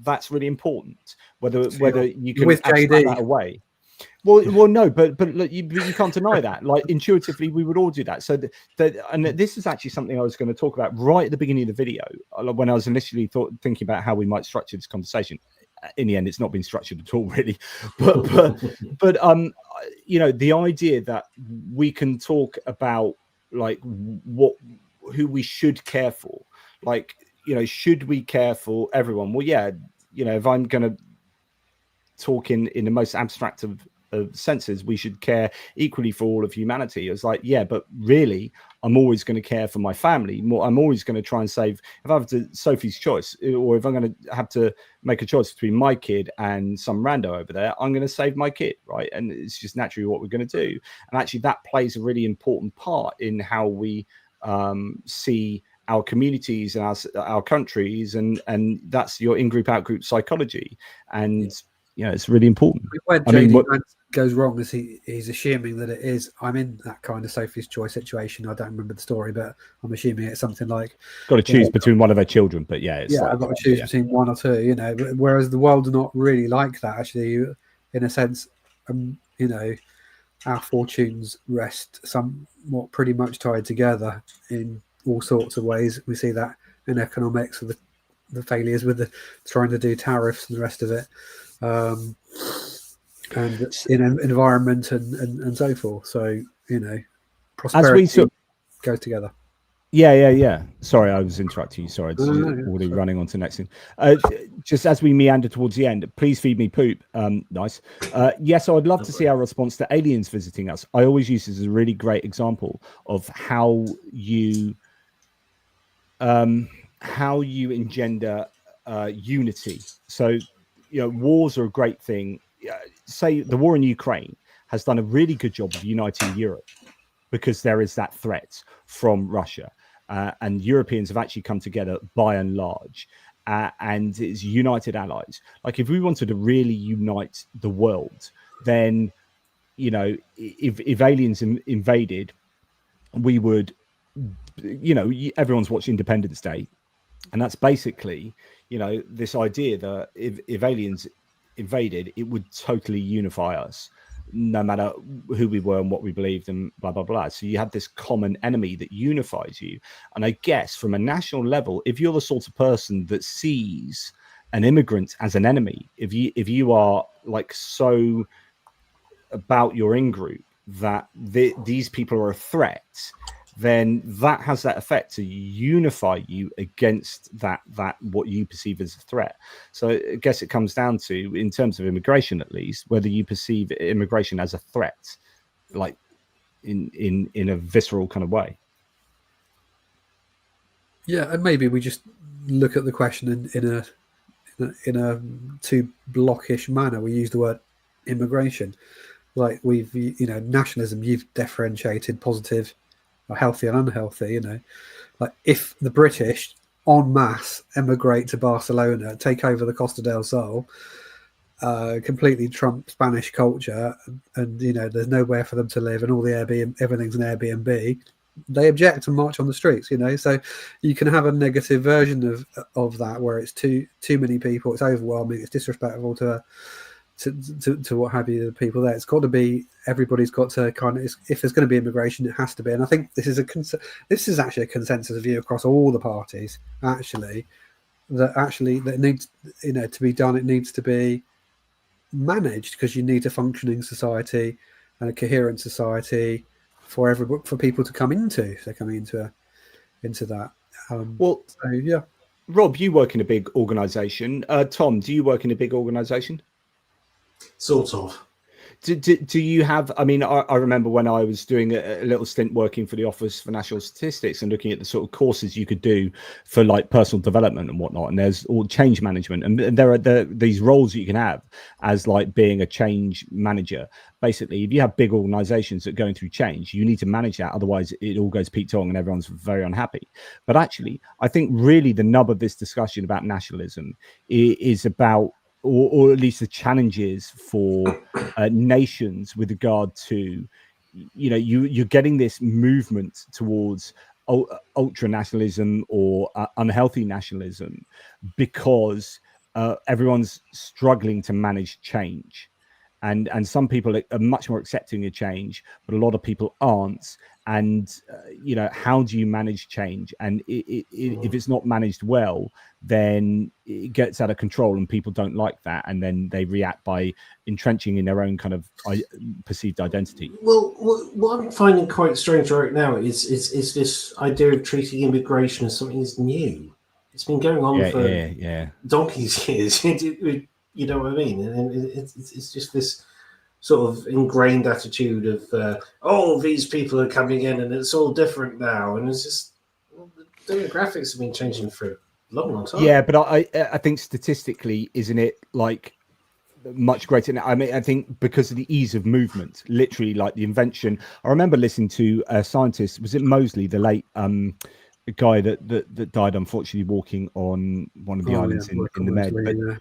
S1: that's really important. Whether you can abstract that away. Well, no, but look, you can't deny that. Like, intuitively, we would all do that. So, and this is actually something I was going to talk about right at the beginning of the video, when I was initially thinking about how we might structure this conversation. In the end, it's not been structured at all, really. But the idea that we can talk about like who we should care for, like, should we care for everyone? Well, yeah, if I'm going to talk in the most abstract of senses, we should care equally for all of humanity. It's like, yeah, but really, I'm always going to care for my family more. I'm always going to try and save, if I have to Sophie's choice, or if I'm going to have to make a choice between my kid and some rando over there, I'm going to save my kid, right? And it's just naturally what we're going to do. And actually, that plays a really important part in how we see our communities and our countries, and that's your in-group out-group psychology. And it's really important.
S3: Where JD Vance goes wrong is he's assuming that I'm in that kind of Sophie's choice situation. I don't remember the story, but I'm assuming it's something like
S1: got to choose between one of her children. But I've
S3: got to choose between one or two. Whereas the world's not really like that. Actually, in a sense, our fortunes rest somewhat pretty much tied together in all sorts of ways. We see that in economics with the failures with the trying to do tariffs and the rest of it. And in environment and so forth. So, prosperity goes together.
S1: Yeah. Sorry, I was interrupting you. Sorry, it's already running on to the next thing. Just as we meander towards the end, please feed me poop. Nice. Yes, I would love to see our response to aliens visiting us. I always use this as a really great example of how you engender unity. So, wars are a great thing. Say the war in Ukraine has done a really good job of uniting Europe, because there is that threat from Russia, and Europeans have actually come together by and large, and it's united allies. Like, if we wanted to really unite the world, then if aliens invaded, we would, everyone's watched Independence Day. And that's basically, this idea that if aliens invaded, it would totally unify us, no matter who we were and what we believed and blah, blah, blah. So you have this common enemy that unifies you. And I guess from a national level, if you're the sort of person that sees an immigrant as an enemy, if you are like so about your in-group that these people are a threat, then that has that effect to unify you against that what you perceive as a threat. So I guess it comes down to, in terms of immigration at least, whether you perceive immigration as a threat, like in a visceral kind of way.
S3: Yeah, and maybe we just look at the question in a too blockish manner. We use the word immigration, like we've nationalism. You've differentiated positive, healthy and unhealthy. Like if the British en masse emigrate to Barcelona, take over the Costa del Sol, completely trump Spanish culture, and there's nowhere for them to live, and all the Airbnb, everything's an Airbnb, they object and march on the streets. So you can have a negative version of that, where it's too many people, it's overwhelming, it's disrespectful to what have you, the people there. It's got to be, everybody's got to kind of, if there's going to be immigration, it has to be. And I think this is actually a consensus view across all the parties, that needs to be done. It needs to be managed, because you need a functioning society and a coherent society for people to come into, if they're coming into that. So, yeah.
S1: Rob, you work in a big organization. Tom, do you work in a big organization?
S2: Sort of.
S1: Do you have, I mean, I remember when I was doing a little stint working for the Office for National Statistics and looking at the sort of courses you could do for like personal development and whatnot, and there's all change management, and there are these roles that you can have as like being a change manager. Basically, if you have big organizations that are going through change, you need to manage that, otherwise it all goes peak tong and everyone's very unhappy. But actually, I think really the nub of this discussion about nationalism is about, or at least the challenges for nations with regard to, you're getting this movement towards ultra nationalism or unhealthy nationalism because everyone's struggling to manage change. And some people are much more accepting of change, but a lot of people aren't. And how do you manage change? And if it's not managed well, then it gets out of control, and people don't like that, and then they react by entrenching in their own kind of perceived identity.
S2: Well, what I'm finding quite strange right now is this idea of treating immigration as something that's new. It's been going on for donkey's years. You know what I mean? And it's just this sort of ingrained attitude of, these people are coming in and it's all different now. And it's just, the demographics have been changing for a long time.
S1: Yeah, but I think statistically, isn't it like much greater? I mean, I think because of the ease of movement, literally like the invention. I remember listening to a scientist, was it Moseley, the late guy that died unfortunately walking on one of the islands in the Med,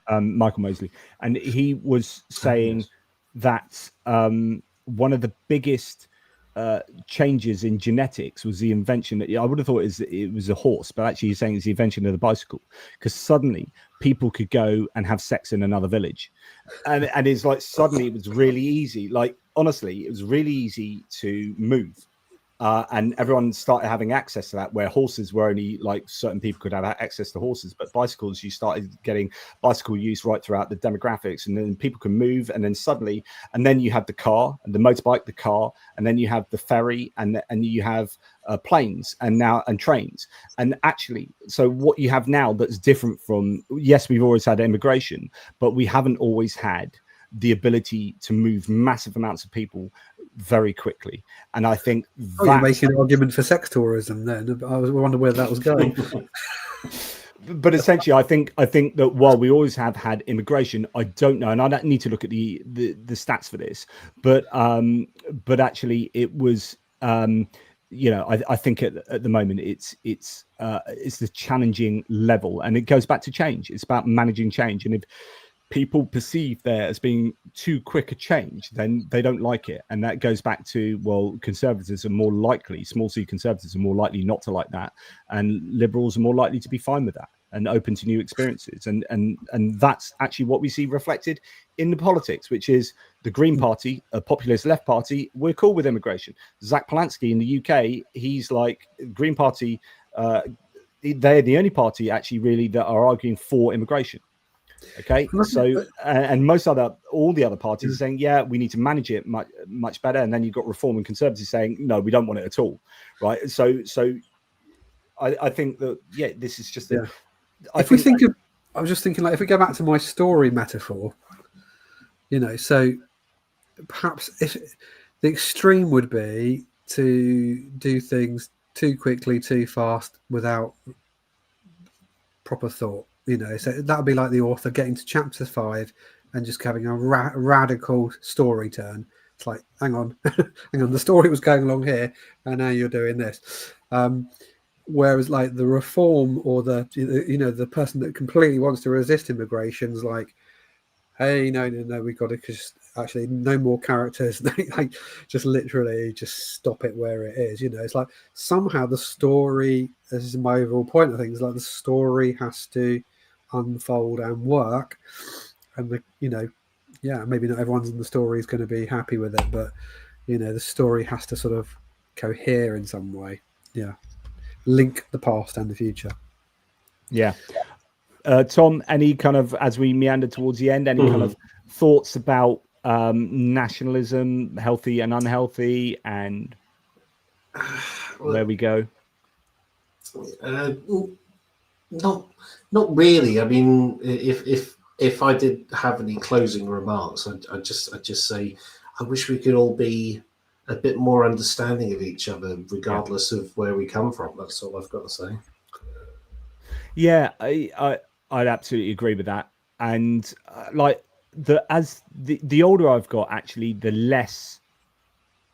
S1: but Michael Moseley, and he was saying that one of the biggest changes in genetics was the invention that I would have thought it was a horse, but actually he's saying it's the invention of the bicycle, because suddenly people could go and have sex in another village, and it's like suddenly it was really easy. Like honestly, it was really easy to move. And everyone started having access to that, where horses were only like certain people could have access to horses, but bicycles, you started getting bicycle use right throughout the demographics, and then people can move, and then suddenly, and then you have the car and the motorbike, the car, and then you have the ferry, and you have planes and trains. And actually, so what you have now that's different from, yes, we've always had immigration, but we haven't always had the ability to move massive amounts of people very quickly. And I think
S3: you're making an argument for sex tourism then. I wonder where that was going.
S1: But essentially, I think that while we always have had immigration, I don't know, and I don't need to look at the stats for this, but actually it was I think at the moment it's the challenging level, and it goes back to change. It's about managing change, and if people perceive there as being too quick a change, then they don't like it. And that goes back to, well, conservatives are more likely, small c conservatives are more likely not to like that, and liberals are more likely to be fine with that and open to new experiences. And that's actually what we see reflected in the politics, which is the Green Party, a populist left party. We're cool with immigration. Zach Polanski in the UK, he's like, Green Party, they're the only party actually really that are arguing for immigration. Okay, so and all the other parties are saying, yeah, we need to manage it much better, and then you've got Reform and Conservatives saying, no, we don't want it at all, right? So I think that this is just
S3: I was just thinking, like, if we go back to my story metaphor, so perhaps if the extreme would be to do things too quickly, too fast, without proper thought. So that would be like the author getting to chapter 5 and just having a radical story turn. It's like, hang on, the story was going along here, and now you're doing this. Whereas, like, the Reform or the person that completely wants to resist immigration is like, hey, no, we've got to just actually no more characters. Like, just literally just stop it where it is. It's like somehow the story. This is my overall point of things. Like, the story has to unfold and work, and maybe not everyone's in the story is going to be happy with it, but the story has to sort of cohere in some way. Link the past and the future.
S1: Tom, any kind of, as we meander towards the end, any kind of thoughts about nationalism, healthy and unhealthy, and where we go?
S2: Not really. I mean, if I did have any closing remarks, I'd just say, I wish we could all be a bit more understanding of each other, regardless of where we come from. That's all I've got to say.
S1: Yeah, I'd absolutely agree with that. And like the older I've got, actually, the less.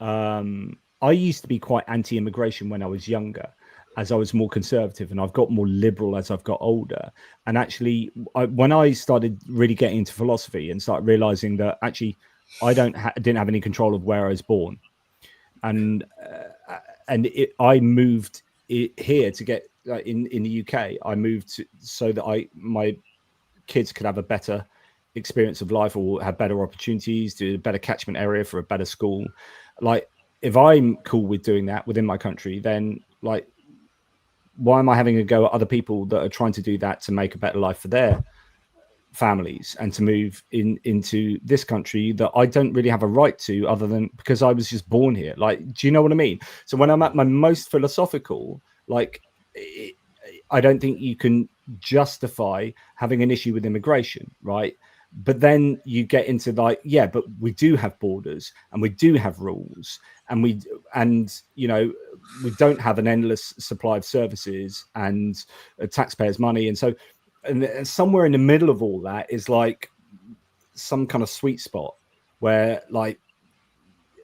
S1: I used to be quite anti-immigration when I was younger, as I was more conservative, and I've got more liberal as I've got older. And actually, when I started really getting into philosophy and started realizing that actually I didn't have any control of where I was born, and I moved here to get in the UK. I moved so that my kids could have a better experience of life, or have better opportunities, to a better catchment area for a better school. Like, if I'm cool with doing that within my country, then like, why am I having a go at other people that are trying to do that to make a better life for their families and to move into this country that I don't really have a right to, other than because I was just born here? Like, do you know what I mean? So when I'm at my most philosophical, like, I don't think you can justify having an issue with immigration, right? But then you get into like, yeah, but we do have borders and we do have rules, and we don't have an endless supply of services and taxpayers' money. And so, and somewhere in the middle of all that is like some kind of sweet spot where, like,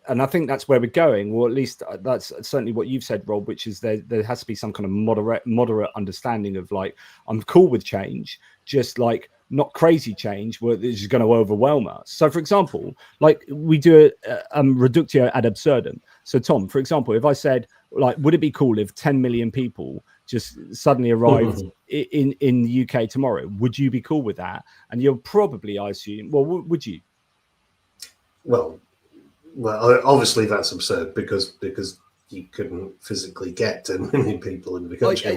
S1: and I think that's where we're going, or at least that's certainly what you've said, Rob, which is there has to be some kind of moderate understanding of, like, I'm cool with change, just like not crazy change where it's just going to overwhelm us. So, for example, like, we do a reductio ad absurdum. So, Tom, for example, if I said, like, would it be cool if 10 million people just suddenly arrived in the UK tomorrow? Would you be cool with that? And you'll probably, I assume, well, would you?
S2: Well, obviously that's absurd because you couldn't physically get 10 million people in the country.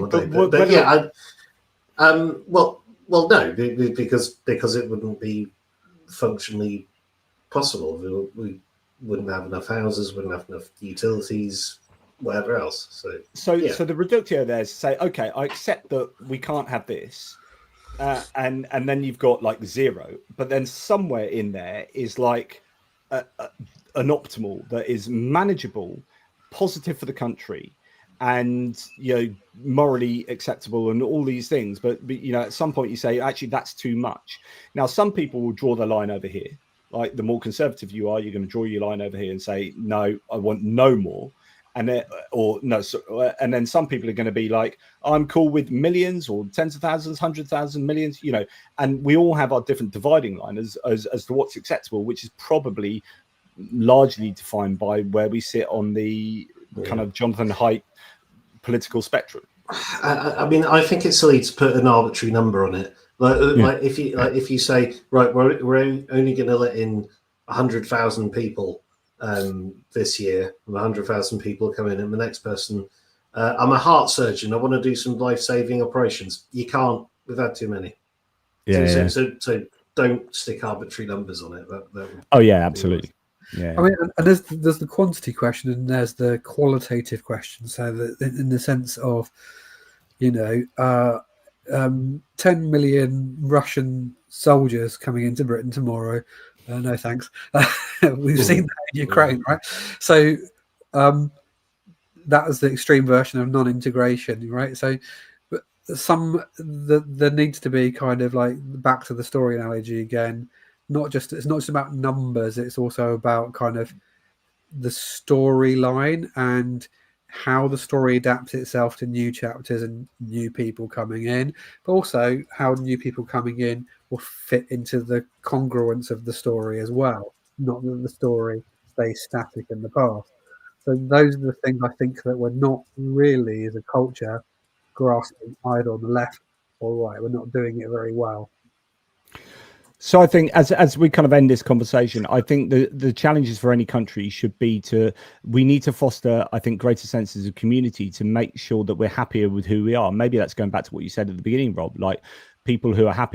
S2: Well, no, because it wouldn't be functionally possible. We wouldn't have enough houses, wouldn't have enough utilities, whatever else. So
S1: the reductio there is to say, okay, I accept that we can't have this, and then you've got like zero, but then somewhere in there is like an optimal that is manageable, positive for the country, and morally acceptable, and all these things. But at some point you say, actually, that's too much. Now, some people will draw the line over here. Like, the more conservative you are, you're going to draw your line over here and say, no, I want no more. And then some people are going to be like, I'm cool with millions, or tens of thousands, 100,000, millions, and we all have our different dividing line as to what's acceptable, which is probably largely defined by where we sit on the kind of Jonathan Haidt political spectrum.
S2: I mean, I think it's silly to put an arbitrary number on it. Like if you say, right, we're only going to let in 100,000 people this year, 100,000 people come in, and the next person, I'm a heart surgeon, I want to do some life-saving operations. You can't, we've had too many. So don't stick arbitrary numbers on it.
S1: Oh yeah, absolutely. Yeah,
S3: I mean, and there's the quantity question and there's the qualitative question. So that in the sense of, 10 million Russian soldiers coming into Britain tomorrow. No thanks. We've seen that in Ukraine, right? So that was the extreme version of non-integration, right? So but there needs to be kind of like, back to the story analogy again. It's not just about numbers, it's also about kind of the storyline and how the story adapts itself to new chapters and new people coming in, but also how new people coming in will fit into the congruence of the story as well, not that the story stays static in the past. So those are the things I think that we're not really, as a culture, grasping either on the left or right. We're not doing it very well.
S1: So I think as we kind of end this conversation, I think the challenges for any country should be we need to foster, I think, greater senses of community to make sure that we're happier with who we are. Maybe that's going back to what you said at the beginning, Rob, like people who are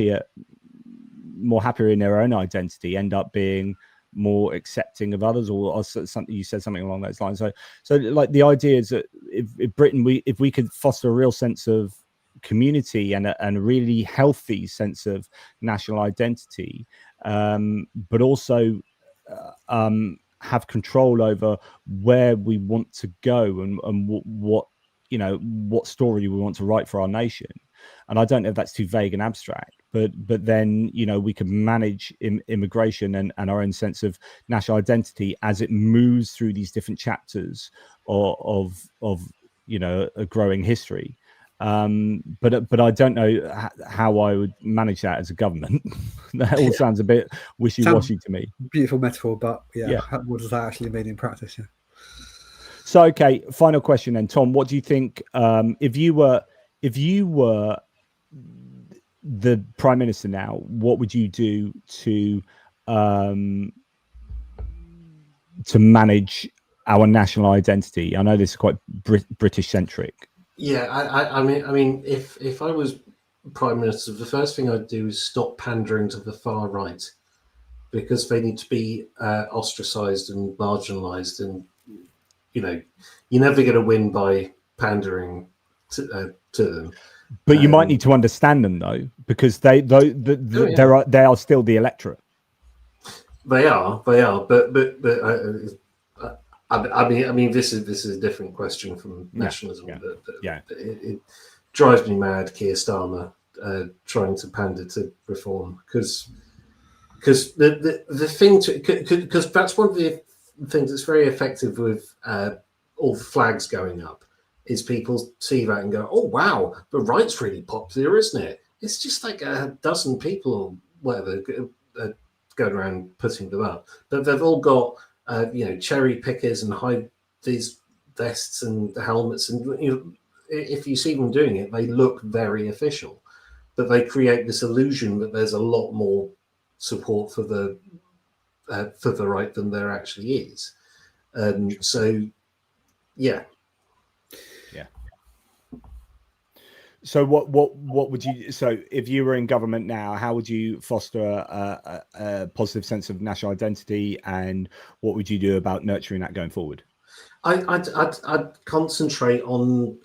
S1: more happier in their own identity end up being more accepting of others, or something, you said something along those lines. So like the idea is that if Britain, if we could foster a real sense of community and a really healthy sense of national identity, but also have control over where we want to go and what what story we want to write for our nation. And I don't know if that's too vague and abstract, but then we can manage immigration and our own sense of national identity as it moves through these different chapters of a growing history. But I don't know how I would manage that as a government. That all sounds a bit wishy-washy to me.
S3: Beautiful metaphor, but what does that actually mean in practice? Yeah.
S1: So, okay, final question then, Tom. What do you think if you were the Prime Minister now? What would you do to manage our national identity? I know this is quite British centric.
S2: Yeah, I mean, if I was Prime Minister, the first thing I'd do is stop pandering to the far right, because they need to be ostracised and marginalised, and you're never going to win by pandering to them.
S1: But you might need to understand them though, because they are still the electorate.
S2: They are, but I mean, this is a different question from nationalism. It drives me mad, Keir Starmer trying to pander to reform, because the thing because that's one of the things that's very effective with all the flags going up, is people see that and go, oh wow, the right's really popular, isn't it? It's just like a dozen people or whatever going around putting them up, but they've all got cherry pickers and high these vests and helmets, and if you see them doing it, they look very official, but they create this illusion that there's a lot more support for the right than there actually is. So
S1: So what would you? So if you were in government now, how would you foster a positive sense of national identity, and what would you do about nurturing that going forward?
S2: I'd concentrate on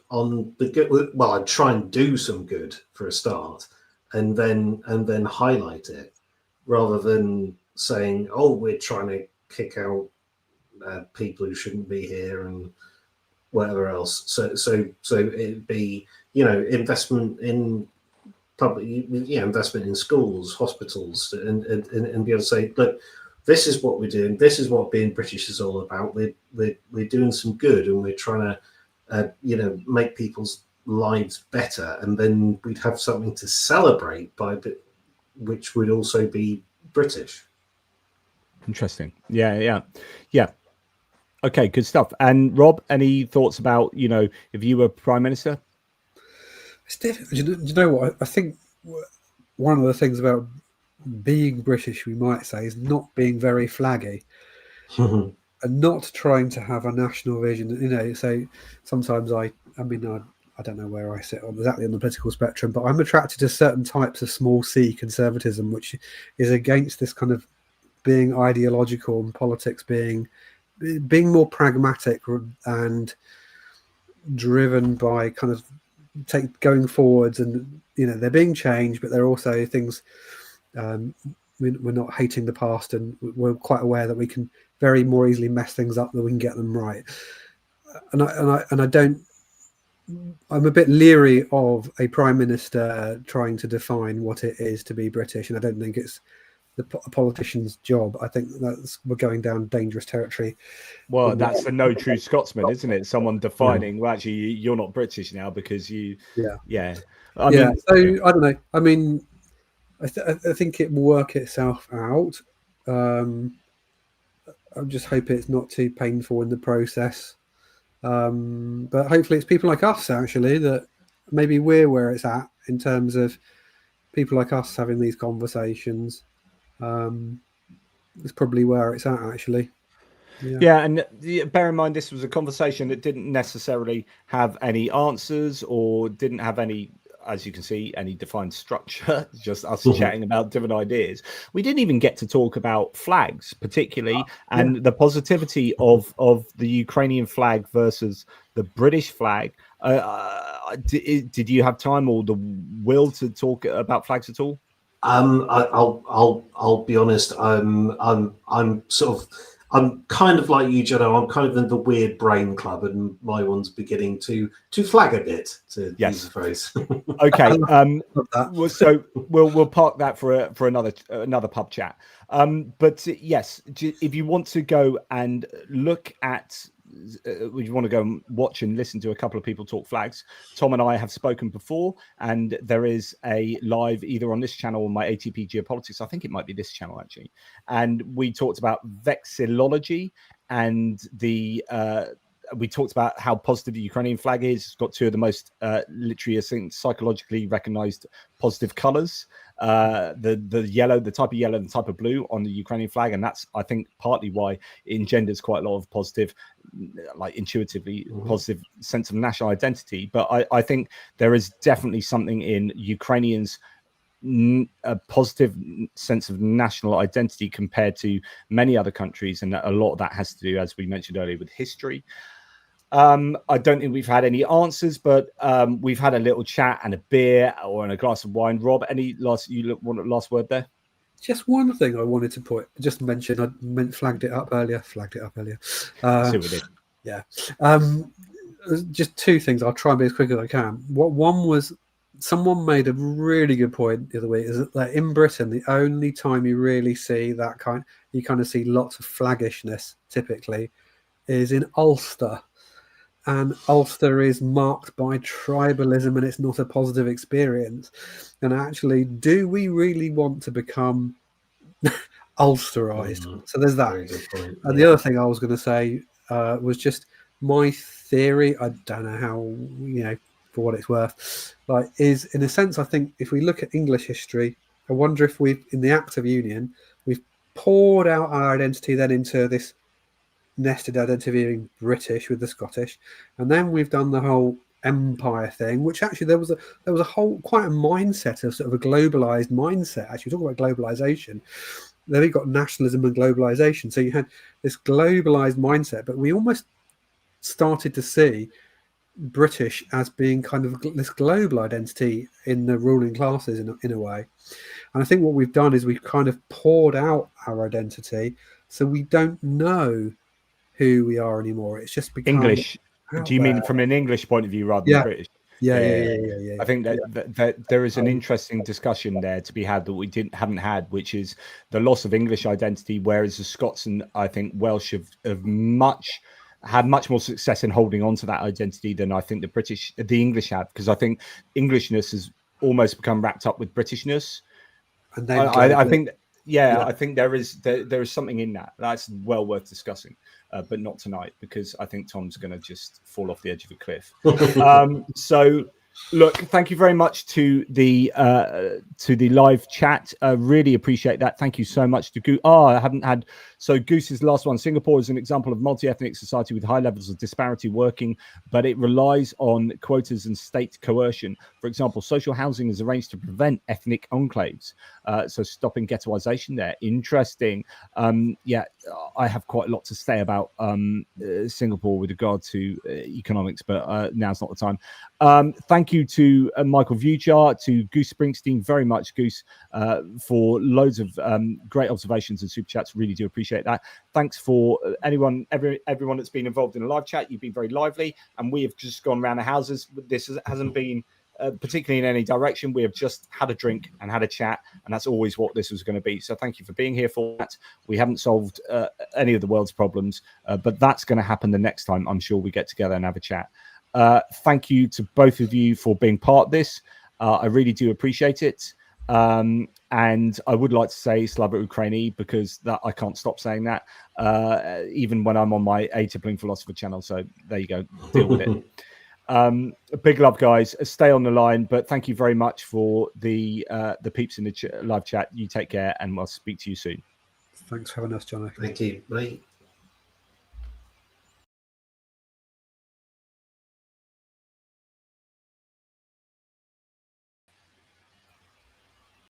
S2: the good. Well, I'd try and do some good for a start, and then highlight it, rather than saying, "Oh, we're trying to kick out people who shouldn't be here," and whatever else. So it'd be investment in public, investment in schools, hospitals, and be able to say, look, this is what we're doing. This is what being British is all about. We're doing some good, and we're trying to make people's lives better, and then we'd have something to celebrate which would also be British.
S1: Interesting. Yeah. Okay, good stuff. And Rob, any thoughts about, if you were Prime Minister?
S3: It's difficult. You know what? I think one of the things about being British, we might say, is not being very flaggy and not trying to have a national vision. So sometimes I don't know where I sit exactly on the political spectrum, but I'm attracted to certain types of small C conservatism, which is against this kind of being ideological and politics being more pragmatic and driven by kind of going forwards, and they're being changed, but they're also things we're not hating the past, and we're quite aware that we can very more easily mess things up than we can get them right. And I don't. I'm a bit leery of a Prime Minister trying to define what it is to be British, and I don't think it's a politician's job. I think we're going down dangerous territory.
S1: Well, that's the no true Scotsman, isn't it? Someone defining, well, actually, you're not British now because you. Yeah. I mean,
S3: I don't know. I mean, I think it will work itself out. I just hope it's not too painful in the process. But hopefully, it's people like us actually that maybe we're where it's at in terms of people like us having these conversations. It's probably where it's at actually.
S1: Yeah, and bear in mind this was a conversation that didn't necessarily have any answers or didn't have any, as you can see, any defined structure, just us chatting about different ideas. We didn't even get to talk about flags particularly, and the positivity of the Ukrainian flag versus the British flag. Did you have time or the will to talk about flags at all?
S2: I'll be honest. I'm I'm kind of like you, Jono. I'm kind of in the weird brain club, and my one's beginning to flag a bit, to use the phrase.
S1: Okay. So we'll park that for another pub chat. But yes, if you want to go and look at, you want to go and watch and listen to a couple of people talk flags, Tom and I have spoken before, and there is a live either on this channel or my ATP Geopolitics. I think it might be this channel actually. And we talked about vexillology and we talked about how positive the Ukrainian flag is. It's got two of the most literally, I think, psychologically recognized positive colors. The yellow, the type of yellow, and the type of blue on the Ukrainian flag. And that's, I think, partly why it engenders quite a lot of positive, like intuitively positive sense of national identity. But I think there is definitely something in Ukrainians' a positive sense of national identity compared to many other countries. And a lot of that has to do, as we mentioned earlier, with history. I don't think we've had any answers, but we've had a little chat and a beer or and a glass of wine. Rob, any last word there?
S3: Just one thing I wanted to mention. I flagged it up earlier.
S1: See what we did.
S3: Yeah. Just two things. I'll try and be as quick as I can. One was someone made a really good point the other week. Is that in Britain, the only time you really see that you kind of see lots of flaggishness typically is in Ulster. And Ulster is marked by tribalism, and it's not a positive experience. And actually, do we really want to become Ulsterized? So there's that. And the other thing I was going to say was just my theory. I don't know how, for what it's worth, is in a sense, I think if we look at English history, I wonder if in the Act of Union, we've poured out our identity then into this nested identity being British with the Scottish, and then we've done the whole empire thing, which actually there was a whole quite a mindset of sort of a globalized mindset. Actually, we talk about globalization. Then we got nationalism and globalization. So you had this globalized mindset, but we almost started to see British as being kind of this global identity in the ruling classes in a way. And I think what we've done is we've kind of poured out our identity, so we don't know who we are anymore. It's just become
S1: English. Do you mean from an English point of view rather than British?
S3: Yeah.
S1: I think that there is an interesting discussion there to be had that we haven't had, which is the loss of English identity, whereas the Scots and I think Welsh have had much more success in holding on to that identity than I think the English have, because I think Englishness has almost become wrapped up with Britishness. And then I think I think there is something in that that's well worth discussing, but not tonight, because I think Tom's going to just fall off the edge of a cliff. So look, thank you very much to the live chat. Really appreciate that. Thank you so much to Goose. I haven't had. So Goose's last one. Singapore is an example of multi-ethnic society with high levels of disparity working, but it relies on quotas and state coercion. For example, social housing is arranged to prevent ethnic enclaves. So stopping ghettoization there. Interesting. I have quite a lot to say about Singapore with regard to economics, but now's not the time. Thank you to Michael Vujar, to Goose Springsteen, very much, Goose, for loads of great observations and super chats. Really do appreciate that. Thanks for everyone that's been involved in the live chat. You've been very lively, and we have just gone around the houses. This hasn't been particularly in any direction. We have just had a drink and had a chat, and that's always what this was going to be. So thank you for being here for that. We haven't solved any of the world's problems, but that's going to happen the next time I'm sure we get together and have a chat. Thank you to both of you for being part of this. I really do appreciate it. And I would like to say Slava Ukraini, because that I can't stop saying that, even when I'm on my Atypical Philosopher channel. So there you go, deal with it. Big love, guys. Stay on the line, but thank you very much for the peeps in the live chat. You take care, and we'll speak to you soon.
S3: Thanks for having us, John.
S2: Thank you. Bye.